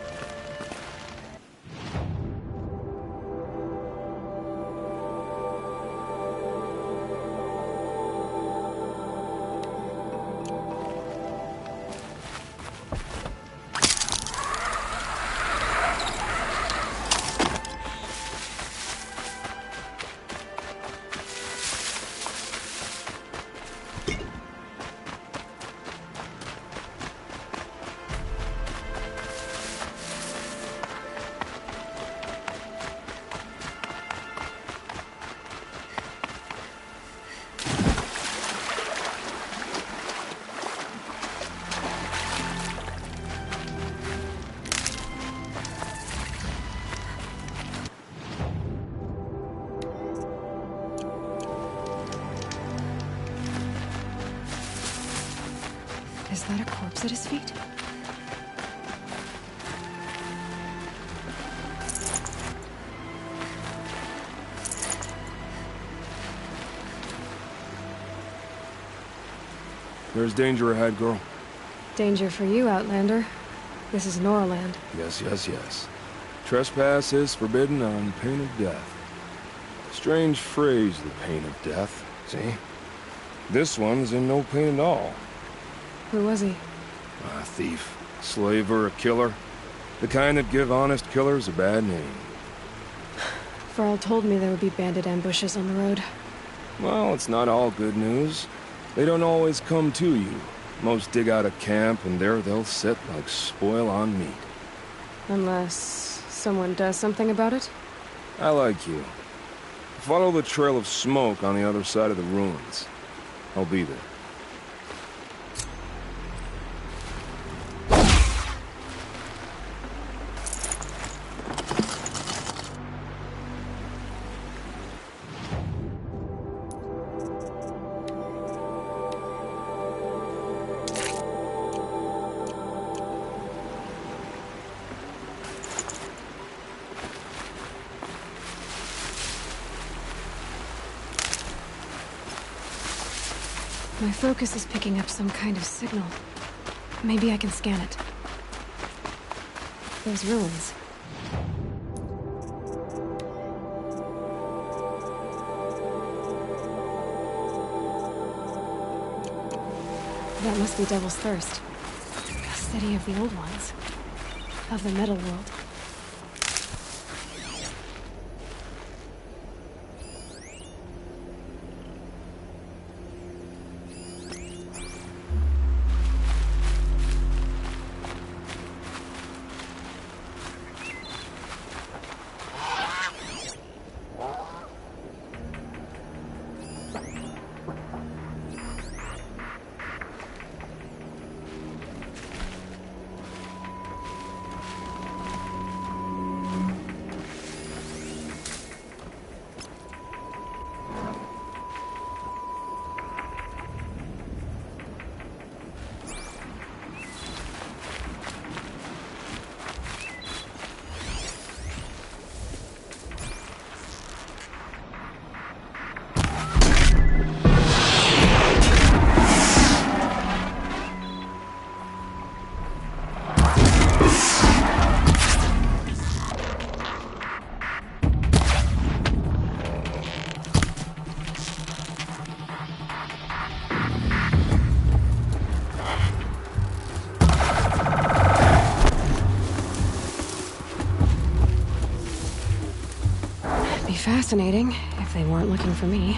Is that a corpse at his feet? There's danger ahead, girl. Danger for you, Outlander. This is Noraland. Yes. Trespass is forbidden on pain of death. Strange phrase, the pain of death. See? This one's in no pain at all. Who was he? A thief, slaver, a killer. The kind that give honest killers a bad name. Farrell told me there would be bandit ambushes on the road. Well, it's not all good news. They don't always come to you. Most dig out a camp, and there they'll sit like spoil on meat. Unless someone does something about it? I like you. Follow the trail of smoke on the other side of the ruins. I'll be there. My focus is picking up some kind of signal. Maybe I can scan it. Those ruins. That must be Devil's Thirst. A city of the old ones. Of the metal world. Fascinating, if they weren't looking for me.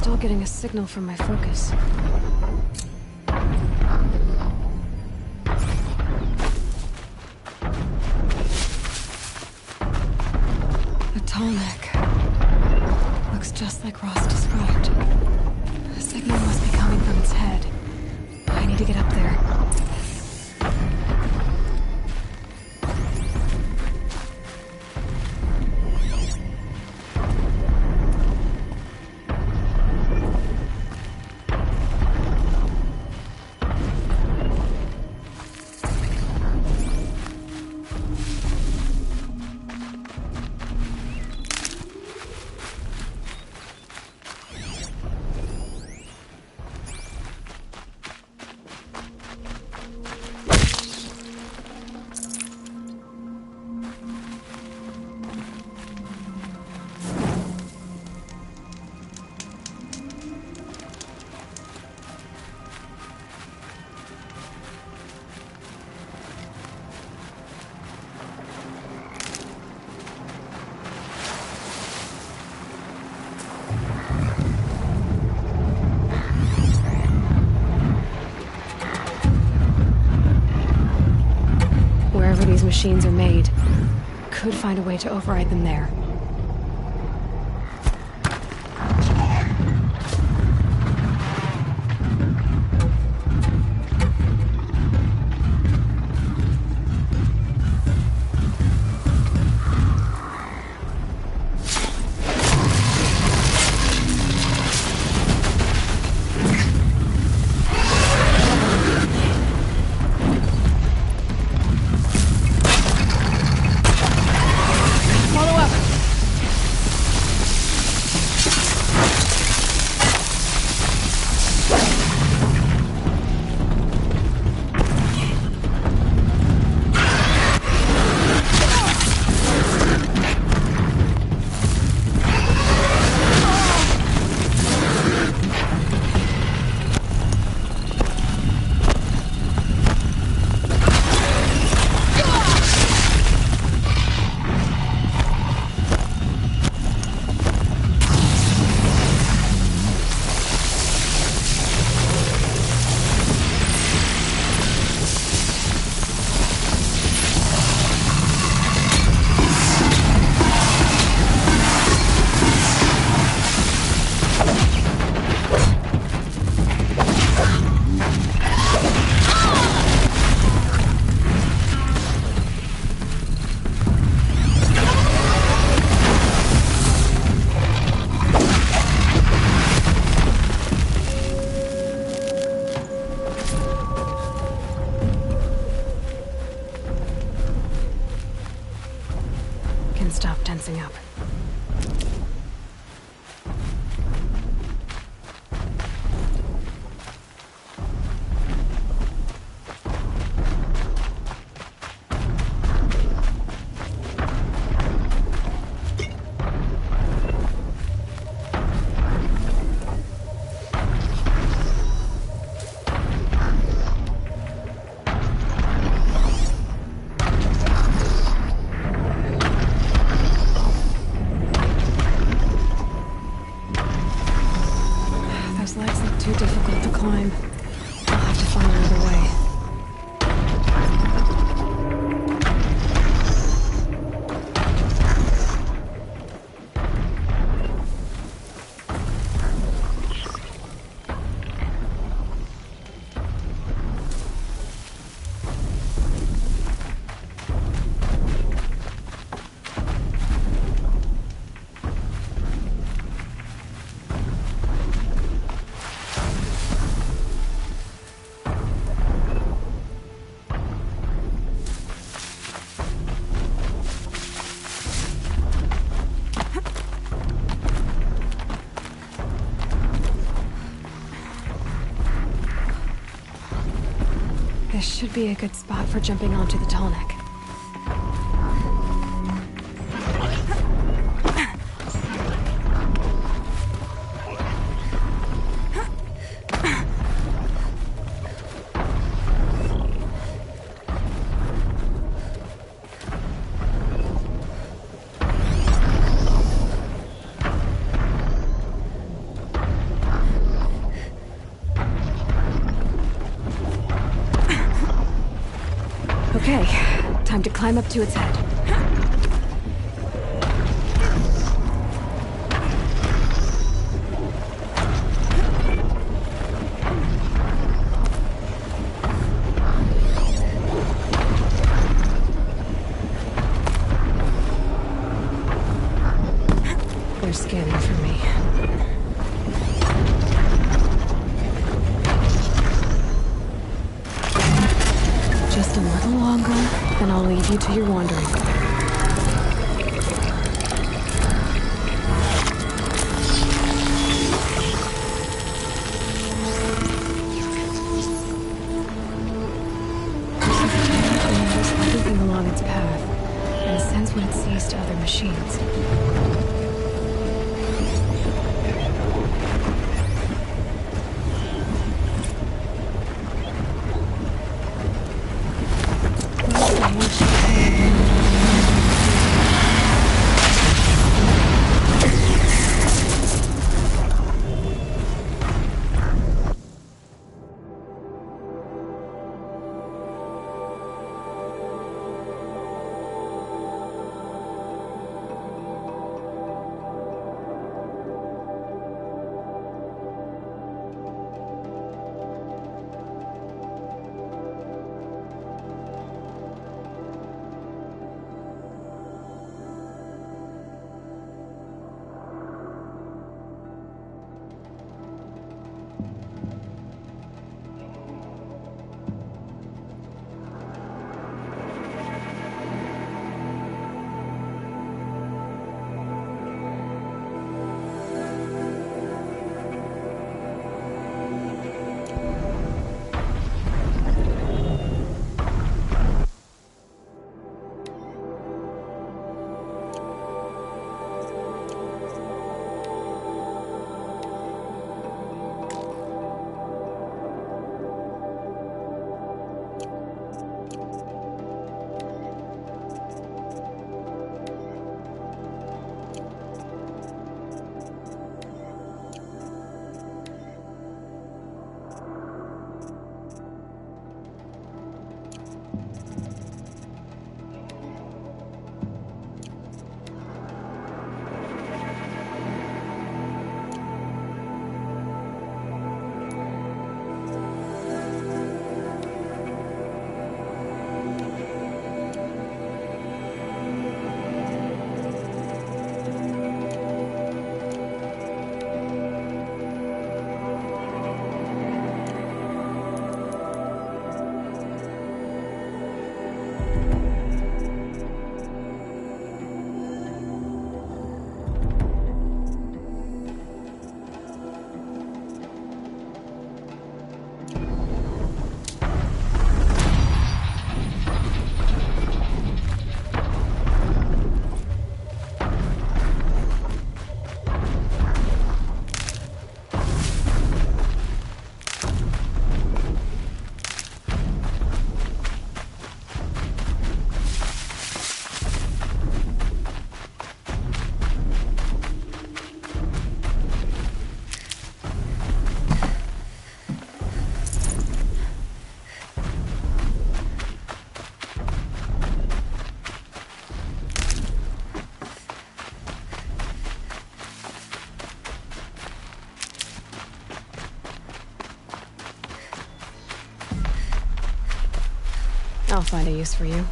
still getting a signal from my focus. The tall neck. Looks just like Ross described. The signal must be coming from its head. I need to get up there. These machines are made. Could find a way to override them there. Stop tensing up. Too difficult to climb. I'll have to find another way. This should be a good spot for jumping onto the tall neck. to climb up to its head. They're scanning for me. Just a little longer, then I'll leave you to your wandering. Everything along its path, and sense what it sees to other machines. I'll find a use for you.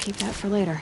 Keep that for later.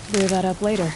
Clear that up later.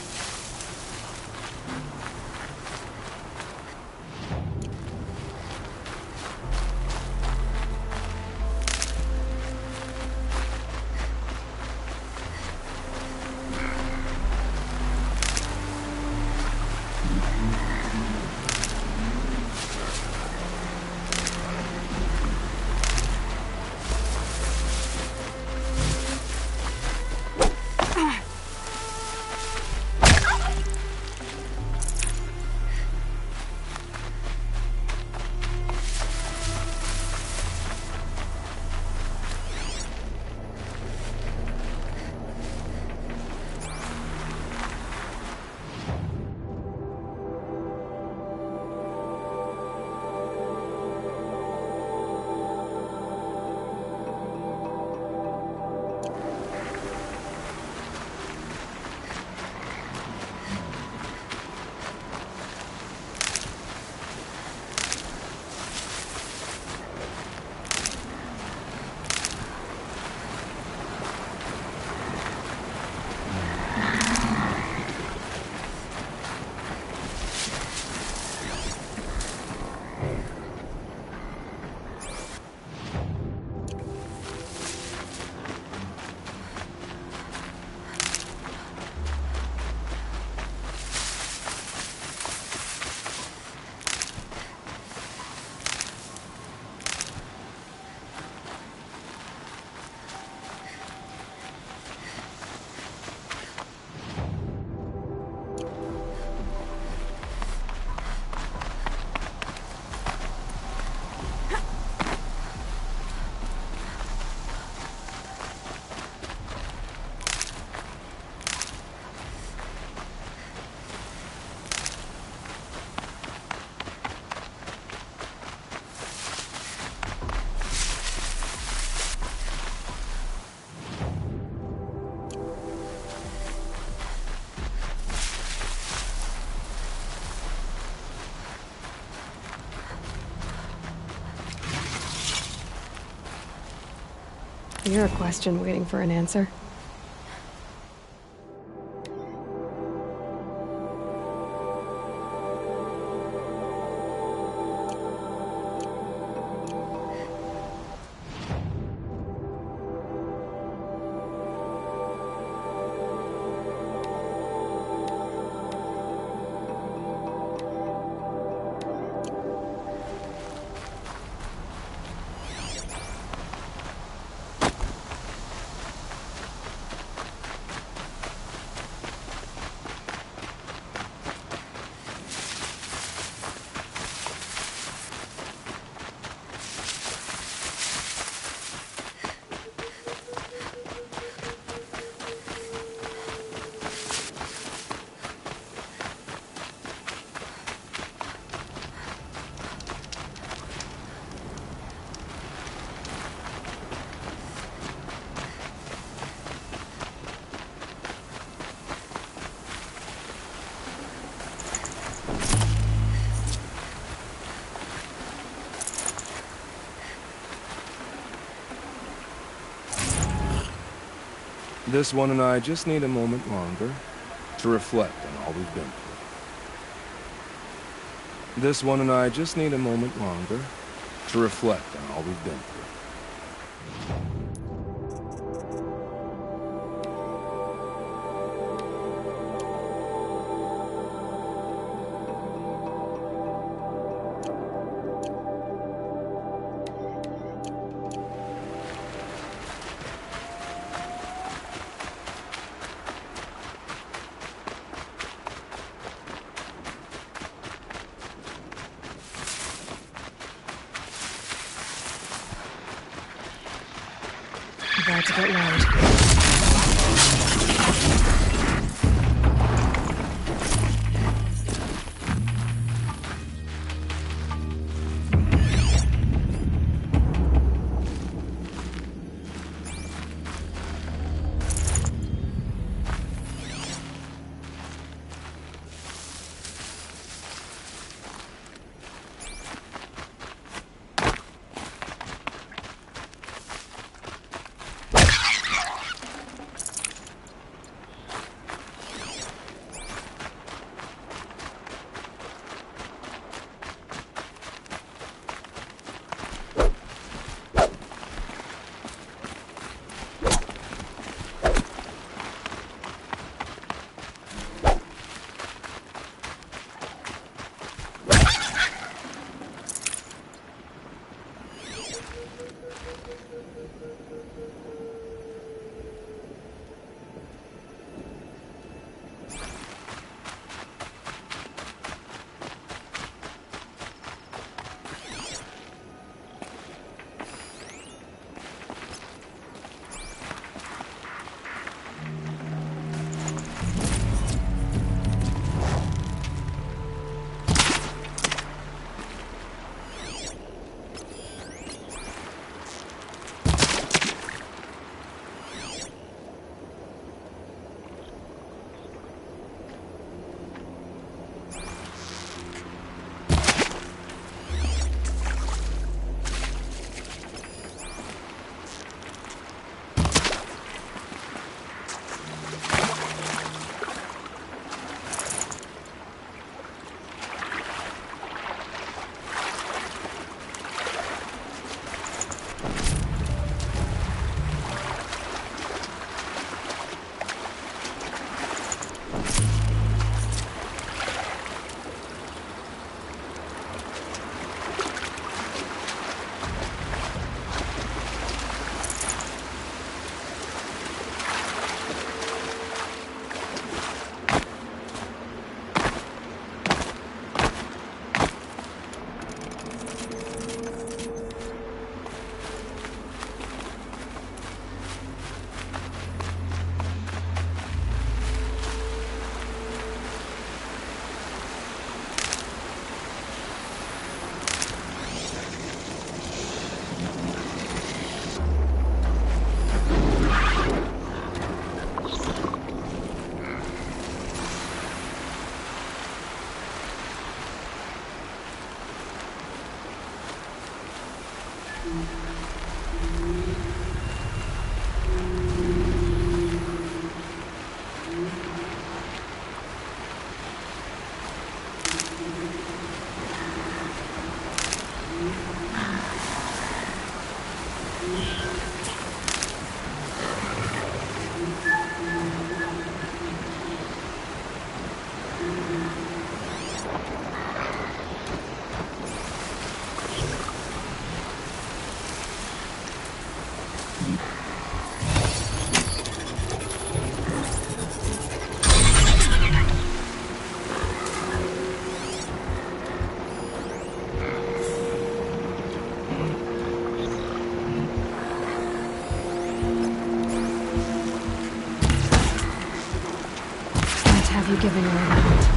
You're a question waiting for an answer. This one and I just need a moment longer to reflect on all we've been through. This one and I just need a moment longer to reflect on all we've been through. About to get loud. Have you given her a moment?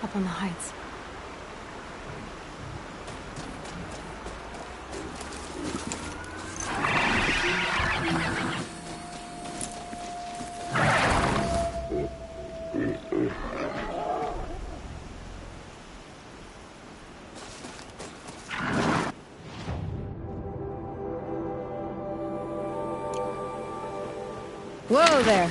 Up on the heights. Whoa there!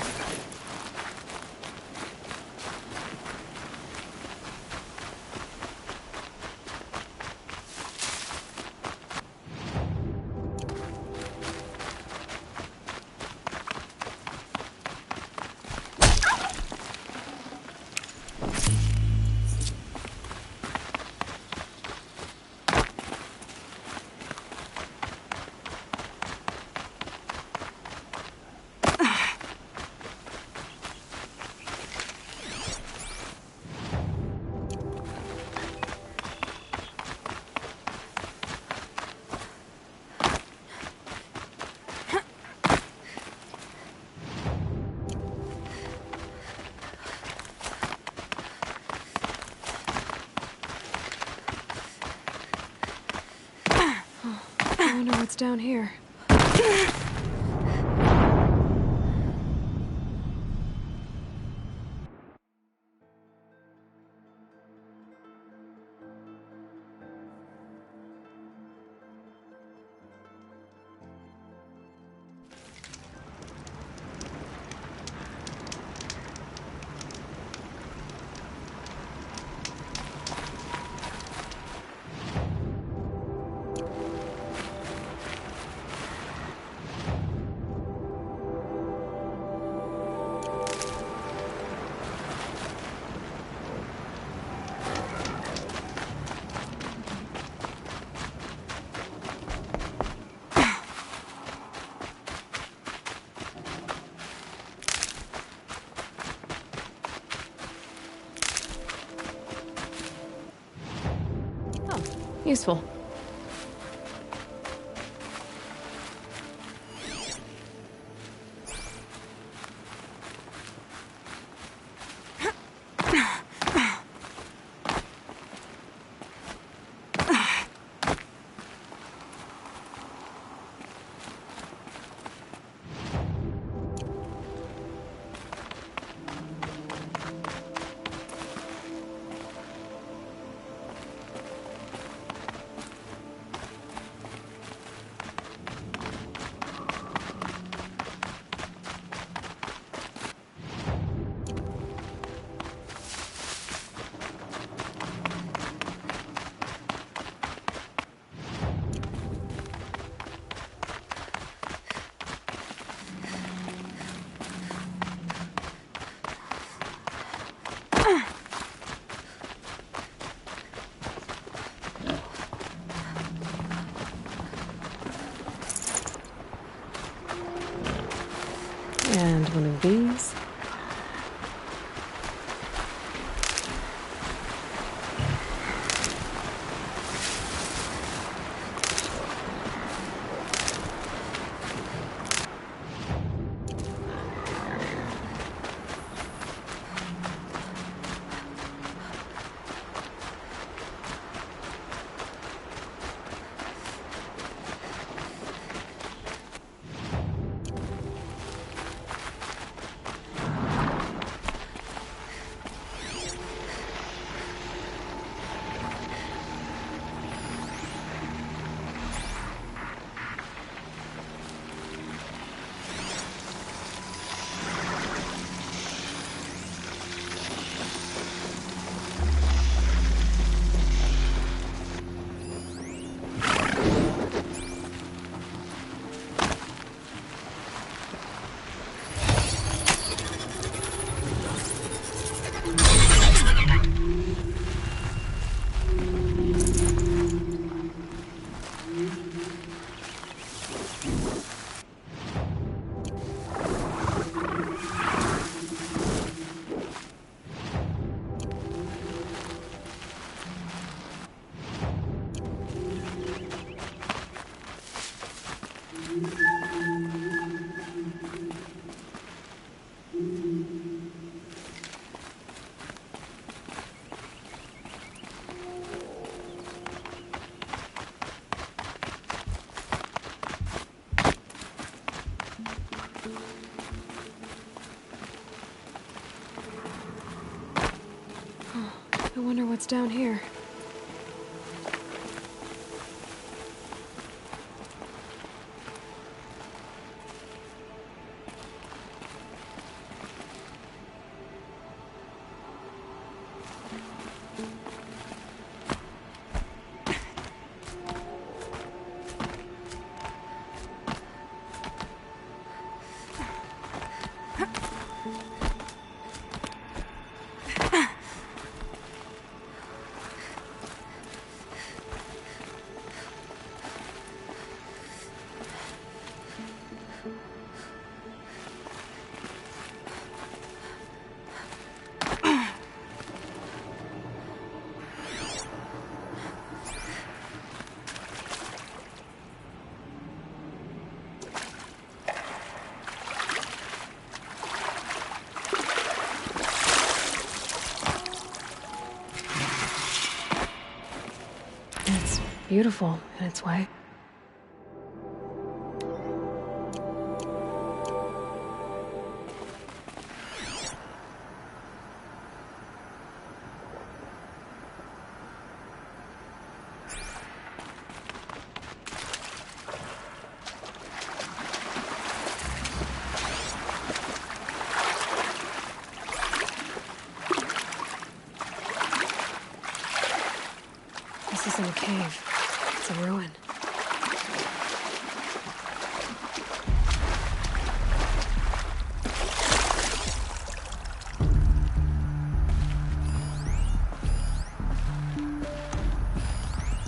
I wonder what's down here. Useful. And one of these. what's down here. Beautiful in its way. This isn't a cave. It's a ruin.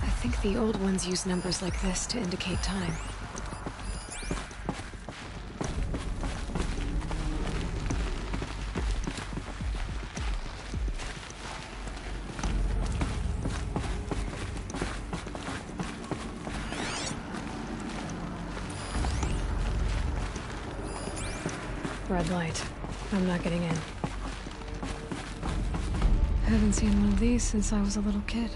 I think the old ones use numbers like this to indicate time. Red light. I'm not getting in. I haven't seen one of these since I was a little kid.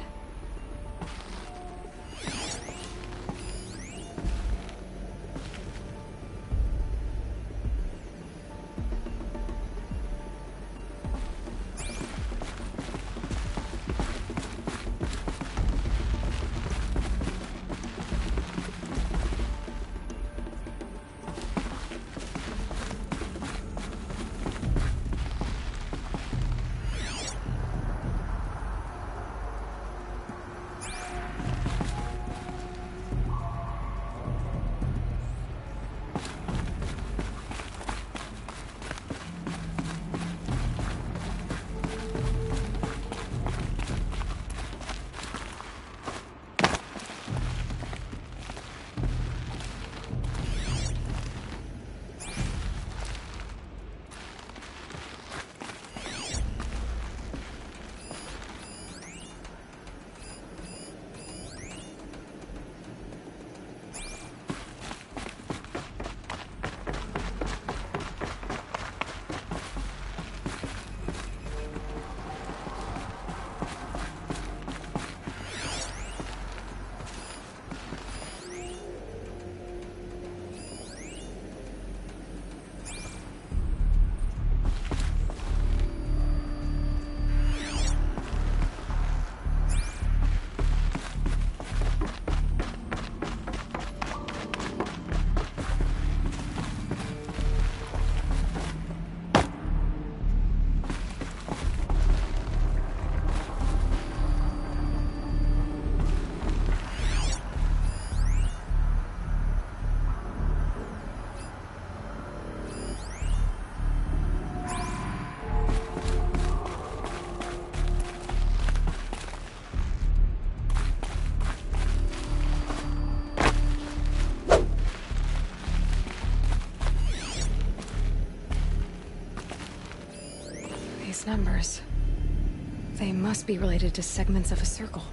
Numbers. They must be related to segments of a circle.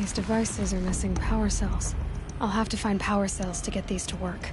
These devices are missing power cells. I'll have to find power cells to get these to work.